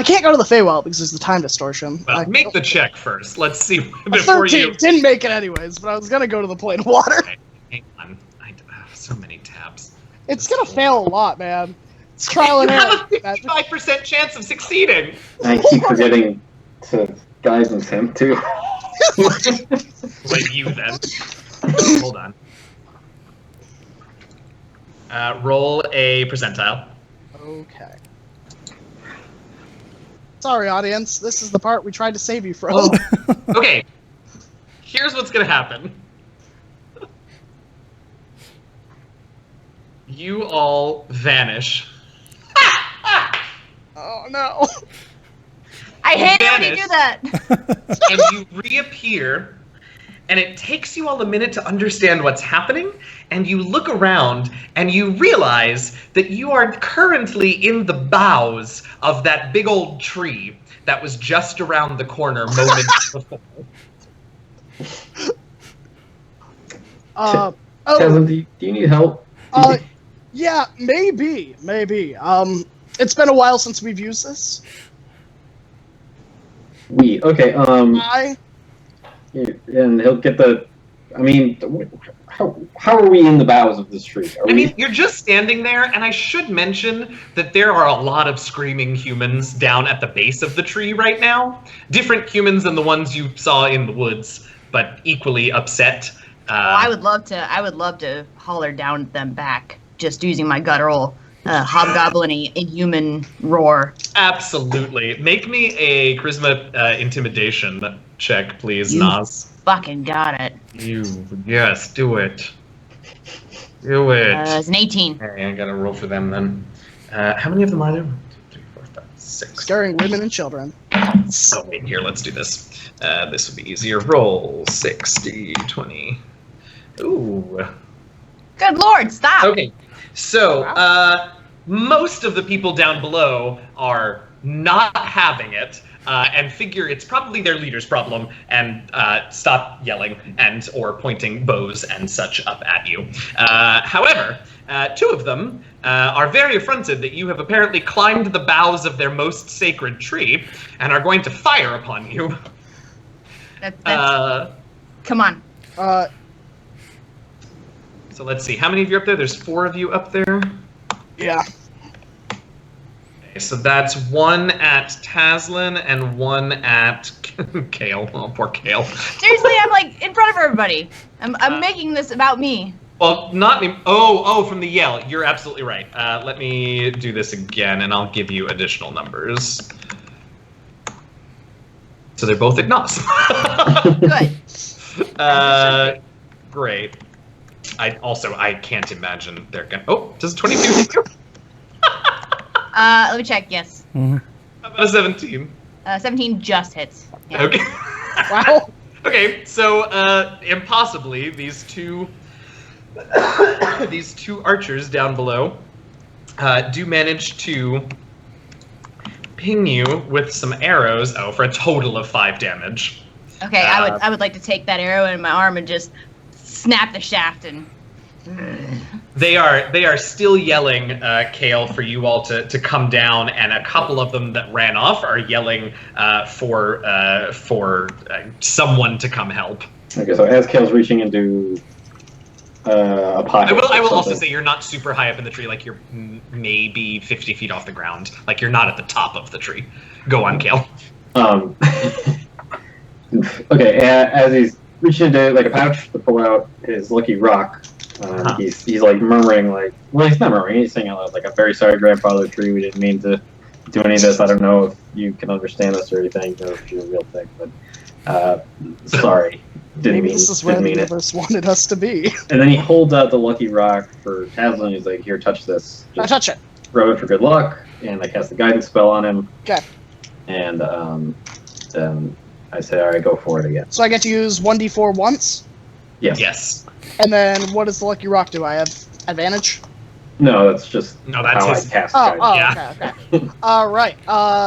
can't go to the Feywild because there's the time distortion. Well, make the check first. Let's see A before 13 you. didn't make it anyways, but I was gonna go to the plane of water. Okay, hang on. I have so many tabs. It's gonna fail a lot, man. It's trial and You error. have a 55% chance of succeeding. I keep forgetting to guidance him, too. Like you then. Hold on. Roll a percentile. Okay. Sorry, audience. This is the part we tried to save you from. oh. Okay. Here's what's gonna happen. You all vanish. Oh no. I hate it when you do that. And you reappear, and it takes you all a minute to understand what's happening, and you look around, and you realize that you are currently in the boughs of that big old tree that was just around the corner moments before. Kevin, do you need help? Yeah, maybe. It's been a while since we've used this. Okay, I and he'll get the. I mean, how are we in the boughs of this tree? I mean, you're just standing there, and I should mention that there are a lot of screaming humans down at the base of the tree right now. Different humans than the ones you saw in the woods, but equally upset. I would love to holler down at them back, just using my guttural hobgoblin-y inhuman roar. Absolutely. Make me a charisma intimidation check, please, Nas. Fucking got it. Yes, do it. Do it. It's an 18. Okay, I gotta roll for them then. How many of them are there? 1, 2, 3, 4, 5, 6. scaring women and children. Oh, wait, here, let's do this. This would be easier. Roll 60, 20. Ooh. Good lord, stop! Okay, so most of the people down below are not having it and figure it's probably their leader's problem and stop yelling and or pointing bows and such up at you. However, 2 of them are very affronted that you have apparently climbed the boughs of their most sacred tree and are going to fire upon you. That's come on. So let's see, how many of you are up there? There's 4 of you up there. Yeah. Okay, so that's 1 at Taslin and 1 at Kale. Oh, poor Kale. Seriously, I'm like in front of everybody. I'm making this about me. Well, not any. Oh, from the yell. You're absolutely right. Let me do this again, and I'll give you additional numbers. So they're both at Nos. Good. Great. I can't imagine they're gonna. Oh, does 22 hit you? Let me check. Yes. Mm-hmm. How about a 17? 17 just hits. Yeah. Okay. Wow. Okay, so impossibly, these two archers down below do manage to ping you with some arrows. Oh, for a total of 5 damage. Okay, I would like to take that arrow in my arm and just snap the shaft and. They are still yelling, Kale, for you all to come down, and a couple of them that ran off are yelling for someone to come help. Okay, so as Kale's reaching into a pocket. I will also say you're not super high up in the tree. Like you're maybe 50 feet off the ground. Like you're not at the top of the tree. Go on, Kale. Okay, as he's reaching into like a pouch to pull out his lucky rock, he's like murmuring, like, well, he's not murmuring, he's saying out loud, like, I'm very sorry, Grandfather Tree, we didn't mean to do any of this. I don't know if you can understand this or anything, or if you're a real thing, but sorry. Maybe this is where the universe wanted us to be. And then he holds out the lucky rock for Taslin. He's like, here, touch this. I touch it. Rub it for good luck. And I cast the guidance spell on him. Okay. And then I say, all right, go for it again. So I get to use 1d4 once? Yes. Yes. And then what does the lucky rock do? I have advantage? No, that's just that's how his... I cast guidance. Yeah. Okay. All right.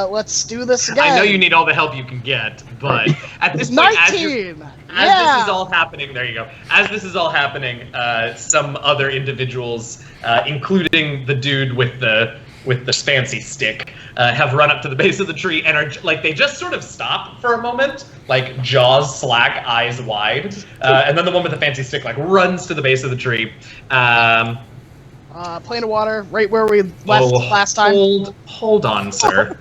Let's do this again. I know you need all the help you can get, but at this point, 19! as this is all happening, there you go. As this is all happening, some other individuals, including the dude with the fancy stick, have run up to the base of the tree and are like, they just sort of stop for a moment, like jaws slack, eyes wide, and then the one with the fancy stick like runs to the base of the tree. Plane of water, right where we left last time. Hold on, sir.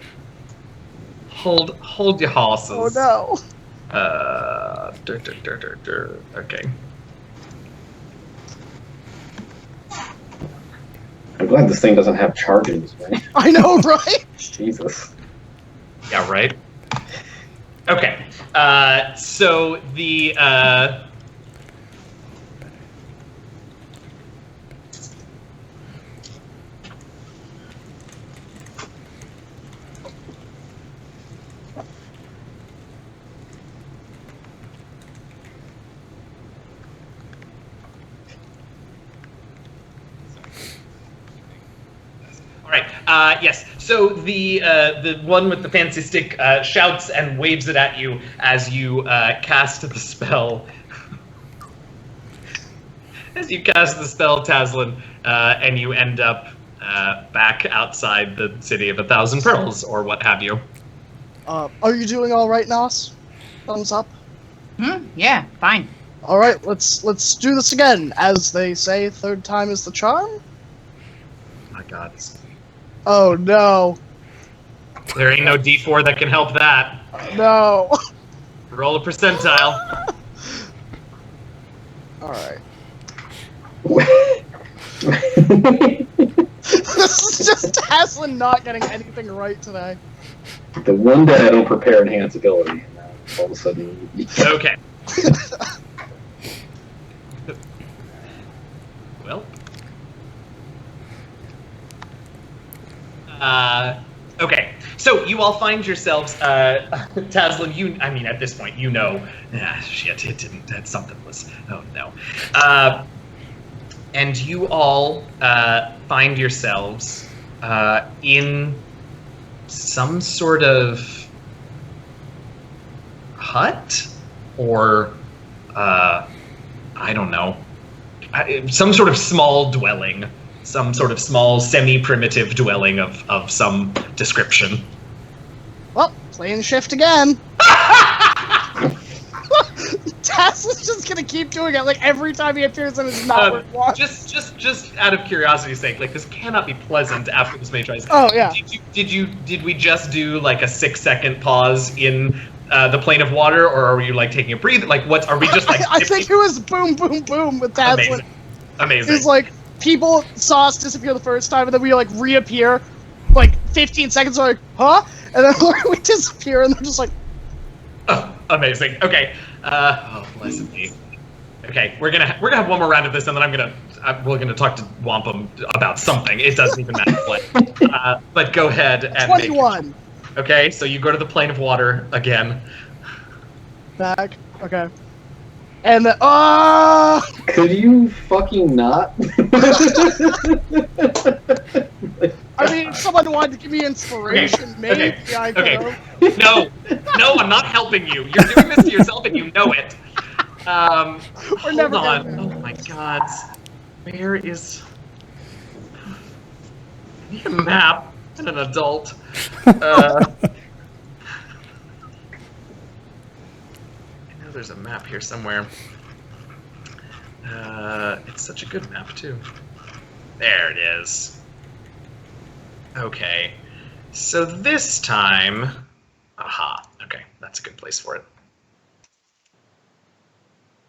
hold your horses. Oh no. Okay. I'm glad this thing doesn't have charges, right? I know, right? Jesus. Yeah, right. Okay. So the all right. Yes. So the one with the fancy stick shouts and waves it at you as you cast the spell. As you cast the spell, Taslin, and you end up back outside the city of 1,000 pearls, or what have you. Are you doing all right, Nos? Thumbs up. Yeah, fine. All right, let's do this again. As they say, third time is the charm. My God. Oh no. There ain't no D4 that can help that. No. Roll a percentile. All right. This is just Taslin not getting anything right today. The one day I don't prepare enhance ability, and now all of a sudden. Okay. Well. Okay. So you all find yourselves, Taslin. I mean, at this point, you know. Shit! It didn't. That something was. Oh no. And you all find yourselves in some sort of hut, or I don't know, some sort of small dwelling, some sort of small semi-primitive dwelling of some description. Well, playing shift again. Taslin's just gonna keep doing it, like every time he appears in his not Just out of curiosity's sake, like this cannot be pleasant after this many tries. Oh yeah. Did we just do like a 6-second pause in the plane of water, or are you like taking a breathe? Like what? Are we just like? I think it was boom, boom, boom with Taslin. Amazing. Amazing. It's like people saw us disappear the first time, and then we like reappear, like 15 seconds. We're like, huh? And then we disappear, and they're just like, oh, amazing. Okay. Bless me. Okay, we're gonna have one more round of this, and then we're gonna talk to Wampum about something. It doesn't even matter what. But go ahead and 21. Okay, so you go to the plane of water again. Back. Okay. And then, Could you fucking not? I mean, if someone wanted to give me inspiration, maybe I could. Okay. No, I'm not helping you. You're doing this to yourself, and you know it. We're Hold on. Oh my God. Where is... I need a map and an adult. I know there's a map here somewhere. It's such a good map, too. There it is. Okay. So this time... Aha. Okay, that's a good place for it.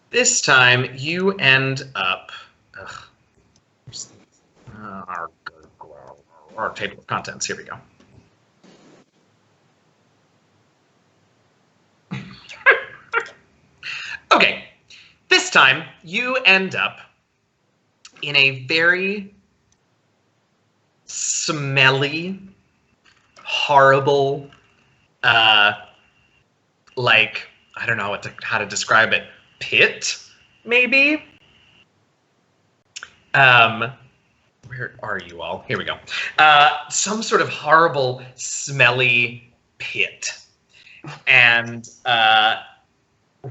This time, you end up... our table of contents. Here we go. Okay. This time, you end up in a very smelly, horrible, like, I don't know how to describe it. Pit, maybe? Where are you all? Here we go. Some sort of horrible, smelly pit. And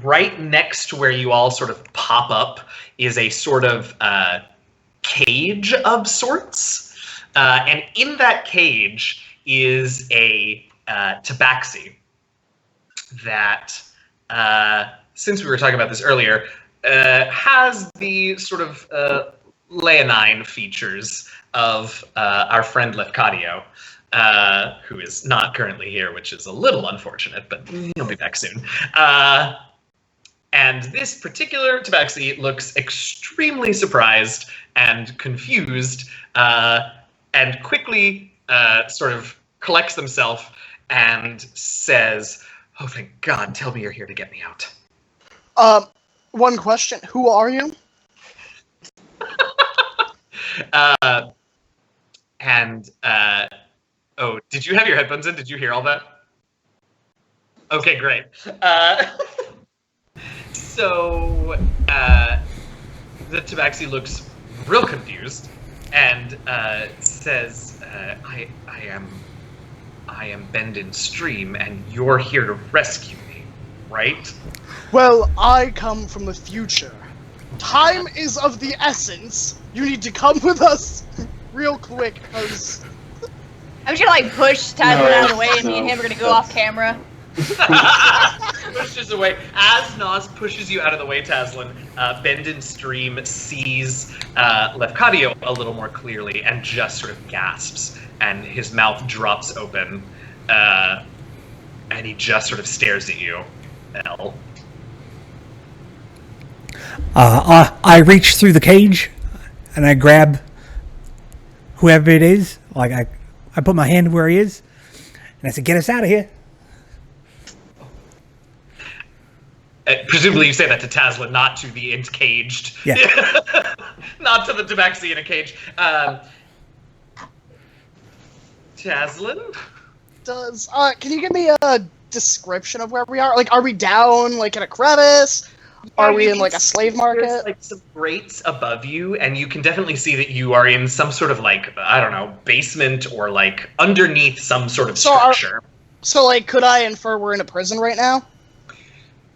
right next to where you all sort of pop up is a sort of cage of sorts. And in that cage is a tabaxi that, since we were talking about this earlier, has the sort of leonine features of our friend Lefcadio, who is not currently here, which is a little unfortunate, but he'll be back soon. And this particular tabaxi looks extremely surprised and confused, and quickly sort of collects himself and says, "Oh, thank God, tell me you're here to get me out." One question. Who are you? Oh, did you have your headphones in? Did you hear all that? Okay, great. So, the tabaxi looks real confused and says, I am Bendin Stream, and you're here to rescue me, right? Well, I come from the future. Time is of the essence. You need to come with us real quick, because... I'm just gonna, like, push Tyler out of the way, and me and him are gonna go off camera. Pushes away. As Nos pushes you out of the way, Taslin, Bendin Stream sees Lefcadio a little more clearly and just sort of gasps, and his mouth drops open, and he just sort of stares at you. L. I reach through the cage and I grab whoever it is. Like I put my hand where he is, and I said, "Get us out of here." Presumably you say that to Taslin, not to the encaged. Yeah. Not to the tabaxi in a cage. Taslin? Can you give me a description of where we are? Like, are we down, like, in a crevice? Are we in, like, a slave market? There's, like, some grates above you, and you can definitely see that you are in some sort of, like, I don't know, basement or, like, underneath some sort of structure. So, like, could I infer we're in a prison right now?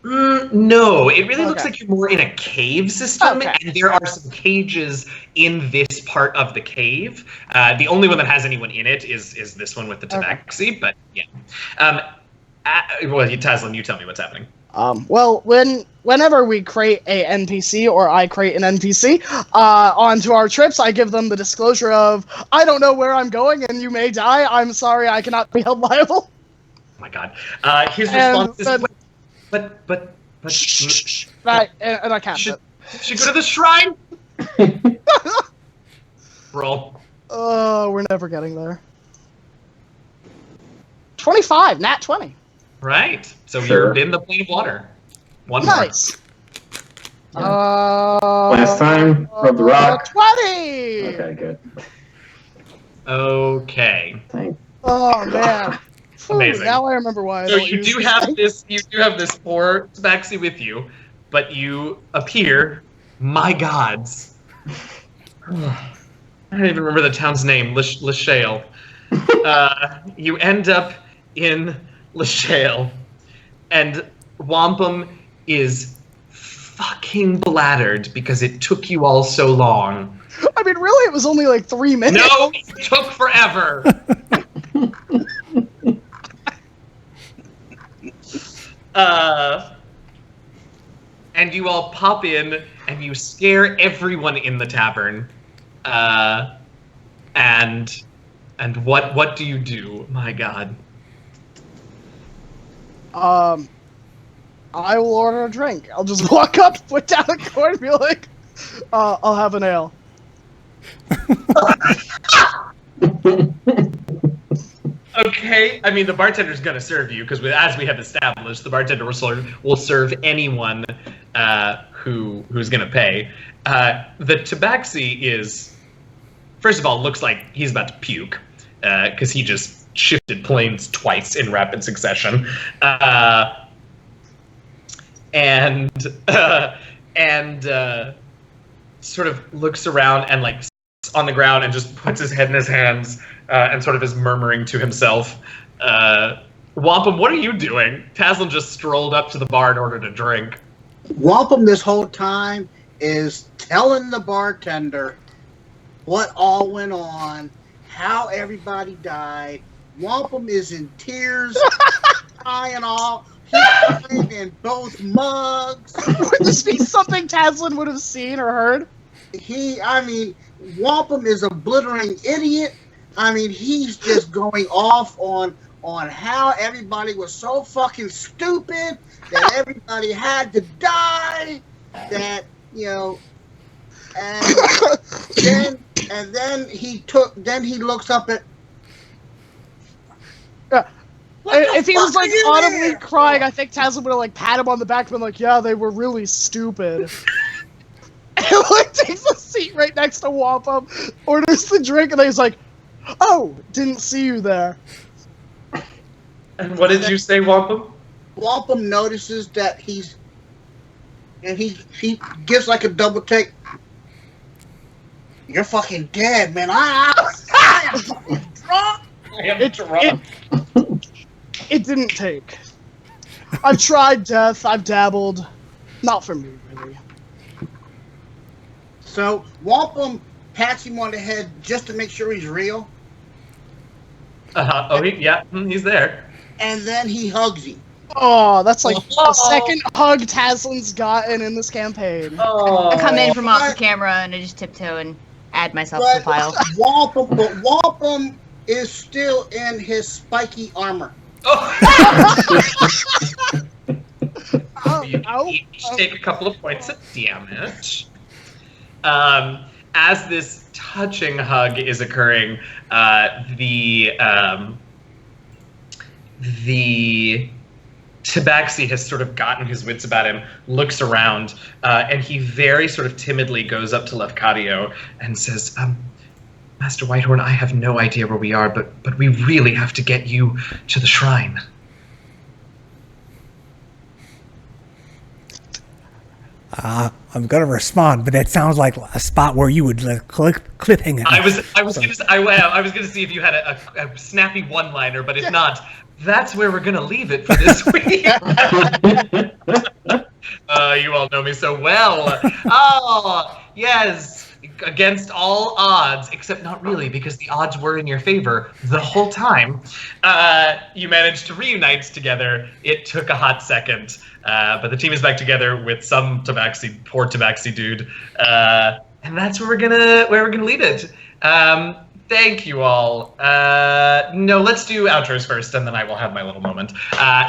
No, it really looks like you're more in a cave system, Okay. and there are some cages in this part of the cave. The only one that has anyone in it is this one with the tabaxi, but yeah. Well, Taslin, you tell me what's happening. Well, whenever we create a NPC, or I create an NPC, onto our trips, I give them the disclosure of, I don't know where I'm going, and you may die. I'm sorry, I cannot be held liable. Oh my God. His response is, but shh. And I can't. Should go to the shrine? Roll. We're never getting there. 25, nat 20. Right. So Sure. you're in the plane of water. One Nice. Last time, rub the rock. 20! Okay, good. more. Okay. Thank. Oh, man. Phew, Amazing. now I remember why I So don't you use do this have thing. this. You do have this poor tabaxi with you, but you appear. My gods. I don't even remember the town's name. Lachelle. You end up in Lachelle, and Wampum is fucking bladdered because it took you all so long. I mean, really, it was only like 3 minutes. No, it took forever. And you all pop in and you scare everyone in the tavern. And what do you do? My God. I will order a drink. I'll just walk up, put down a coin, and be like, I'll have an ale. Okay, I mean the bartender's gonna serve you because, as we have established, the bartender will serve anyone who's gonna pay. The tabaxi is, first of all, looks like he's about to puke because he just shifted planes twice in rapid succession, and sort of looks around and like sits on the ground and just puts his head in his hands. And sort of is murmuring to himself. Wampum, what are you doing? Taslim just strolled up to the bar in order to drink. Wampum this whole time is telling the bartender what all went on, how everybody died. Wampum is in tears, crying off. He's crying in both mugs. Would this be something Taslin would have seen or heard? Wampum is a blithering idiot. I mean, he's just going off on how everybody was so fucking stupid that everybody had to die. That and then he looks up at. If he was like audibly crying, I think Taslin would have like pat him on the back and been like, "Yeah, they were really stupid." And like takes a seat right next to Wampum, orders the drink, and then he's like, "Oh, didn't see you there." And what did you say, Wampum? Wampum notices that he gives like a double take. You're fucking dead, man. I am fucking drunk. I am drunk. It didn't take. I've tried death. I've dabbled. Not for me, really. So Wampum pats him on the head just to make sure he's real. He's there. And then he hugs him. Oh, that's like the second hug Taslin's gotten in this campaign. Oh. I come in from off the camera and I just tiptoe and add myself to the pile. Wampum is still in his spiky armor. You each take a couple of points of damage. As this touching hug is occurring, the tabaxi has sort of gotten his wits about him, looks around, and he very sort of timidly goes up to Lefcadio and says, Master Whitehorn, I have no idea where we are, but we really have to get you to the shrine. I'm gonna respond, but that sounds like a spot where you would cliffhanger. I was gonna see if you had a snappy one-liner, but if not, that's where we're gonna leave it for this week. You all know me so well. Oh, yes. Against all odds, except not really, because the odds were in your favor the whole time. You managed to reunite together. It took a hot second, but the team is back together with some poor tabaxi dude, and that's where we're gonna leave it. Thank you all. No, let's do outros first, and then I will have my little moment.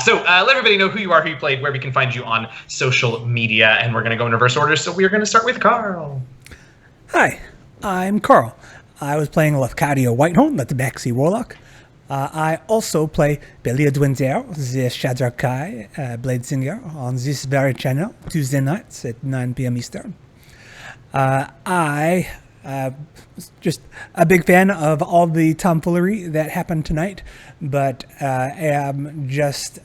So let everybody know who you are, who you played, where we can find you on social media, and we're gonna go in reverse order. So we are gonna start with Carl. Hi, I'm Carl. I was playing Lafcadio Whitehorn, the Tabaxi Warlock. I also play Belia Dwinzer, the Shadar-Kai Bladesinger, on this very channel, Tuesday nights at 9 p.m. Eastern. I was just a big fan of all the tomfoolery that happened tonight, but am just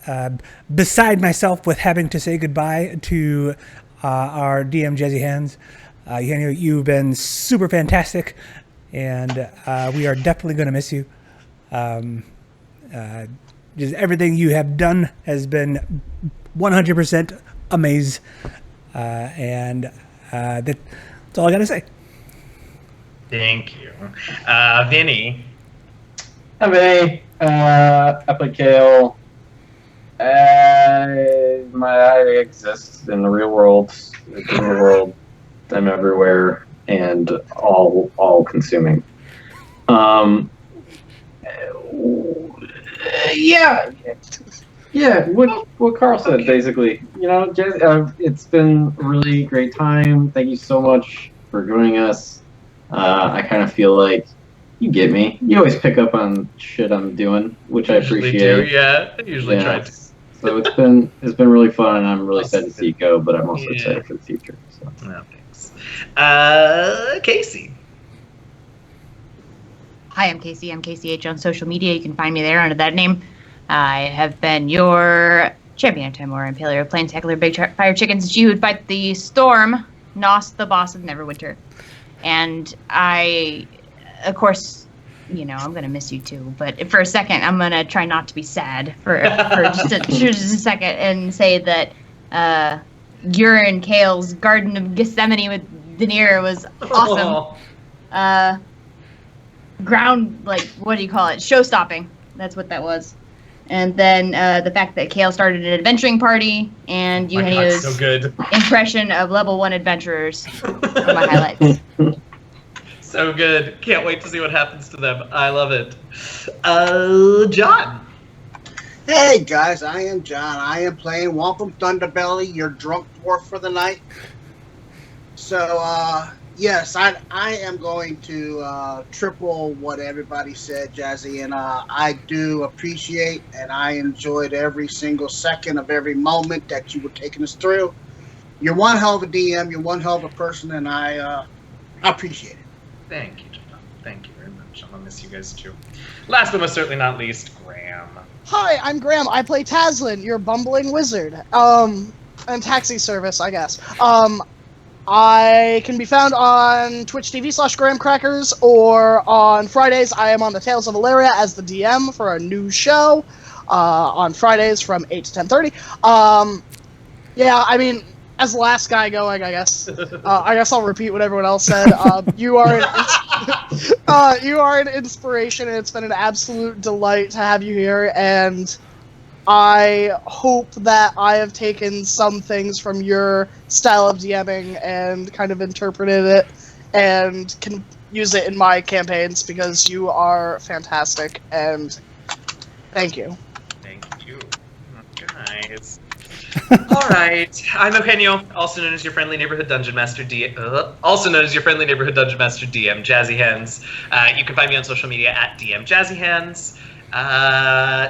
beside myself with having to say goodbye to our DM, Jazzy Hands. Eugenio, you've been super fantastic, and we are definitely going to miss you. Just everything you have done has been 100% amazing, and that's all I got to say. Thank you. Vinny. Hi, Vinny. I play Kale. I exist in the real world. I'm everywhere and all consuming. Yeah. What Carl said, basically. It's been a really great time. Thank you so much for joining us. I kind of feel like you get me. You always pick up on shit I'm doing, which I appreciate. I usually try to. So it's been really fun, and I'm really sad to see you go, but I'm also excited for the future. So. No, thanks. Casey. Hi, I'm Casey. I'm Casey H on social media. You can find me there under that name. I have been your champion, Timor, and Paleo Planeshackler Big Fire Chickens. She would fight the storm, Nos, the boss of Neverwinter. And I, of course, I'm going to miss you too. But for a second, I'm going to try not to be sad for just a second and say that you're in Kale's Garden of Gethsemane with Denier was awesome. What do you call it? Show-stopping. That's what that was. And then the fact that Kale started an adventuring party and Eugenio's impression of level 1 adventurers are my highlights. So good. Can't wait to see what happens to them. I love it. John. Hey guys, I am John. I am playing Wampum Thunderbelly, your drunk dwarf for the night. So, yes, I am going to triple what everybody said, Jazzy, and I do appreciate and I enjoyed every single second of every moment that you were taking us through. You're one hell of a DM, you're one hell of a person, and I appreciate it. Thank you, John. Thank you very much. I'm going to miss you guys too. Last but most certainly not least, Graham. Hi, I'm Graham. I play Tazlin, your bumbling wizard. And taxi service, I guess. I can be found on Twitch TV/GrahamCrackers, or on Fridays I am on the Tales of Valeria as the DM for a new show on Fridays from 8 to 10:30. Yeah, I mean, as the last guy going, I guess. I guess I'll repeat what everyone else said. You are an inspiration, and it's been an absolute delight to have you here. And I hope that I have taken some things from your style of DMing and kind of interpreted it, and can use it in my campaigns, because you are fantastic. And thank you. Thank you, guys. All right, I'm Eugenio, also known as your friendly neighborhood dungeon master DM, Jazzy Hands. You can find me on social media at DM Jazzy Hands.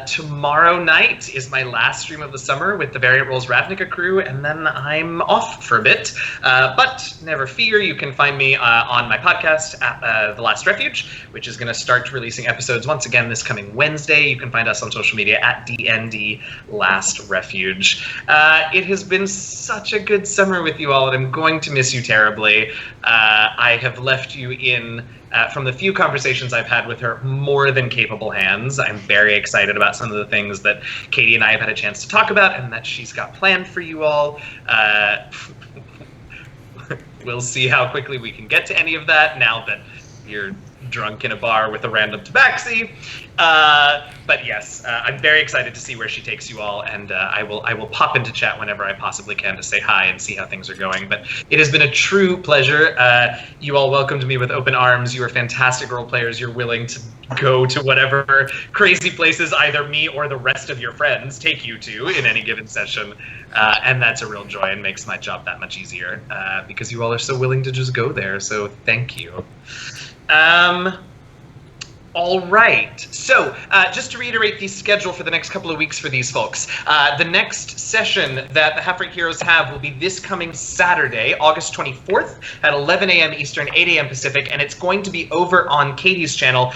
Tomorrow night is my last stream of the summer with the Variant Roles Ravnica crew, and then I'm off for a bit. But never fear, you can find me on my podcast at The Last Refuge, which is going to start releasing episodes once again this coming Wednesday. You can find us on social media at DND Last Refuge. It has been such a good summer with you all, and I'm going to miss you terribly. I have left you in... from the few conversations I've had with her, more than capable hands. I'm very excited about some of the things that Katie and I have had a chance to talk about and that she's got planned for you all. We'll see how quickly we can get to any of that now that you're drunk in a bar with a random tabaxi. But yes, I'm very excited to see where she takes you all, and I will pop into chat whenever I possibly can to say hi and see how things are going. But it has been a true pleasure. You all welcomed me with open arms. You are fantastic role players. You're willing to go to whatever crazy places either me or the rest of your friends take you to in any given session. And that's a real joy and makes my job that much easier because you all are so willing to just go there. So thank you. All right. So, just to reiterate the schedule for the next couple of weeks for these folks, the next session that the Half-Rate Heroes have will be this coming Saturday, August 24th at 11 a.m. Eastern, 8 a.m. Pacific, and it's going to be over on Katie's channel,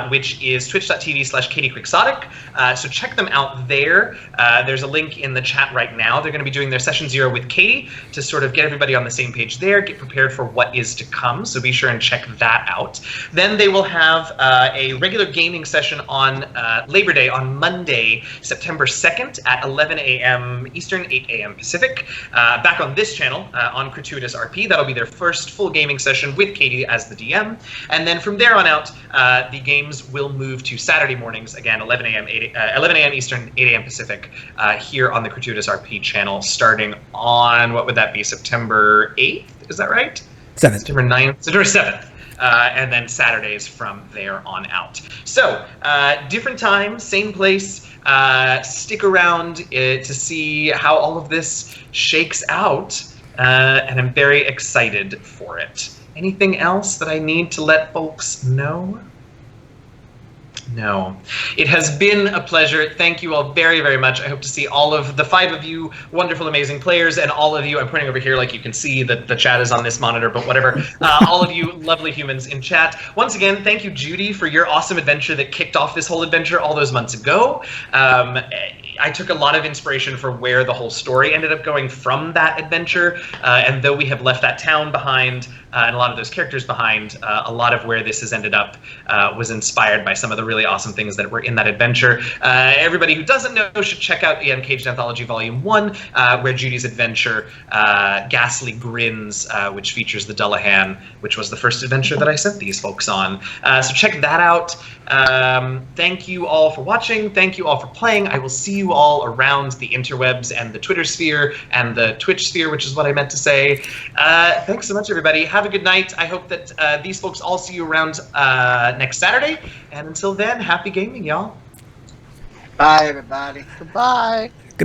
which is twitch.tv/KatieQuixotic. So check them out there. There's a link in the chat right now. They're going to be doing their Session 0 with Katie to sort of get everybody on the same page there, get prepared for what is to come. So be sure and check that out. Then they will have a regular gaming session on Labor Day on Monday, September 2nd at 11 a.m. Eastern, 8 a.m. Pacific. Back on this channel, on Crituitous RP. That'll be their first full gaming session with Katie as the DM. And then from there on out, the games will move to Saturday mornings, again, 11 a.m. Eastern, 8 a.m. Pacific, here on the Crituitous RP channel, starting on, what would that be, September 8th? Is that right? 7th. September 9th, September 7th. And then Saturdays from there on out. So, different time, same place. Stick around to see how all of this shakes out. And I'm very excited for it. Anything else that I need to let folks know? No. It has been a pleasure. Thank you all very, very much. I hope to see all of the 5 of you wonderful, amazing players, and all of you, I'm pointing over here like you can see that the chat is on this monitor, but whatever. All of you lovely humans in chat. Once again, thank you, Judy, for your awesome adventure that kicked off this whole adventure all those months ago. I took a lot of inspiration for where the whole story ended up going from that adventure, and though we have left that town behind and a lot of those characters behind, a lot of where this has ended up was inspired by some of the really awesome things that were in that adventure. Everybody who doesn't know should check out the Uncaged Anthology Volume 1, where Judy's adventure, Ghastly Grins, which features the Dullahan, which was the first adventure that I sent these folks on. So check that out. Thank you all for watching. Thank you all for playing. I will see you all around the interwebs and the Twitter sphere and the Twitch sphere, which is what I meant to say. Thanks so much, everybody. Have a good night. I hope that these folks all see you around next Saturday. And until then, happy gaming, y'all. Bye, everybody. Goodbye.